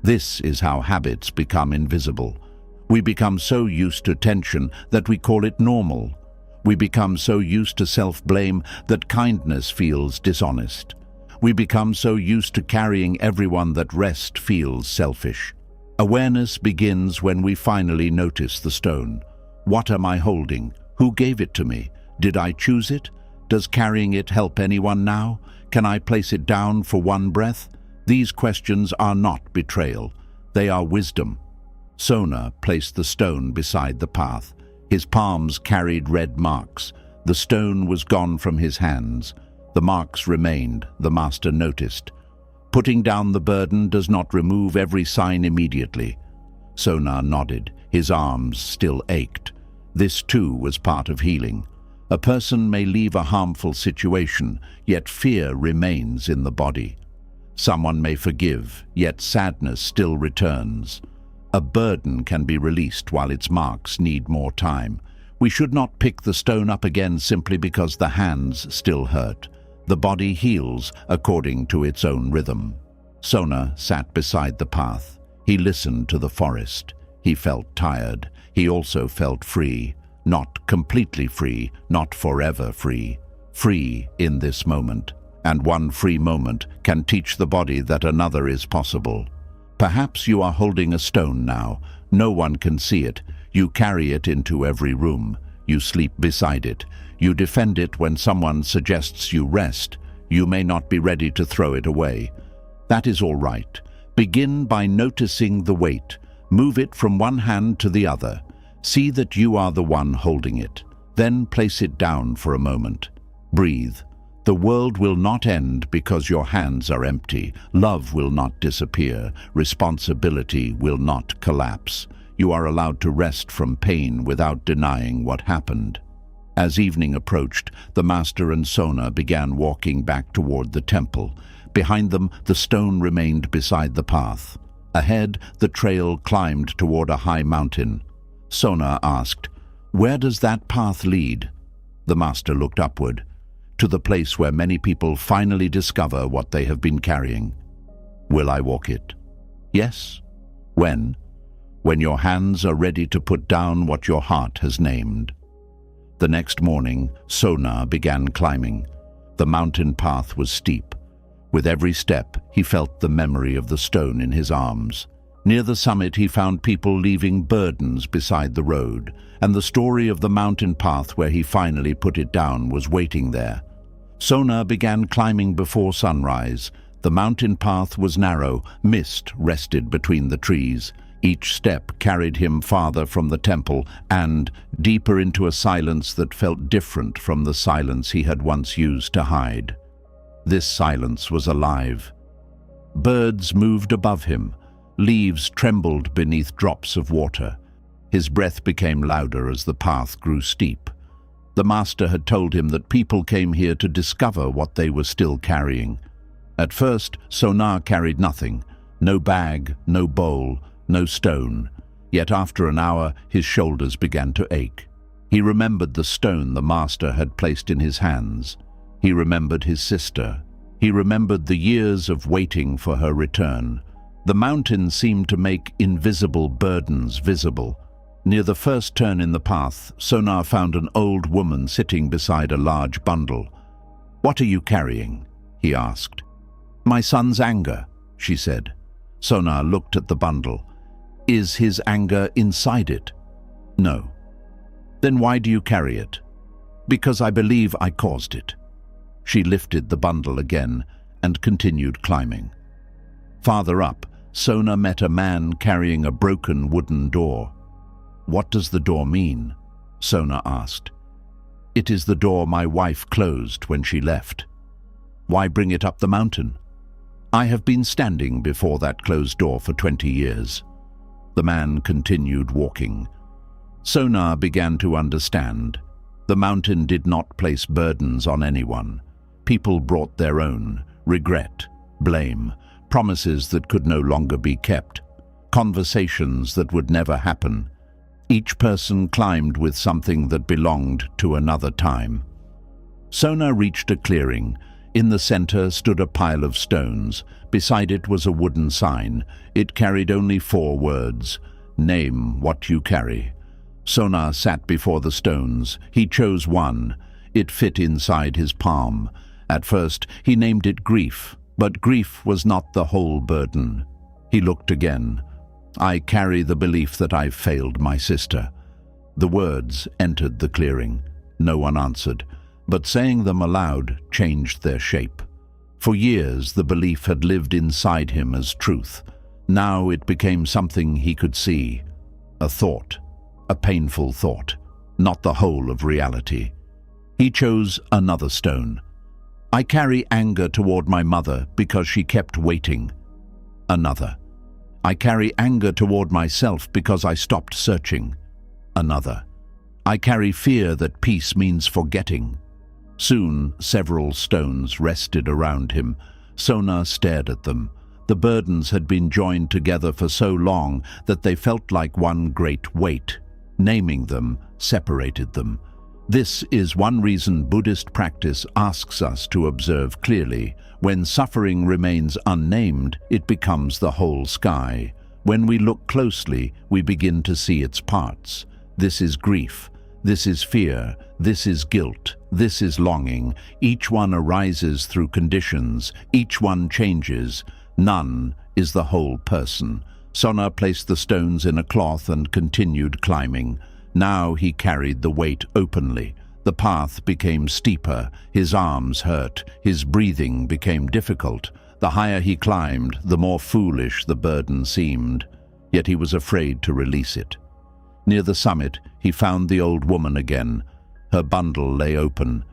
This is how habits become invisible. We become so used to tension that we call it normal. We become so used to self-blame that kindness feels dishonest. We become so used to carrying everyone that rest feels selfish. Awareness begins when we finally notice the stone. What am I holding? Who gave it to me? Did I choose it? Does carrying it help anyone now? Can I place it down for one breath? These questions are not betrayal. They are wisdom. Sona placed the stone beside the path. His palms carried red marks. The stone was gone from his hands. The marks remained, the master noticed. Putting down the burden does not remove every sign immediately. Sona nodded. His arms still ached. This too was part of healing. A person may leave a harmful situation, yet fear remains in the body. Someone may forgive, yet sadness still returns. A burden can be released while its marks need more time. We should not pick the stone up again simply because the hands still hurt. The body heals according to its own rhythm. Sona sat beside the path. He listened to the forest. He felt tired. He also felt free. Not completely free, not forever free. Free in this moment. And one free moment can teach the body that another is possible. Perhaps you are holding a stone now. No one can see it. You carry it into every room. You sleep beside it. You defend it when someone suggests you rest. You may not be ready to throw it away. That is all right. Begin by noticing the weight. Move it from one hand to the other. See that you are the one holding it. Then place it down for a moment. Breathe. The world will not end because your hands are empty. Love will not disappear. Responsibility will not collapse. You are allowed to rest from pain without denying what happened. As evening approached, the master and Sona began walking back toward the temple. Behind them, the stone remained beside the path. Ahead, the trail climbed toward a high mountain. Sona asked, "Where does that path lead?" The master looked upward, to the place where many people finally discover what they have been carrying. "Will I walk it?" "Yes." "When?" "When your hands are ready to put down what your heart has named." The next morning, Sona began climbing. The mountain path was steep. With every step, he felt the memory of the stone in his arms. Near the summit, he found people leaving burdens beside the road, and the story of the mountain path where he finally put it down was waiting there. Sona began climbing before sunrise. The mountain path was narrow. Mist rested between the trees. Each step carried him farther from the temple and deeper into a silence that felt different from the silence he had once used to hide. This silence was alive. Birds moved above him. Leaves trembled beneath drops of water. His breath became louder as the path grew steep. The master had told him that people came here to discover what they were still carrying. At first, Sona carried nothing. No bag, no bowl, no stone. Yet after an hour, his shoulders began to ache. He remembered the stone the master had placed in his hands. He remembered his sister. He remembered the years of waiting for her return. The mountain seemed to make invisible burdens visible. Near the first turn in the path, Sona found an old woman sitting beside a large bundle. "What are you carrying?" he asked. "My son's anger," she said. Sona looked at the bundle. "Is his anger inside it?" "No." "Then why do you carry it?" "Because I believe I caused it." She lifted the bundle again and continued climbing. Farther up, Sona met a man carrying a broken wooden door. "What does the door mean?" Sona asked. "It is the door my wife closed when she left." "Why bring it up the mountain?" "I have been standing before that closed door for 20 years. The man continued walking. Sona began to understand. The mountain did not place burdens on anyone. People brought their own: regret, blame, promises that could no longer be kept, conversations that would never happen. Each person climbed with something that belonged to another time. Sona reached a clearing. In the center stood a pile of stones. Beside it was a wooden sign. It carried only 4 words: "Name what you carry." Sona sat before the stones. He chose one. It fit inside his palm. At first, he named it grief, but grief was not the whole burden. He looked again. "I carry the belief that I've failed my sister." The words entered the clearing. No one answered, but saying them aloud changed their shape. For years, the belief had lived inside him as truth. Now it became something he could see. A thought, a painful thought, not the whole of reality. He chose another stone. "I carry anger toward my mother because she kept waiting." Another. "I carry anger toward myself because I stopped searching." Another. "I carry fear that peace means forgetting." Soon, several stones rested around him. Sona stared at them. The burdens had been joined together for so long that they felt like one great weight. Naming them separated them. This is one reason Buddhist practice asks us to observe clearly. When suffering remains unnamed, it becomes the whole sky. When we look closely, we begin to see its parts. This is grief. This is fear. This is guilt. This is longing. Each one arises through conditions. Each one changes. None is the whole person. Sona placed the stones in a cloth and continued climbing. Now he carried the weight openly. The path became steeper. His arms hurt. His breathing became difficult. The higher he climbed, the more foolish the burden seemed. Yet he was afraid to release it. Near the summit, he found the old woman again. Her bundle lay open.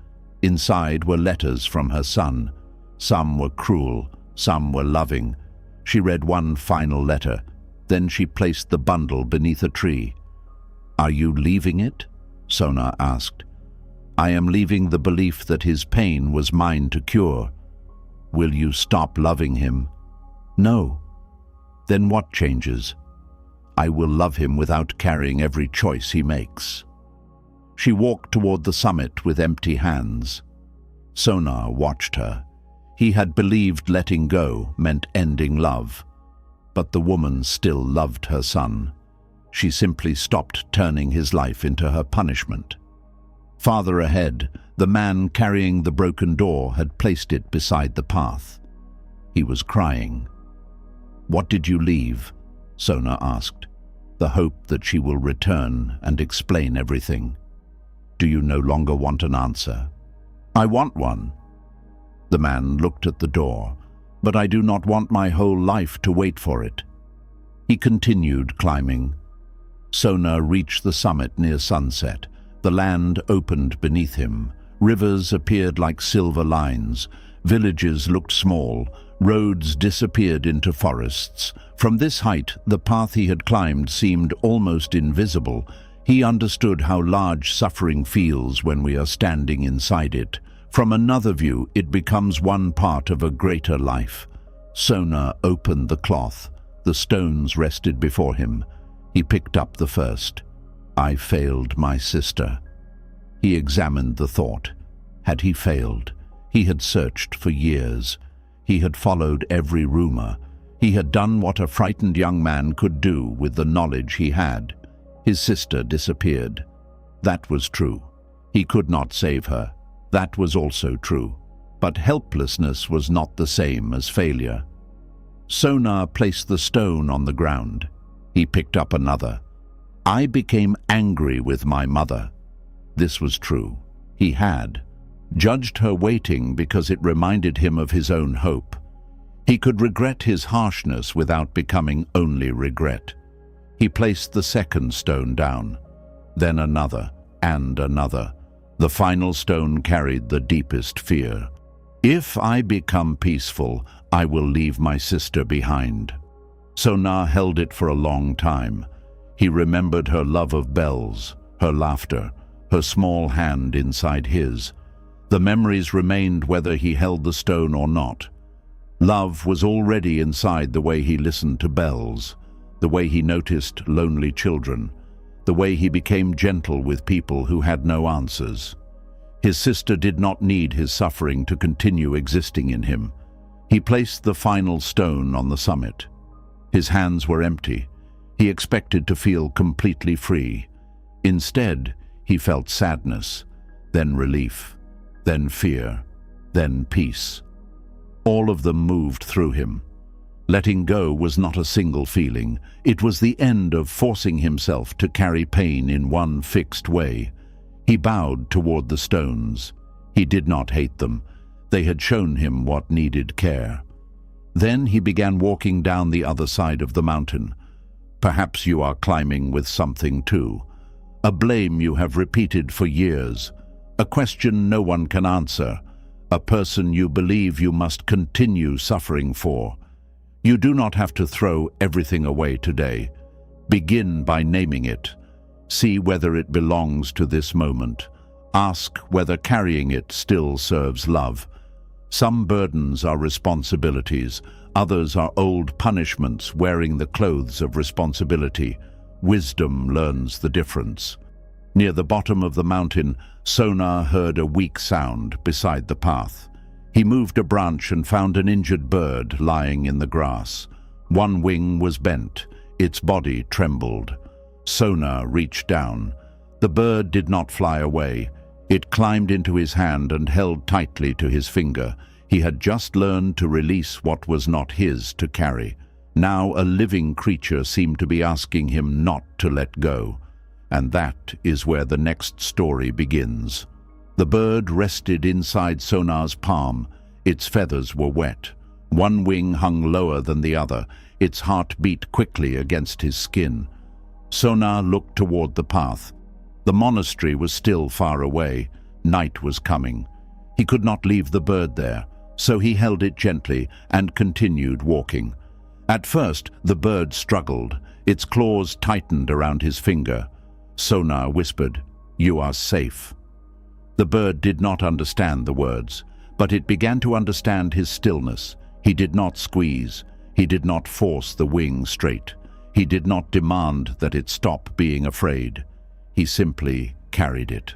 Inside were letters from her son. Some were cruel, some were loving. She read one final letter. Then she placed the bundle beneath a tree. "Are you leaving it?" Sona asked. "I am leaving the belief that his pain was mine to cure." "Will you stop loving him?" "No." "Then what changes?" "I will love him without carrying every choice he makes." She walked toward the summit with empty hands. Sona watched her. He had believed letting go meant ending love. But the woman still loved her son. She simply stopped turning his life into her punishment. Farther ahead, the man carrying the broken door had placed it beside the path. He was crying. "What did you leave?" Sona asked. "The hope that she will return and explain everything." "Do you no longer want an answer?" "I want one." The man looked at the door. "But I do not want my whole life to wait for it." He continued climbing. Sona reached the summit near sunset. The land opened beneath him. Rivers appeared like silver lines. Villages looked small. Roads disappeared into forests. From this height, the path he had climbed seemed almost invisible. He understood how large suffering feels when we are standing inside it. From another view, it becomes one part of a greater life. Sona opened the cloth. The stones rested before him. He picked up the first. "I failed my sister." He examined the thought. Had he failed? He had searched for years. He had followed every rumor. He had done what a frightened young man could do with the knowledge he had. His sister disappeared. That was true. He could not save her. That was also true. But helplessness was not the same as failure. Sona placed the stone on the ground. He picked up another. I became angry with my mother. This was true. He had judged her waiting because it reminded him of his own hope. He could regret his harshness without becoming only regret. He placed the second stone down, then another and another. The final stone carried the deepest fear. If I become peaceful, I will leave my sister behind. Sona held it for a long time. He remembered her love of bells, her laughter, her small hand inside his. The memories remained whether he held the stone or not. Love was already inside the way he listened to bells, the way he noticed lonely children, the way he became gentle with people who had no answers. His sister did not need his suffering to continue existing in him. He placed the final stone on the summit. His hands were empty. He expected to feel completely free. Instead, he felt sadness, then relief, then fear, then peace. All of them moved through him. Letting go was not a single feeling. It was the end of forcing himself to carry pain in one fixed way. He bowed toward the stones. He did not hate them. They had shown him what needed care. Then he began walking down the other side of the mountain. Perhaps you are climbing with something too. A blame you have repeated for years. A question no one can answer. A person you believe you must continue suffering for. You do not have to throw everything away today. Begin by naming it. See whether it belongs to this moment. Ask whether carrying it still serves love. Some burdens are responsibilities. Others are old punishments wearing the clothes of responsibility. Wisdom learns the difference. Near the bottom of the mountain, Sona heard a weak sound beside the path. He moved a branch and found an injured bird lying in the grass. One wing was bent. Its body trembled. Sona reached down. The bird did not fly away. It climbed into his hand and held tightly to his finger. He had just learned to release what was not his to carry. Now a living creature seemed to be asking him not to let go. And that is where the next story begins. The bird rested inside Sona's palm. Its feathers were wet. One wing hung lower than the other. Its heart beat quickly against his skin. Sona looked toward the path. The monastery was still far away. Night was coming. He could not leave the bird there, so he held it gently and continued walking. At first, the bird struggled. Its claws tightened around his finger. Sona whispered, "You are safe." The bird did not understand the words, but it began to understand his stillness. He did not squeeze. He did not force the wing straight. He did not demand that it stop being afraid. He simply carried it.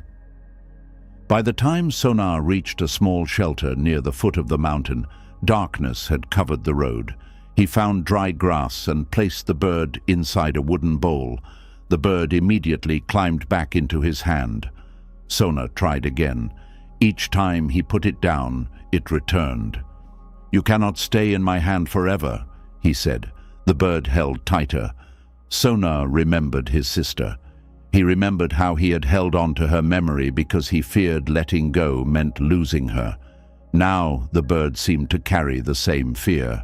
By the time Sona reached a small shelter near the foot of the mountain, darkness had covered the road. He found dry grass and placed the bird inside a wooden bowl. The bird immediately climbed back into his hand. Sona tried again. Each time he put it down, it returned. "You cannot stay in my hand forever," he said. The bird held tighter. Sona remembered his sister. He remembered how he had held on to her memory because he feared letting go meant losing her. Now the bird seemed to carry the same fear.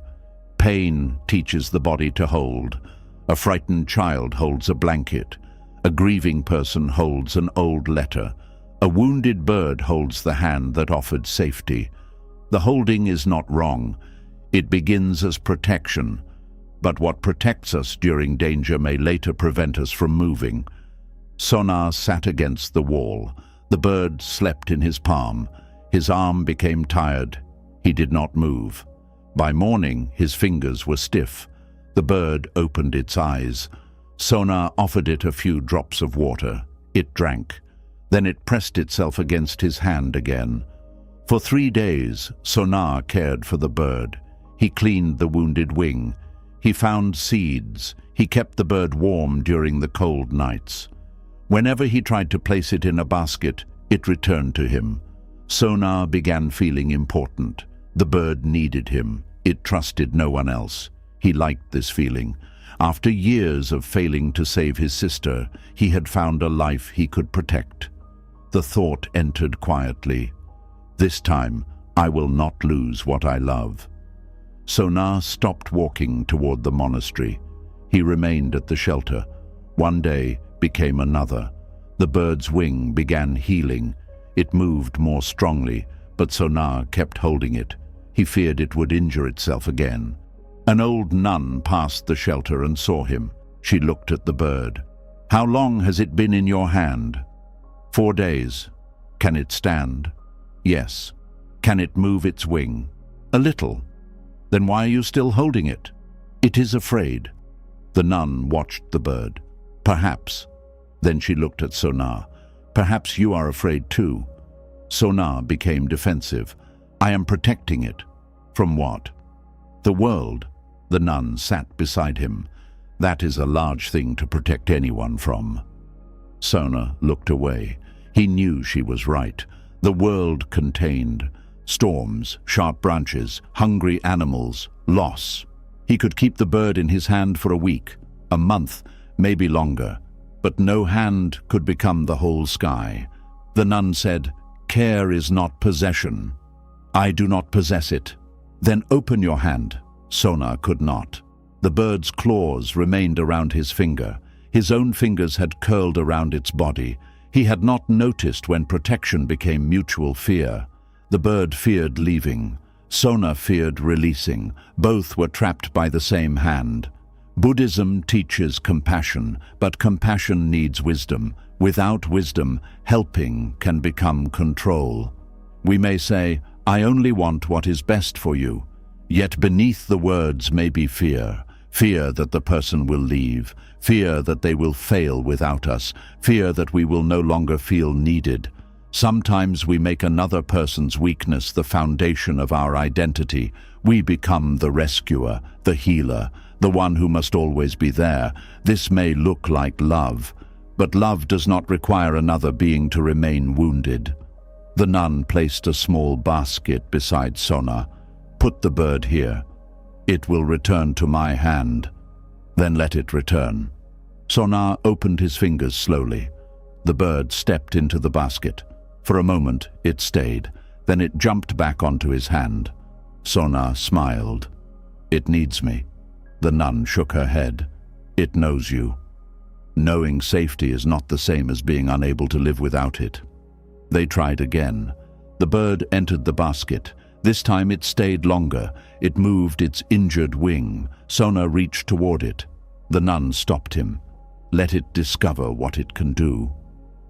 Pain teaches the body to hold. A frightened child holds a blanket. A grieving person holds an old letter. A wounded bird holds the hand that offered safety. The holding is not wrong. It begins as protection. But what protects us during danger may later prevent us from moving. Sona sat against the wall. The bird slept in his palm. His arm became tired. He did not move. By morning, his fingers were stiff. The bird opened its eyes. Sona offered it a few drops of water. It drank. Then it pressed itself against his hand again. For 3 days, Sonar cared for the bird. He cleaned the wounded wing. He found seeds. He kept the bird warm during the cold nights. Whenever he tried to place it in a basket, it returned to him. Sonar began feeling important. The bird needed him. It trusted no one else. He liked this feeling. After years of failing to save his sister, he had found a life he could protect. The thought entered quietly. This time, I will not lose what I love. Sonar stopped walking toward the monastery. He remained at the shelter. One day became another. The bird's wing began healing. It moved more strongly, but Sonar kept holding it. He feared it would injure itself again. An old nun passed the shelter and saw him. She looked at the bird. "How long has it been in your hand?" 4 days. "Can it stand?" "Yes." "Can it move its wing?" "A little." "Then why are you still holding it?" "It is afraid." The nun watched the bird. "Perhaps." Then she looked at Sonar. "Perhaps you are afraid too." Sonar became defensive. "I am protecting it." "From what?" "The world." The nun sat beside him. "That is a large thing to protect anyone from." Sonar looked away. He knew she was right. The world contained storms, sharp branches, hungry animals, loss. He could keep the bird in his hand for a week, a month, maybe longer, but no hand could become the whole sky. The nun said, "Care is not possession. I do not possess it." "Then open your hand." Sonar could not. The bird's claws remained around his finger. His own fingers had curled around its body. He had not noticed when protection became mutual fear. The bird feared leaving. Sonar feared releasing. Both were trapped by the same hand. Buddhism teaches compassion, but compassion needs wisdom. Without wisdom, helping can become control. We may say, "I only want what is best for you." Yet beneath the words may be fear. Fear that the person will leave. Fear that they will fail without us. Fear that we will no longer feel needed. Sometimes we make another person's weakness the foundation of our identity. We become the rescuer, the healer, the one who must always be there. This may look like love, but love does not require another being to remain wounded. The nun placed a small basket beside Sonar. "Put the bird here. It will return to my hand. Then let it return." Sonar opened his fingers slowly. The bird stepped into the basket. For a moment, it stayed. Then it jumped back onto his hand. Sonar smiled. "It needs me." The nun shook her head. "It knows you." Knowing safety is not the same as being unable to live without it. They tried again. The bird entered the basket. This time it stayed longer. It moved its injured wing. Sonar reached toward it. The nun stopped him. "Let it discover what it can do."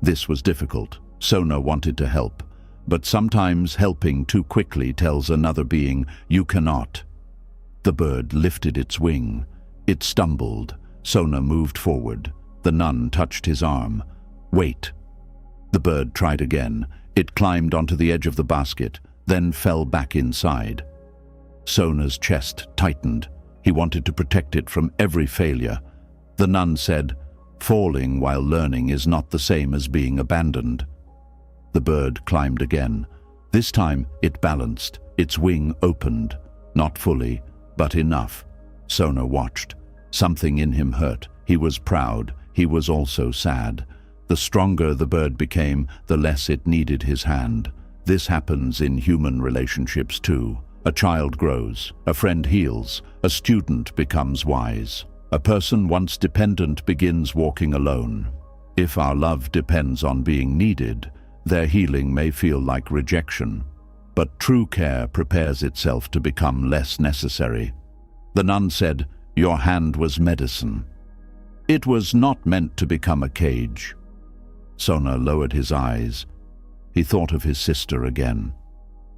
This was difficult. Sonar wanted to help, but sometimes helping too quickly tells another being, "You cannot." The bird lifted its wing. It stumbled. Sonar moved forward. The nun touched his arm. "Wait." The bird tried again. It climbed onto the edge of the basket, then fell back inside. Sonar's chest tightened. He wanted to protect it from every failure. The nun said, "Falling while learning is not the same as being abandoned." The bird climbed again. This time it balanced. Its wing opened. Not fully, but enough. Sonar watched. Something in him hurt. He was proud. He was also sad. The stronger the bird became, the less it needed his hand. This happens in human relationships too. A child grows, a friend heals, a student becomes wise. A person once dependent begins walking alone. If our love depends on being needed, their healing may feel like rejection. But true care prepares itself to become less necessary. The nun said, "Your hand was medicine." It was not meant to become a cage. Sonar lowered his eyes. He thought of his sister again.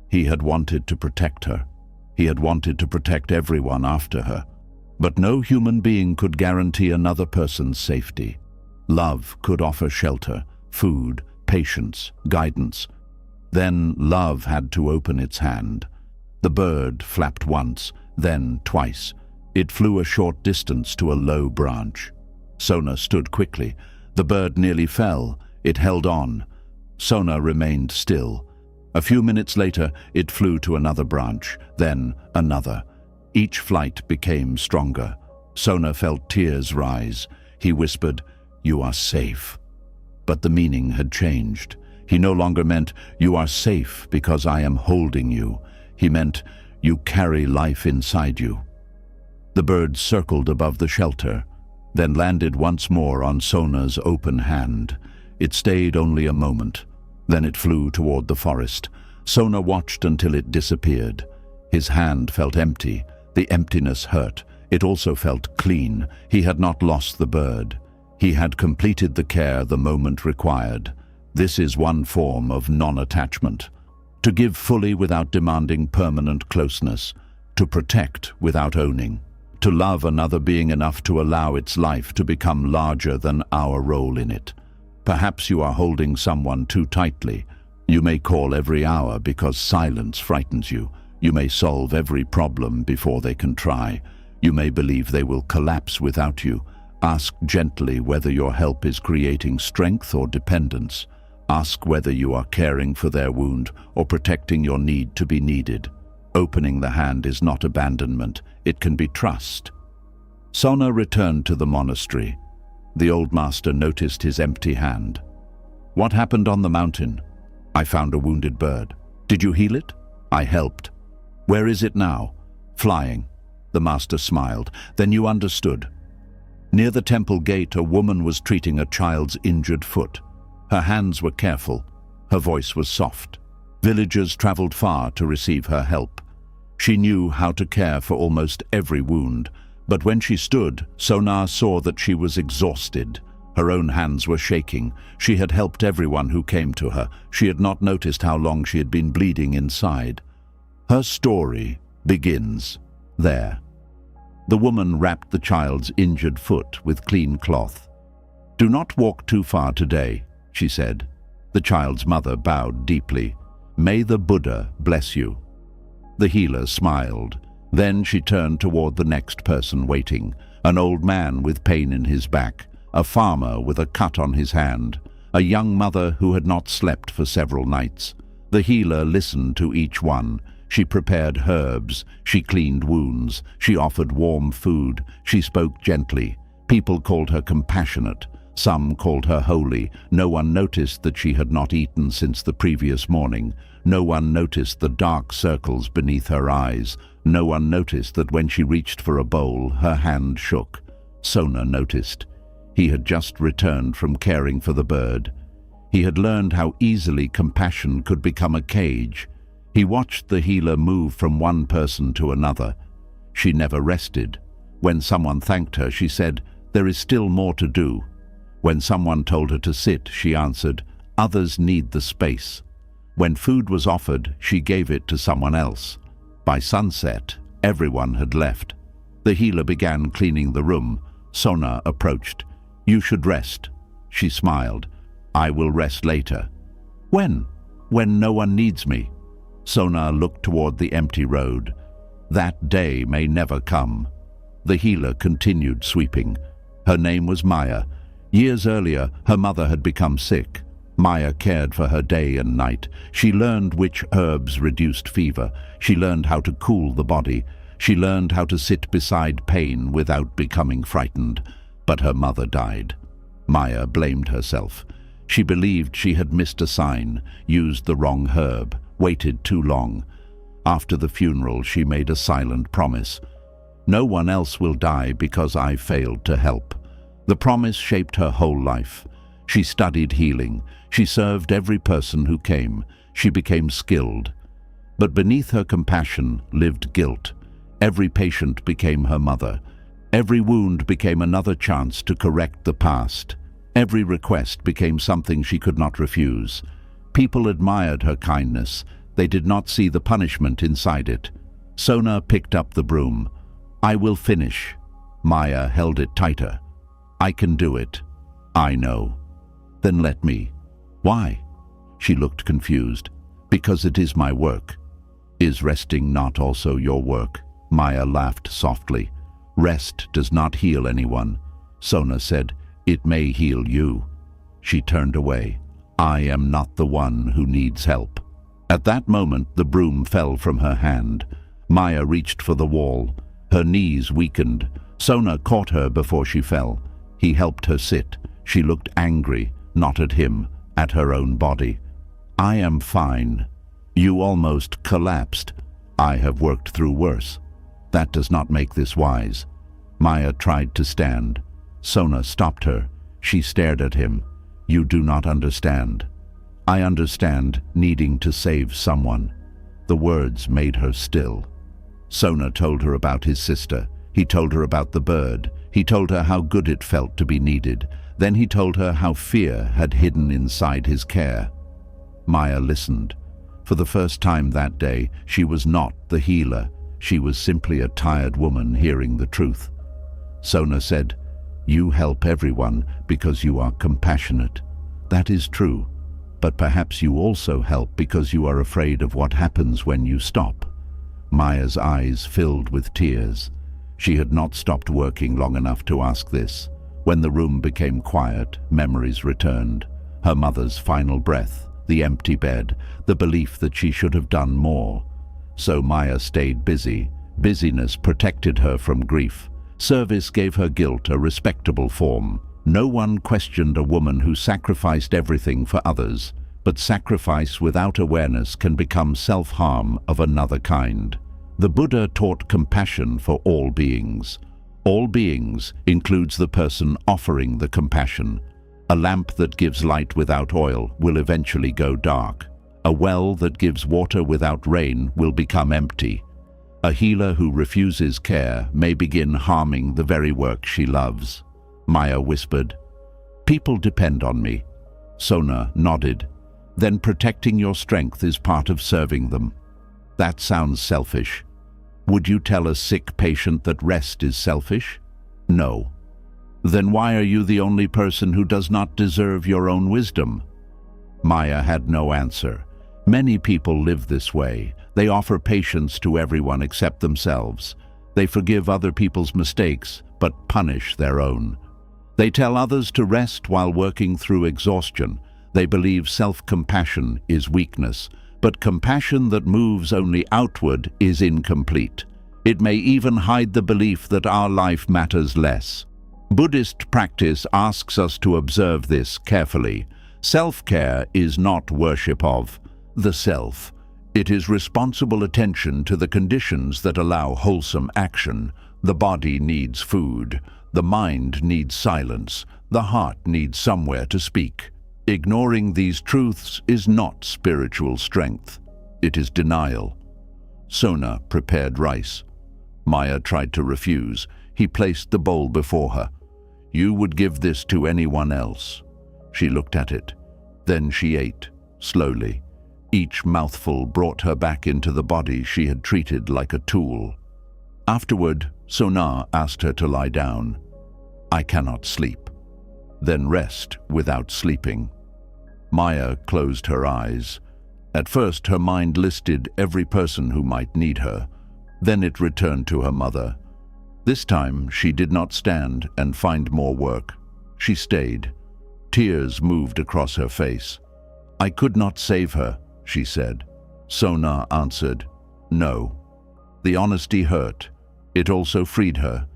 He had wanted to protect her. He had wanted to protect everyone after her. But no human being could guarantee another person's safety. Love could offer shelter, food, patience, guidance. Then love had to open its hand. The bird flapped once, then twice. It flew a short distance to a low branch. Sona stood quickly. The bird nearly fell. It held on. Sona remained still. A few minutes later, it flew to another branch, then another. Each flight became stronger. Sona felt tears rise. He whispered, "You are safe." But the meaning had changed. He no longer meant, "You are safe because I am holding you." He meant, "You carry life inside you." The bird circled above the shelter, then landed once more on Sona's open hand. It stayed only a moment. Then it flew toward the forest. Sona watched until it disappeared. His hand felt empty. The emptiness hurt. It also felt clean. He had not lost the bird. He had completed the care the moment required. This is one form of non-attachment. To give fully without demanding permanent closeness. To protect without owning. To love another being enough to allow its life to become larger than our role in it. Perhaps you are holding someone too tightly. You may call every hour because silence frightens you. You may solve every problem before they can try. You may believe they will collapse without you. Ask gently whether your help is creating strength or dependence. Ask whether you are caring for their wound or protecting your need to be needed. Opening the hand is not abandonment. It can be trust. Sona returned to the monastery. The old master noticed his empty hand. "What happened on the mountain?" "I found a wounded bird." "Did you heal it?" "I helped." "Where is it now?" "Flying." The master smiled. "Then you understood." Near the temple gate, a woman was treating a child's injured foot. Her hands were careful. Her voice was soft. Villagers traveled far to receive her help. She knew how to care for almost every wound, but when she stood, Sona saw that she was exhausted. Her own hands were shaking. She had helped everyone who came to her. She had not noticed how long she had been bleeding inside. Her story begins there. The woman wrapped the child's injured foot with clean cloth. "Do not walk too far today," she said. The child's mother bowed deeply. "May the Buddha bless you." The healer smiled. Then she turned toward the next person waiting, an old man with pain in his back, a farmer with a cut on his hand, a young mother who had not slept for several nights. The healer listened to each one. She prepared herbs, she cleaned wounds, she offered warm food, she spoke gently. People called her compassionate. Some called her holy. No one noticed that she had not eaten since the previous morning. No one noticed the dark circles beneath her eyes. No one noticed that when she reached for a bowl, her hand shook. Sona noticed. He had just returned from caring for the bird. He had learned how easily compassion could become a cage. He watched the healer move from one person to another. She never rested. When someone thanked her, she said, "There is still more to do." When someone told her to sit, she answered, "Others need the space." When food was offered, she gave it to someone else. By sunset, everyone had left. The healer began cleaning the room. Sona approached. "You should rest." She smiled. "I will rest later." "When?" "When no one needs me." Sona looked toward the empty road. That day may never come. The healer continued sweeping. Her name was Maya. Years earlier, her mother had become sick. Maya cared for her day and night. She learned which herbs reduced fever. She learned how to cool the body. She learned how to sit beside pain without becoming frightened. But her mother died. Maya blamed herself. She believed she had missed a sign, used the wrong herb, waited too long. After the funeral, she made a silent promise. "No one else will die because I failed to help." The promise shaped her whole life. She studied healing. She served every person who came. She became skilled. But beneath her compassion lived guilt. Every patient became her mother. Every wound became another chance to correct the past. Every request became something she could not refuse. People admired her kindness. They did not see the punishment inside it. Sona picked up the broom. "I will finish." Maya held it tighter. "I can do it." "I know." "Then let me." "Why?" She looked confused. Because it is my work. Is resting not also your work? Maya laughed softly. Rest does not heal anyone. Sona said, it may heal you. She turned away. I am not the one who needs help. At that moment, the broom fell from her hand. Maya reached for the wall. Her knees weakened. Sona caught her before she fell. He helped her sit. She looked angry, not at him, at her own body. I am fine. You almost collapsed. I have worked through worse. That does not make this wise. Maya tried to stand. Sona stopped her. She stared at him. You do not understand. I understand needing to save someone. The words made her still. Sona told her about his sister. He told her about the bird. He told her how good it felt to be needed. Then he told her how fear had hidden inside his care. Maya listened. For the first time that day, she was not the healer. She was simply a tired woman hearing the truth. Sona said, you help everyone because you are compassionate. That is true. But perhaps you also help because you are afraid of what happens when you stop. Maya's eyes filled with tears. She had not stopped working long enough to ask this. When the room became quiet, memories returned. Her mother's final breath, the empty bed, the belief that she should have done more. So Maya stayed busy. Busyness protected her from grief. Service gave her guilt a respectable form. No one questioned a woman who sacrificed everything for others, but sacrifice without awareness can become self-harm of another kind. The Buddha taught compassion for all beings. All beings includes the person offering the compassion. A lamp that gives light without oil will eventually go dark. A well that gives water without rain will become empty. A healer who refuses care may begin harming the very work she loves. Maya whispered, people depend on me. Sona nodded. Then protecting your strength is part of serving them. That sounds selfish. Would you tell a sick patient that rest is selfish? No. Then why are you the only person who does not deserve your own wisdom? Maya had no answer. Many people live this way. They offer patience to everyone except themselves. They forgive other people's mistakes, but punish their own. They tell others to rest while working through exhaustion. They believe self-compassion is weakness, but compassion that moves only outward is incomplete. It may even hide the belief that our life matters less. Buddhist practice asks us to observe this carefully. Self-care is not worship of the self. It is responsible attention to the conditions that allow wholesome action. The body needs food. The mind needs silence. The heart needs somewhere to speak. Ignoring these truths is not spiritual strength. It is denial. Sona prepared rice. Maya tried to refuse. He placed the bowl before her. You would give this to anyone else. She looked at it. Then she ate, slowly. Each mouthful brought her back into the body she had treated like a tool. Afterward, Sona asked her to lie down. I cannot sleep. Then rest without sleeping. Maya closed her eyes. At first, her mind listed every person who might need her. Then it returned to her mother. This time, she did not stand and find more work. She stayed. Tears moved across her face. I could not save her, she said. Sona answered, no. The honesty hurt. It also freed her.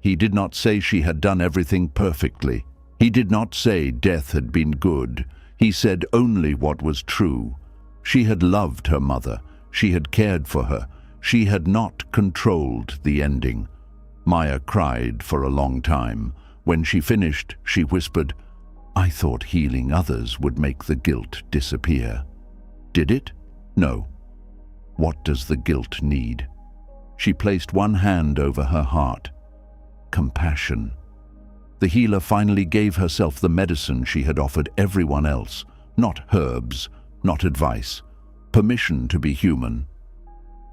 He did not say she had done everything perfectly. He did not say death had been good. He said only what was true. She had loved her mother. She had cared for her. She had not controlled the ending. Maya cried for a long time. When she finished, she whispered, I thought healing others would make the guilt disappear. Did it? No. What does the guilt need? She placed one hand over her heart. Compassion. The healer finally gave herself the medicine she had offered everyone else. Not herbs, not advice. Permission to be human.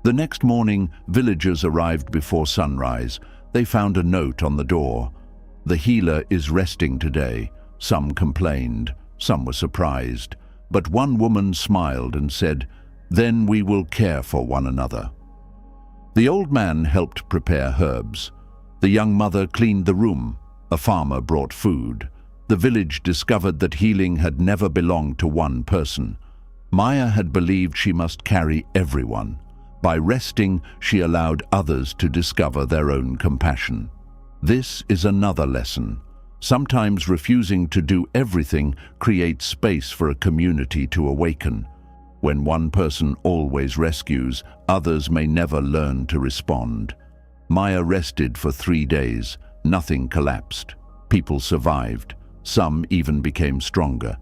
The next morning, villagers arrived before sunrise. They found a note on the door. The healer is resting today. Some complained. Some were surprised. But one woman smiled and said, Then we will care for one another." The old man helped prepare herbs. The young mother cleaned the room. A farmer brought food. The village discovered that healing had never belonged to one person. Maya had believed she must carry everyone. By resting, she allowed others to discover their own compassion. This is another lesson. Sometimes refusing to do everything creates space for a community to awaken. When one person always rescues, others may never learn to respond. Maya rested for 3 days. Nothing collapsed. People survived. Some even became stronger.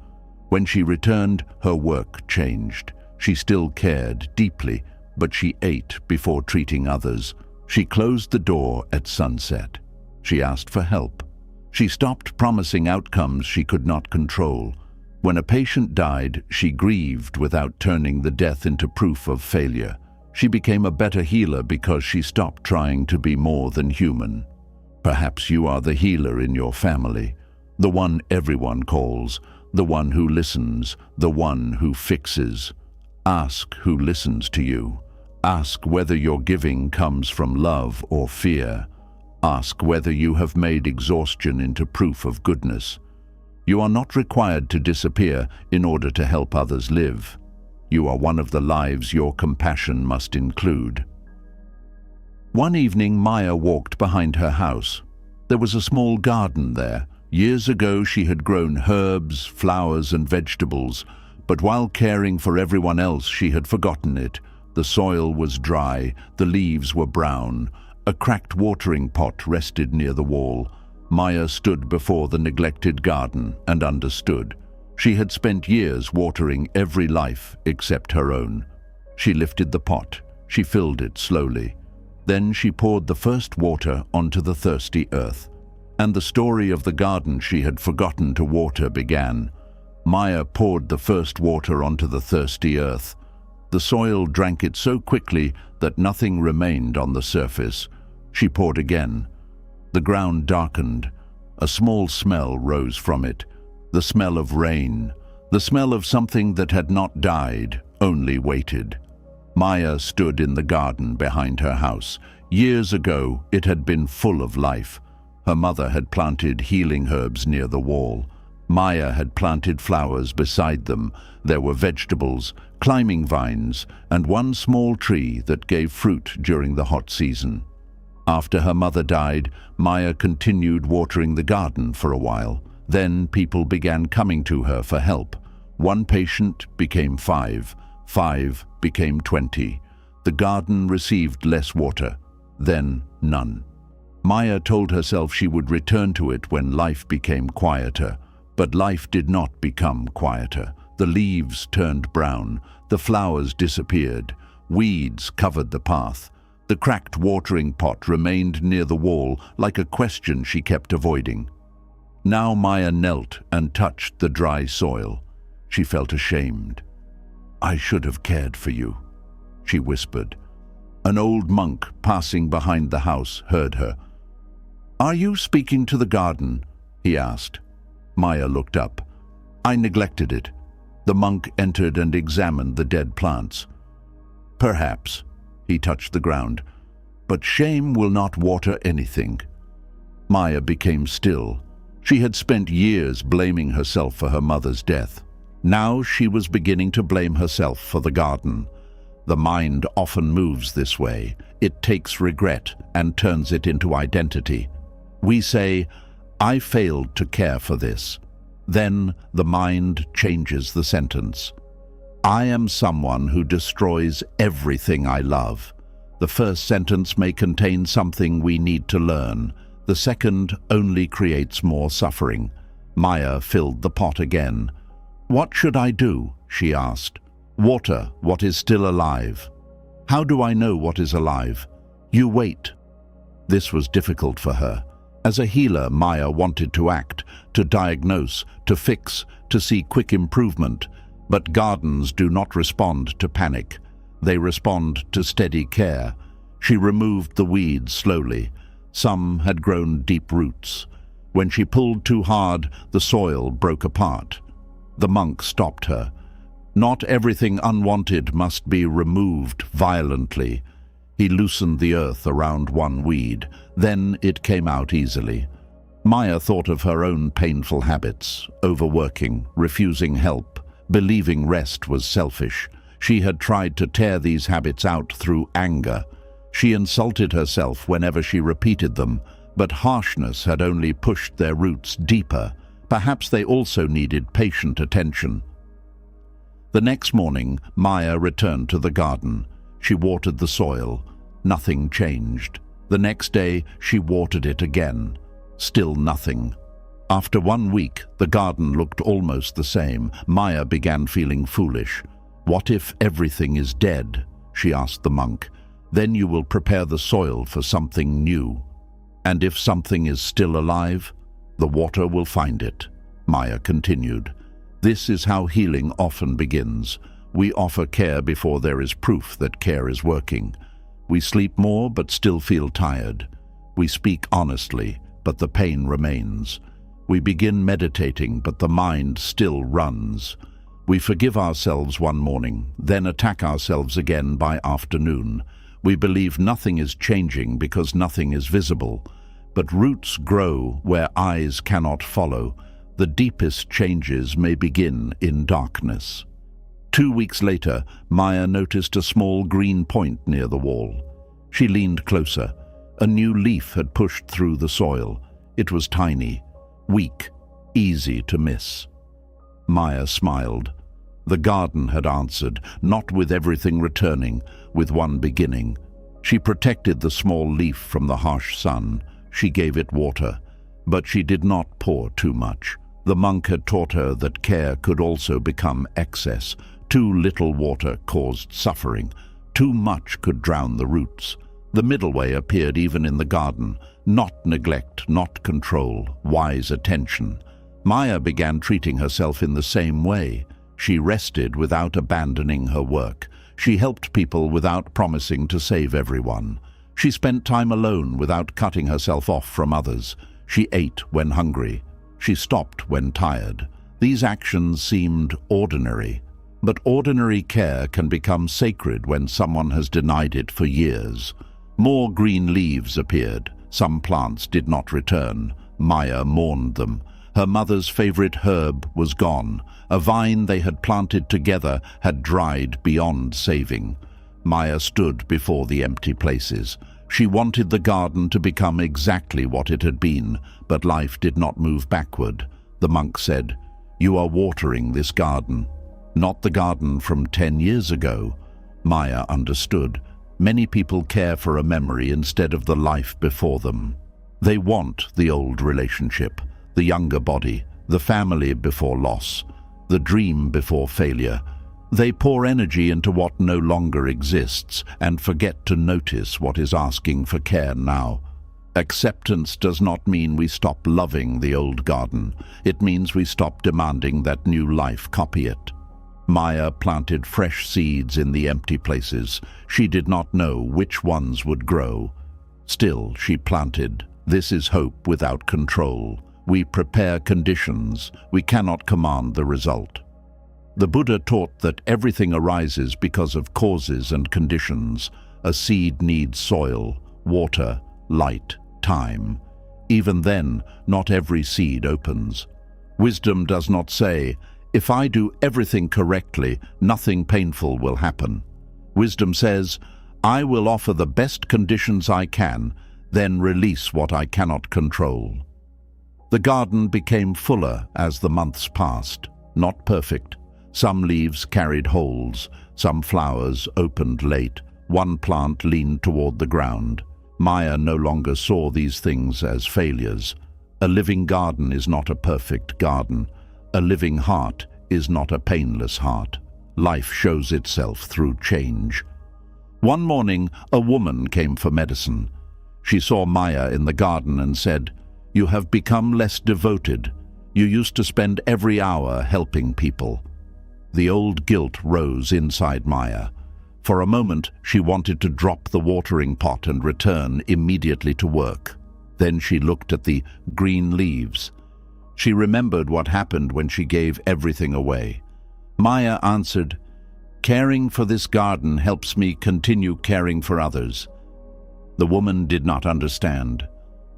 When she returned, her work changed. She still cared deeply, but she ate before treating others. She closed the door at sunset. She asked for help. She stopped promising outcomes she could not control. When a patient died, she grieved without turning the death into proof of failure. She became a better healer because she stopped trying to be more than human. Perhaps you are the healer in your family, the one everyone calls, the one who listens, the one who fixes. Ask who listens to you. Ask whether your giving comes from love or fear. Ask whether you have made exhaustion into proof of goodness. You are not required to disappear in order to help others live. You are one of the lives your compassion must include. One evening, Maya walked behind her house. There was a small garden there. Years ago, she had grown herbs, flowers, and vegetables, but while caring for everyone else, she had forgotten it. The soil was dry, the leaves were brown. A cracked watering pot rested near the wall. Maya stood before the neglected garden and understood. She had spent years watering every life except her own. She lifted the pot. She filled it slowly. Then she poured the first water onto the thirsty earth. And the story of the garden she had forgotten to water began. Maya poured the first water onto the thirsty earth. The soil drank it so quickly that nothing remained on the surface. She poured again. The ground darkened. A small smell rose from it. The smell of rain. The smell of something that had not died, only waited. Maya stood in the garden behind her house. Years ago, it had been full of life. Her mother had planted healing herbs near the wall. Maya had planted flowers beside them. There were vegetables, climbing vines, and one small tree that gave fruit during the hot season. After her mother died, Maya continued watering the garden for a while. Then people began coming to her for help. One patient became 5. 5 became 20. The garden received less water, then none. Maya told herself she would return to it when life became quieter. But life did not become quieter. The leaves turned brown. The flowers disappeared. Weeds covered the path. The cracked watering pot remained near the wall like a question she kept avoiding. Now Maya knelt and touched the dry soil. She felt ashamed. "I should have cared for you," she whispered. An old monk passing behind the house heard her. "Are you speaking to the garden?" he asked. Maya looked up. "I neglected it." The monk entered and examined the dead plants. "Perhaps," he touched the ground, "but shame will not water anything." Maya became still. She had spent years blaming herself for her mother's death. Now she was beginning to blame herself for the garden. The mind often moves this way. It takes regret and turns it into identity. We say, "I failed to care for this." Then the mind changes the sentence. "I am someone who destroys everything I love." The first sentence may contain something we need to learn. The second only creates more suffering. Maya filled the pot again. "What should I do?" she asked. "Water what is still alive." "How do I know what is alive?" "You wait." This was difficult for her. As a healer, Maya wanted to act, to diagnose, to fix, to see quick improvement. But gardens do not respond to panic. They respond to steady care. She removed the weeds slowly. Some had grown deep roots. When she pulled too hard, the soil broke apart. The monk stopped her. Not everything unwanted must be removed violently. He loosened the earth around one weed. Then it came out easily. Maya thought of her own painful habits, overworking, refusing help, believing rest was selfish. She had tried to tear these habits out through anger. She insulted herself whenever she repeated them, but harshness had only pushed their roots deeper. Perhaps they also needed patient attention. The next morning, Maya returned to the garden. She watered the soil. Nothing changed. The next day, she watered it again. Still nothing. After 1 week, the garden looked almost the same. Maya began feeling foolish. "What if everything is dead?" she asked the monk. "Then you will prepare the soil for something new. And if something is still alive, the water will find it." Maya continued. "This is how healing often begins. We offer care before there is proof that care is working. We sleep more but still feel tired. We speak honestly, but the pain remains. We begin meditating, but the mind still runs. We forgive ourselves one morning, then attack ourselves again by afternoon. We believe nothing is changing because nothing is visible. But roots grow where eyes cannot follow. The deepest changes may begin in darkness." 2 weeks later, Maya noticed a small green point near the wall. She leaned closer. A new leaf had pushed through the soil. It was tiny, weak, easy to miss. Maya smiled. The garden had answered, not with everything returning, with one beginning. She protected the small leaf from the harsh sun. She gave it water, but she did not pour too much. The monk had taught her that care could also become excess. Too little water caused suffering. Too much could drown the roots. The middle way appeared even in the garden. Not neglect, not control, wise attention. Maya began treating herself in the same way. She rested without abandoning her work. She helped people without promising to save everyone. She spent time alone without cutting herself off from others. She ate when hungry. She stopped when tired. These actions seemed ordinary. But ordinary care can become sacred when someone has denied it for years. More green leaves appeared. Some plants did not return. Maya mourned them. Her mother's favorite herb was gone. A vine they had planted together had dried beyond saving. Maya stood before the empty places. She wanted the garden to become exactly what it had been, but life did not move backward. The monk said, "You are watering this garden, not the garden from 10 years ago." Maya understood. Many people care for a memory instead of the life before them. They want the old relationship, the younger body, the family before loss, the dream before failure. They pour energy into what no longer exists and forget to notice what is asking for care now. Acceptance does not mean we stop loving the old garden. It means we stop demanding that new life copy it. Maya planted fresh seeds in the empty places. She did not know which ones would grow. Still, she planted. This is hope without control. We prepare conditions. We cannot command the result. The Buddha taught that everything arises because of causes and conditions. A seed needs soil, water, light, time. Even then, not every seed opens. Wisdom does not say, "If I do everything correctly, nothing painful will happen." Wisdom says, "I will offer the best conditions I can, then release what I cannot control." The garden became fuller as the months passed. Not perfect. Some leaves carried holes. Some flowers opened late. One plant leaned toward the ground. Maya no longer saw these things as failures. A living garden is not a perfect garden. A living heart is not a painless heart. Life shows itself through change. One morning, a woman came for medicine. She saw Maya in the garden and said, "You have become less devoted. You used to spend every hour helping people." The old guilt rose inside Maya. For a moment, she wanted to drop the watering pot and return immediately to work. Then she looked at the green leaves. She remembered what happened when she gave everything away. Maya answered, "Caring for this garden helps me continue caring for others." The woman did not understand.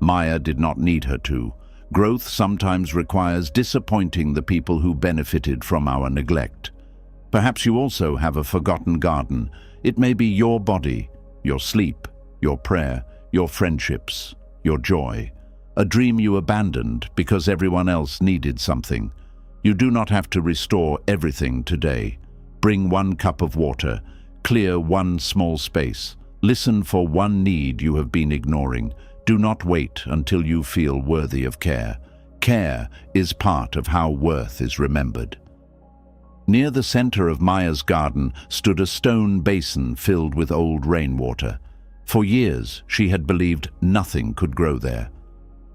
Maya did not need her to. Growth sometimes requires disappointing the people who benefited from our neglect. Perhaps you also have a forgotten garden. It may be your body, your sleep, your prayer, your friendships, your joy. A dream you abandoned because everyone else needed something. You do not have to restore everything today. Bring one cup of water, clear one small space, listen for one need you have been ignoring. Do not wait until you feel worthy of care. Care is part of how worth is remembered. Near the center of Maya's garden stood a stone basin filled with old rainwater. For years, she had believed nothing could grow there.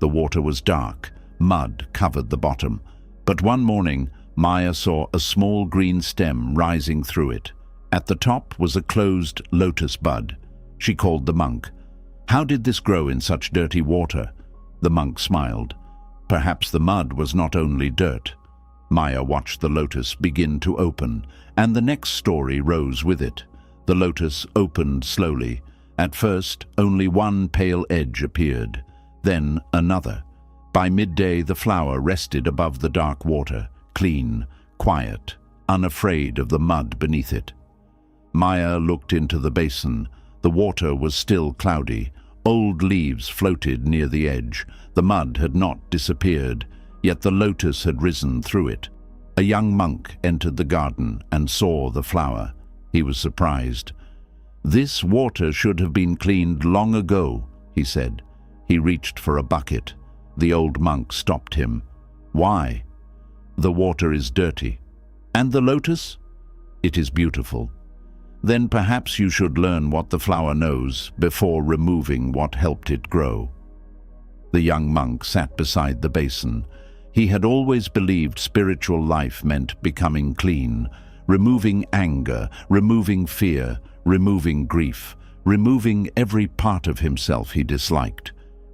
The water was dark, mud covered the bottom. But one morning, Maya saw a small green stem rising through it. At the top was a closed lotus bud. She called the monk. "How did this grow in such dirty water?" The monk smiled. Perhaps the mud was not only dirt. Maya watched the lotus begin to open, and the next story rose with it. The lotus opened slowly. At first, only one pale edge appeared, then another. By midday, the flower rested above the dark water, clean, quiet, unafraid of the mud beneath it. Maya looked into the basin. The water was still cloudy. Old leaves floated near the edge. The mud had not disappeared, yet the lotus had risen through it. A young monk entered the garden and saw the flower. He was surprised. "This water should have been cleaned long ago," he said. He reached for a bucket. The old monk stopped him. "Why?" "The water is dirty." "And the lotus?" "It is beautiful." "Then perhaps you should learn what the flower knows before removing what helped it grow." The young monk sat beside the basin. He had always believed spiritual life meant becoming clean, removing anger, removing fear, removing grief, removing every part of himself he disliked.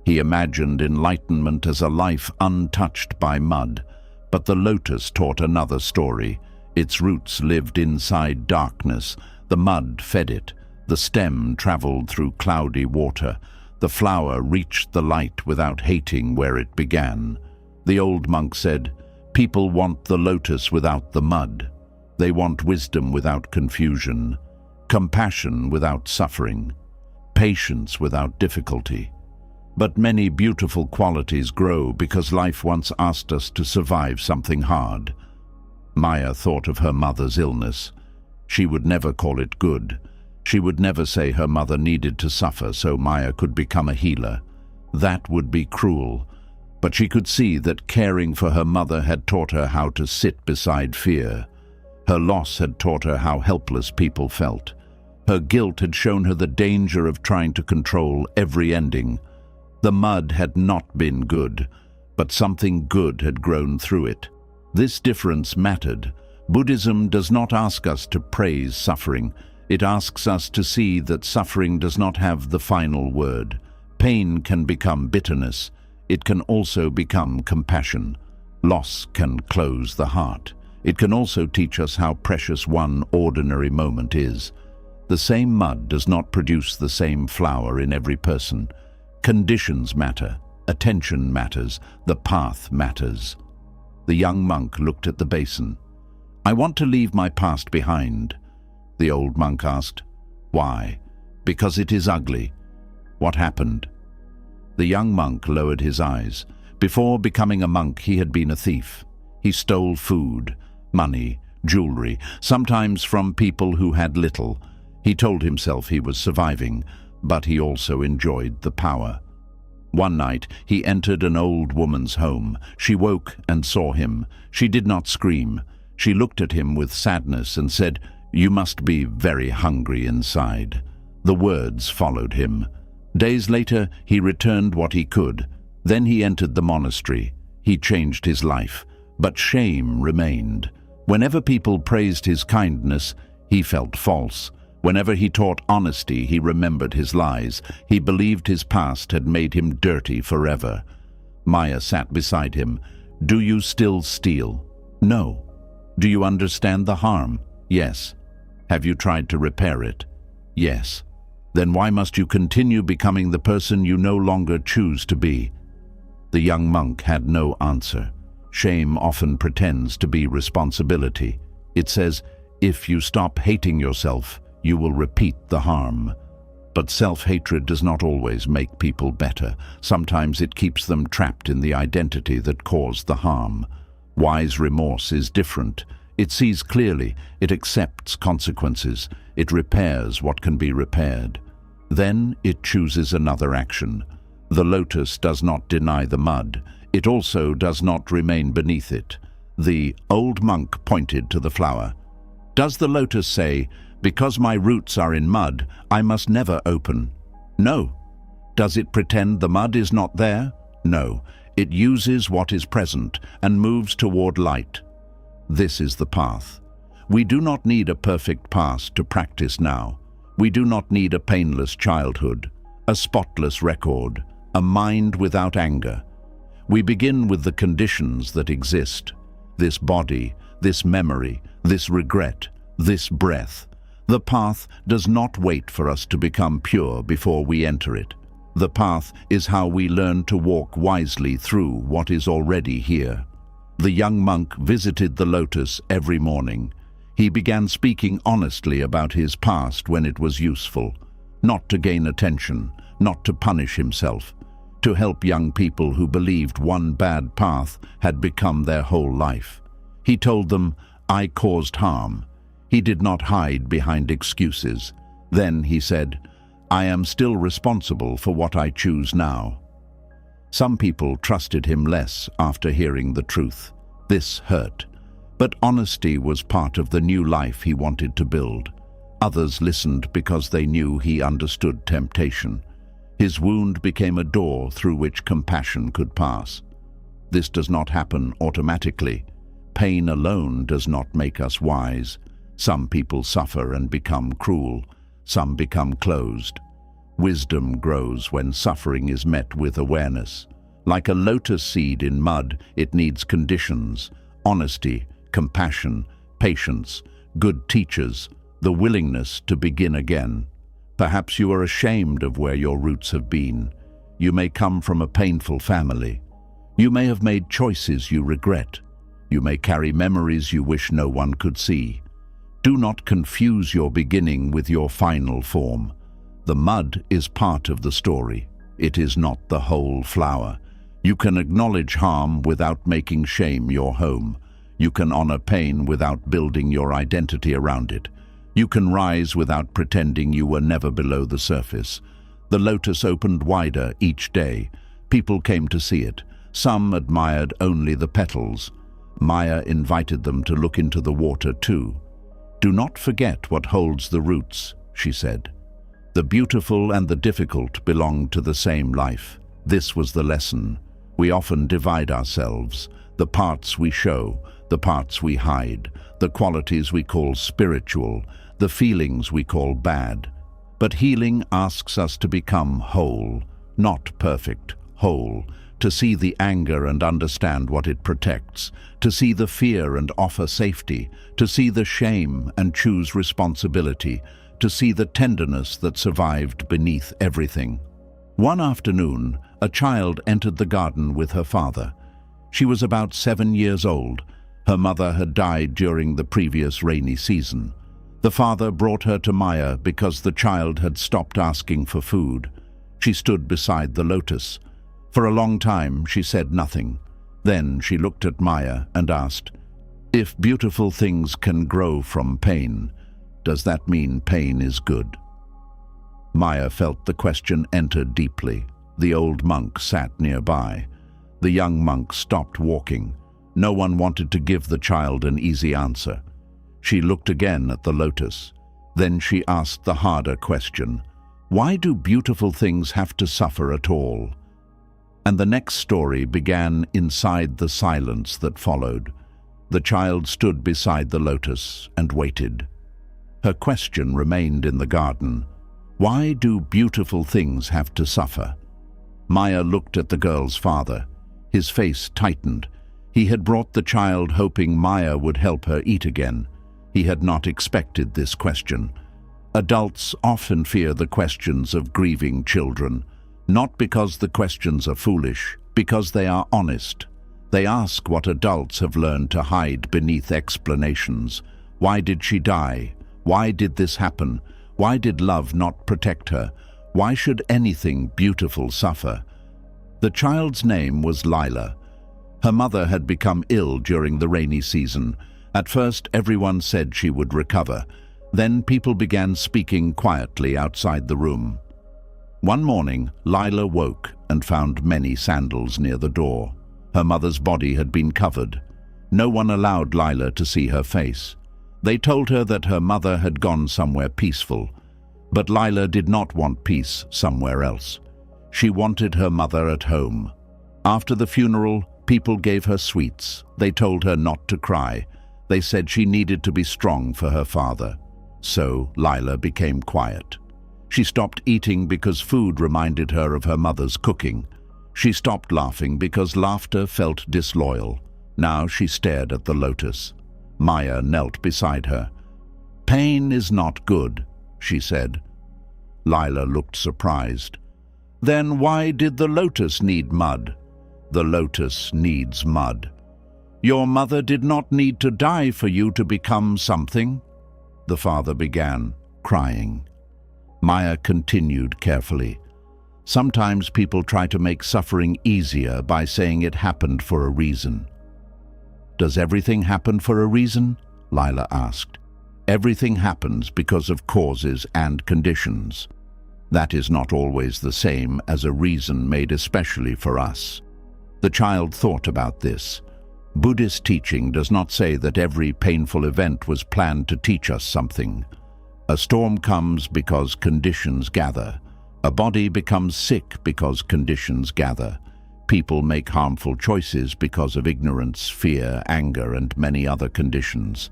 He imagined enlightenment as a life untouched by mud. But the lotus taught another story. Its roots lived inside darkness. The mud fed it. The stem traveled through cloudy water. The flower reached the light without hating where it began. The old monk said, "People want the lotus without the mud. They want wisdom without confusion, compassion without suffering, patience without difficulty." But many beautiful qualities grow because life once asked us to survive something hard. Maya thought of her mother's illness. She would never call it good. She would never say her mother needed to suffer so Maya could become a healer. That would be cruel. But she could see that caring for her mother had taught her how to sit beside fear. Her loss had taught her how helpless people felt. Her guilt had shown her the danger of trying to control every ending. The mud had not been good, but something good had grown through it. This difference mattered. Buddhism does not ask us to praise suffering. It asks us to see that suffering does not have the final word. Pain can become bitterness. It can also become compassion. Loss can close the heart. It can also teach us how precious one ordinary moment is. The same mud does not produce the same flower in every person. Conditions matter, attention matters, the path matters. The young monk looked at the basin. "I want to leave my past behind." The old monk asked, "Why?" "Because it is ugly." "What happened?" The young monk lowered his eyes. Before becoming a monk, he had been a thief. He stole food, money, jewelry, sometimes from people who had little. He told himself he was surviving, but he also enjoyed the power. One night, he entered an old woman's home. She woke and saw him. She did not scream. She looked at him with sadness and said, "You must be very hungry inside." The words followed him. Days later, he returned what he could. Then he entered the monastery. He changed his life, but shame remained. Whenever people praised his kindness, he felt false. Whenever he taught honesty, he remembered his lies. He believed his past had made him dirty forever. Maya sat beside him. "Do you still steal?" "No." Do you understand the harm? Yes. Have you tried to repair it? Yes. Then why must you continue becoming the person you no longer choose to be? The young monk had no answer. Shame often pretends to be responsibility. It says, if you stop hating yourself, you will repeat the harm. But self-hatred does not always make people better. Sometimes it keeps them trapped in the identity that caused the harm. Wise remorse is different. It sees clearly, it accepts consequences, it repairs what can be repaired. Then it chooses another action. The lotus does not deny the mud. It also does not remain beneath it. The old monk pointed to the flower. Does the lotus say, because my roots are in mud, I must never open? No. Does it pretend the mud is not there? No. It uses what is present and moves toward light. This is the path. We do not need a perfect past to practice now. We do not need a painless childhood, a spotless record, a mind without anger. We begin with the conditions that exist. This body, this memory, this regret, this breath. The path does not wait for us to become pure before we enter it. The path is how we learn to walk wisely through what is already here. The young monk visited the lotus every morning. He began speaking honestly about his past when it was useful, not to gain attention, not to punish himself, to help young people who believed one bad path had become their whole life. He told them, I caused harm. He did not hide behind excuses. Then he said, I am still responsible for what I choose now. Some people trusted him less after hearing the truth. This hurt. But honesty was part of the new life he wanted to build. Others listened because they knew he understood temptation. His wound became a door through which compassion could pass. This does not happen automatically. Pain alone does not make us wise. Some people suffer and become cruel. Some become closed. Wisdom grows when suffering is met with awareness. Like a lotus seed in mud, it needs conditions: honesty, compassion, patience, good teachers, the willingness to begin again. Perhaps you are ashamed of where your roots have been. You may come from a painful family. You may have made choices you regret. You may carry memories you wish no one could see. Do not confuse your beginning with your final form. The mud is part of the story. It is not the whole flower. You can acknowledge harm without making shame your home. You can honor pain without building your identity around it. You can rise without pretending you were never below the surface. The lotus opened wider each day. People came to see it. Some admired only the petals. Maya invited them to look into the water too. Do not forget what holds the roots, she said. The beautiful and the difficult belong to the same life. This was the lesson. We often divide ourselves, the parts we show, the parts we hide, the qualities we call spiritual, the feelings we call bad. But healing asks us to become whole, not perfect, whole, to see the anger and understand what it protects, to see the fear and offer safety, to see the shame and choose responsibility, to see the tenderness that survived beneath everything. One afternoon, a child entered the garden with her father. She was about 7 years old. Her mother had died during the previous rainy season. The father brought her to Maya because the child had stopped asking for food. She stood beside the lotus. For a long time, she said nothing. Then she looked at Maya and asked, "If beautiful things can grow from pain, does that mean pain is good?" Maya felt the question enter deeply. The old monk sat nearby. The young monk stopped walking. No one wanted to give the child an easy answer. She looked again at the lotus. Then she asked the harder question, "Why do beautiful things have to suffer at all?" And the next story began inside the silence that followed. The child stood beside the lotus and waited. Her question remained in the garden. Why do beautiful things have to suffer? Maya looked at the girl's father. His face tightened. He had brought the child hoping Maya would help her eat again. He had not expected this question. Adults often fear the questions of grieving children, not because the questions are foolish, because they are honest. They ask what adults have learned to hide beneath explanations. Why did she die? Why did this happen? Why did love not protect her? Why should anything beautiful suffer? The child's name was Lila. Her mother had become ill during the rainy season. At first, everyone said she would recover. Then people began speaking quietly outside the room. One morning, Lila woke and found many sandals near the door. Her mother's body had been covered. No one allowed Lila to see her face. They told her that her mother had gone somewhere peaceful. But Lila did not want peace somewhere else. She wanted her mother at home. After the funeral, people gave her sweets. They told her not to cry. They said she needed to be strong for her father. So Lila became quiet. She stopped eating because food reminded her of her mother's cooking. She stopped laughing because laughter felt disloyal. Now she stared at the lotus. Maya knelt beside her. "Pain is not good," she said. Lila looked surprised. "Then why did the lotus need mud?" "The lotus needs mud." "Your mother did not need to die for you to become something." The father began, crying. Maya continued carefully. Sometimes people try to make suffering easier by saying it happened for a reason. "Does everything happen for a reason?" Lila asked. "Everything happens because of causes and conditions. That is not always the same as a reason made especially for us." The child thought about this. Buddhist teaching does not say that every painful event was planned to teach us something. A storm comes because conditions gather. A body becomes sick because conditions gather. People make harmful choices because of ignorance, fear, anger, and many other conditions.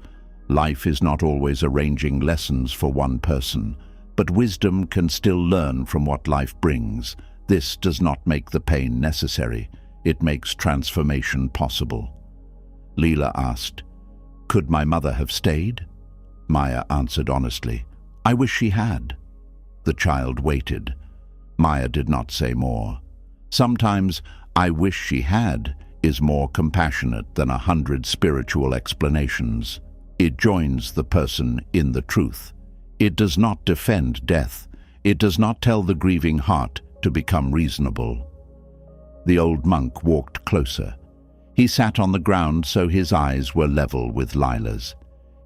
Life is not always arranging lessons for one person, but wisdom can still learn from what life brings. This does not make the pain necessary. It makes transformation possible. Leela asked, "Could my mother have stayed?" Maya answered honestly, "I wish she had." The child waited. Maya did not say more. Sometimes, "I wish she had" is more compassionate than 100 spiritual explanations. It joins the person in the truth. It does not defend death. It does not tell the grieving heart to become reasonable. The old monk walked closer. He sat on the ground so his eyes were level with Lila's.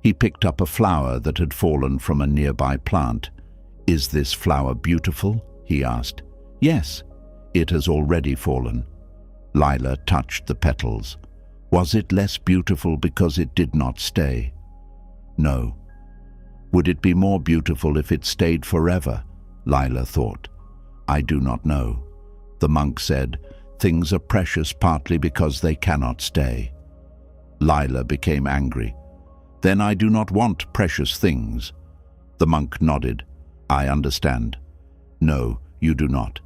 He picked up a flower that had fallen from a nearby plant. "Is this flower beautiful?" he asked. "Yes, it has already fallen." Lila touched the petals. "Was it less beautiful because it did not stay?" "No." "Would it be more beautiful if it stayed forever?" Lila thought. "I do not know." The monk said, "Things are precious partly because they cannot stay." Lila became angry. "Then I do not want precious things." The monk nodded. "I understand." "No, you do not."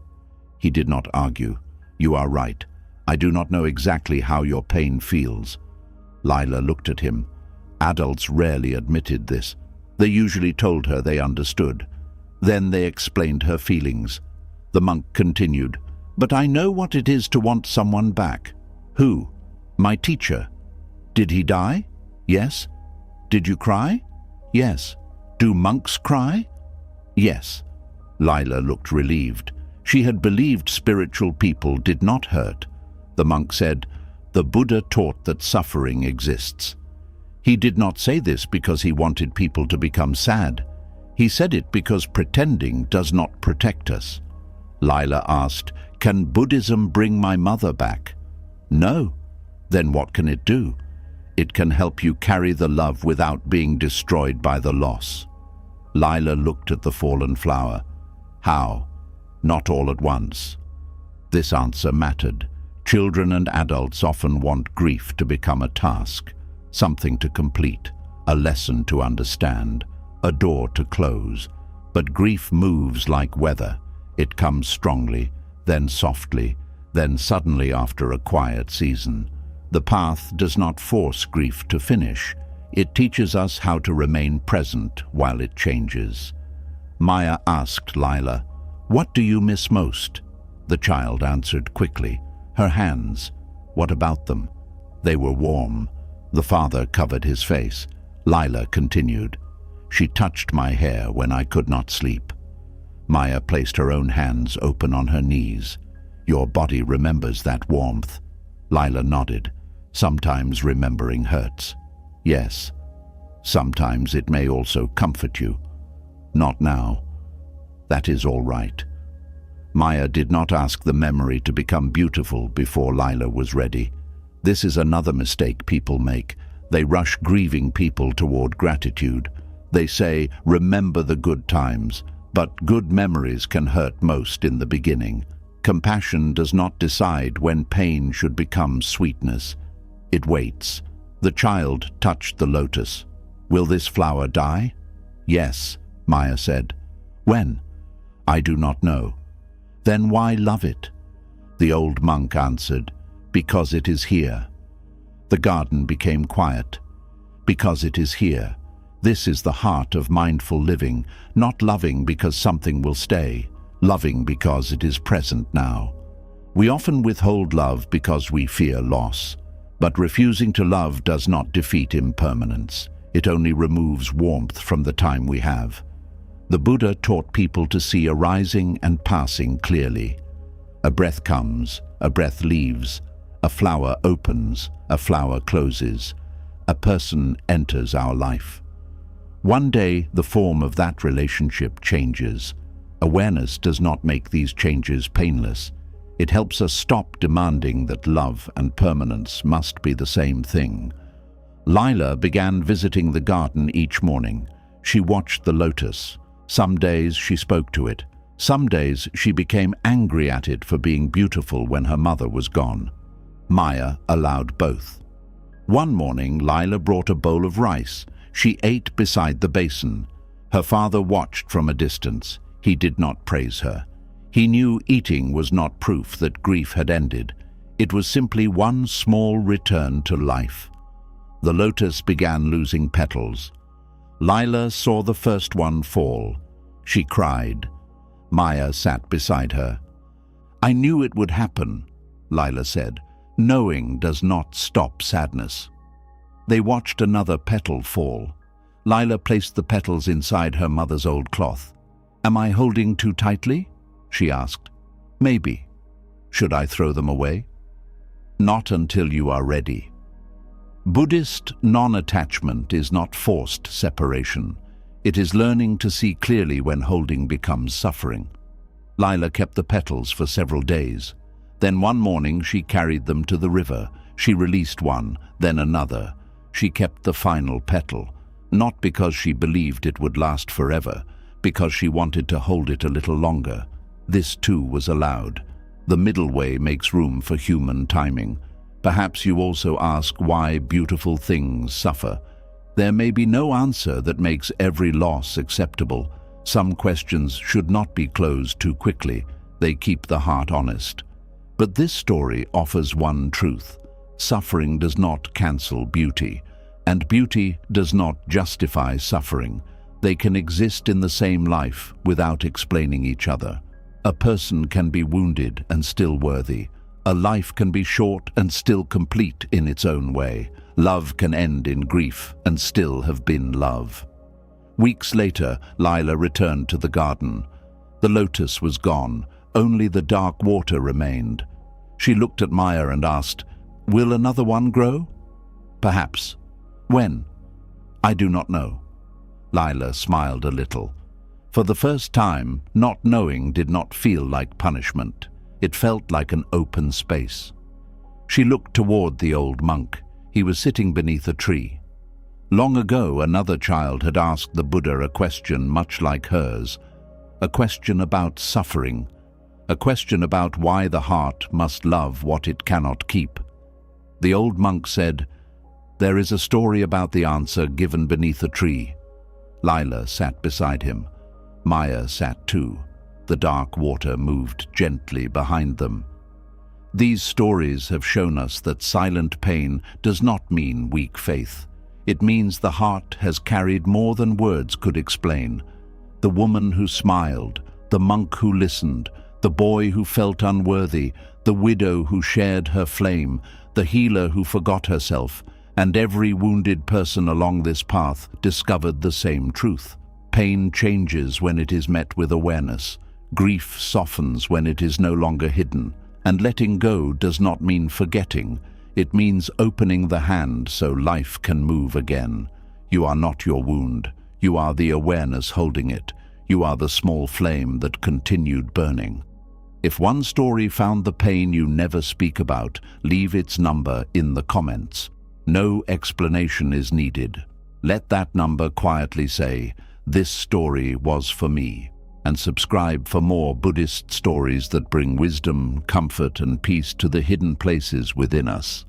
He did not argue. "You are right. I do not know exactly how your pain feels." Lila looked at him. Adults rarely admitted this. They usually told her they understood. Then they explained her feelings. The monk continued, "But I know what it is to want someone back." "Who?" "My teacher." "Did he die?" "Yes." "Did you cry?" "Yes." "Do monks cry?" "Yes." Lila looked relieved. She had believed spiritual people did not hurt. The monk said, "The Buddha taught that suffering exists." He did not say this because he wanted people to become sad. He said it because pretending does not protect us. Lila asked, "Can Buddhism bring my mother back?" "No." "Then what can it do?" "It can help you carry the love without being destroyed by the loss." Lila looked at the fallen flower. "How?" "Not all at once." This answer mattered. Children and adults often want grief to become a task, something to complete, a lesson to understand, a door to close. But grief moves like weather. It comes strongly, then softly, then suddenly after a quiet season. The path does not force grief to finish. It teaches us how to remain present while it changes. Maya asked Lila, "What do you miss most?" The child answered quickly, "Her hands." "What about them?" "They were warm." The father covered his face. Lila continued, "She touched my hair when I could not sleep." Maya placed her own hands open on her knees. "Your body remembers that warmth." Lila nodded. "Sometimes remembering hurts." "Yes. Sometimes it may also comfort you." "Not now." "That is all right." Maya did not ask the memory to become beautiful before Lila was ready. This is another mistake people make. They rush grieving people toward gratitude. They say, "Remember the good times," but good memories can hurt most in the beginning. Compassion does not decide when pain should become sweetness. It waits. The child touched the lotus. "Will this flower die?" "Yes," Maya said. "When?" "I do not know." "Then why love it?" The old monk answered, "Because it is here." The garden became quiet. Because it is here. This is the heart of mindful living, not loving because something will stay, loving because it is present now. We often withhold love because we fear loss, but refusing to love does not defeat impermanence. It only removes warmth from the time we have. The Buddha taught people to see arising and passing clearly. A breath comes, a breath leaves, a flower opens, a flower closes, a person enters our life. One day, the form of that relationship changes. Awareness does not make these changes painless. It helps us stop demanding that love and permanence must be the same thing. Lila began visiting the garden each morning. She watched the lotus. Some days she spoke to it. Some days she became angry at it for being beautiful when her mother was gone. Maya allowed both. One morning, Lila brought a bowl of rice. She ate beside the basin. Her father watched from a distance. He did not praise her. He knew eating was not proof that grief had ended. It was simply one small return to life. The lotus began losing petals. Lila saw the first one fall. She cried. Maya sat beside her. "I knew it would happen," Lila said. "Knowing does not stop sadness." They watched another petal fall. Lila placed the petals inside her mother's old cloth. "Am I holding too tightly?" she asked. "Maybe." "Should I throw them away?" "Not until you are ready." Buddhist non-attachment is not forced separation. It is learning to see clearly when holding becomes suffering. Lila kept the petals for several days. Then one morning she carried them to the river. She released one, then another. She kept the final petal, not because she believed it would last forever, because she wanted to hold it a little longer. This too was allowed. The middle way makes room for human timing. Perhaps you also ask why beautiful things suffer. There may be no answer that makes every loss acceptable. Some questions should not be closed too quickly. They keep the heart honest. But this story offers one truth. Suffering does not cancel beauty, and beauty does not justify suffering. They can exist in the same life without explaining each other. A person can be wounded and still worthy. A life can be short and still complete in its own way. Love can end in grief and still have been love. Weeks later, Lila returned to the garden. The lotus was gone. Only the dark water remained. She looked at Maya and asked, "Will another one grow?" "Perhaps." "When?" "I do not know." Lila smiled a little. For the first time, not knowing did not feel like punishment. It felt like an open space. She looked toward the old monk. He was sitting beneath a tree. Long ago, another child had asked the Buddha a question much like hers, a question about suffering, a question about why the heart must love what it cannot keep. The old monk said, "There is a story about the answer given beneath a tree." Lila sat beside him. Maya sat too. The dark water moved gently behind them. These stories have shown us that silent pain does not mean weak faith. It means the heart has carried more than words could explain. The woman who smiled, the monk who listened, the boy who felt unworthy, the widow who shared her flame, the healer who forgot herself, and every wounded person along this path discovered the same truth. Pain changes when it is met with awareness. Grief softens when it is no longer hidden. And letting go does not mean forgetting. It means opening the hand so life can move again. You are not your wound. You are the awareness holding it. You are the small flame that continued burning. If one story found the pain you never speak about, leave its number in the comments. No explanation is needed. Let that number quietly say, "This story was for me." And subscribe for more Buddhist stories that bring wisdom, comfort, and peace to the hidden places within us.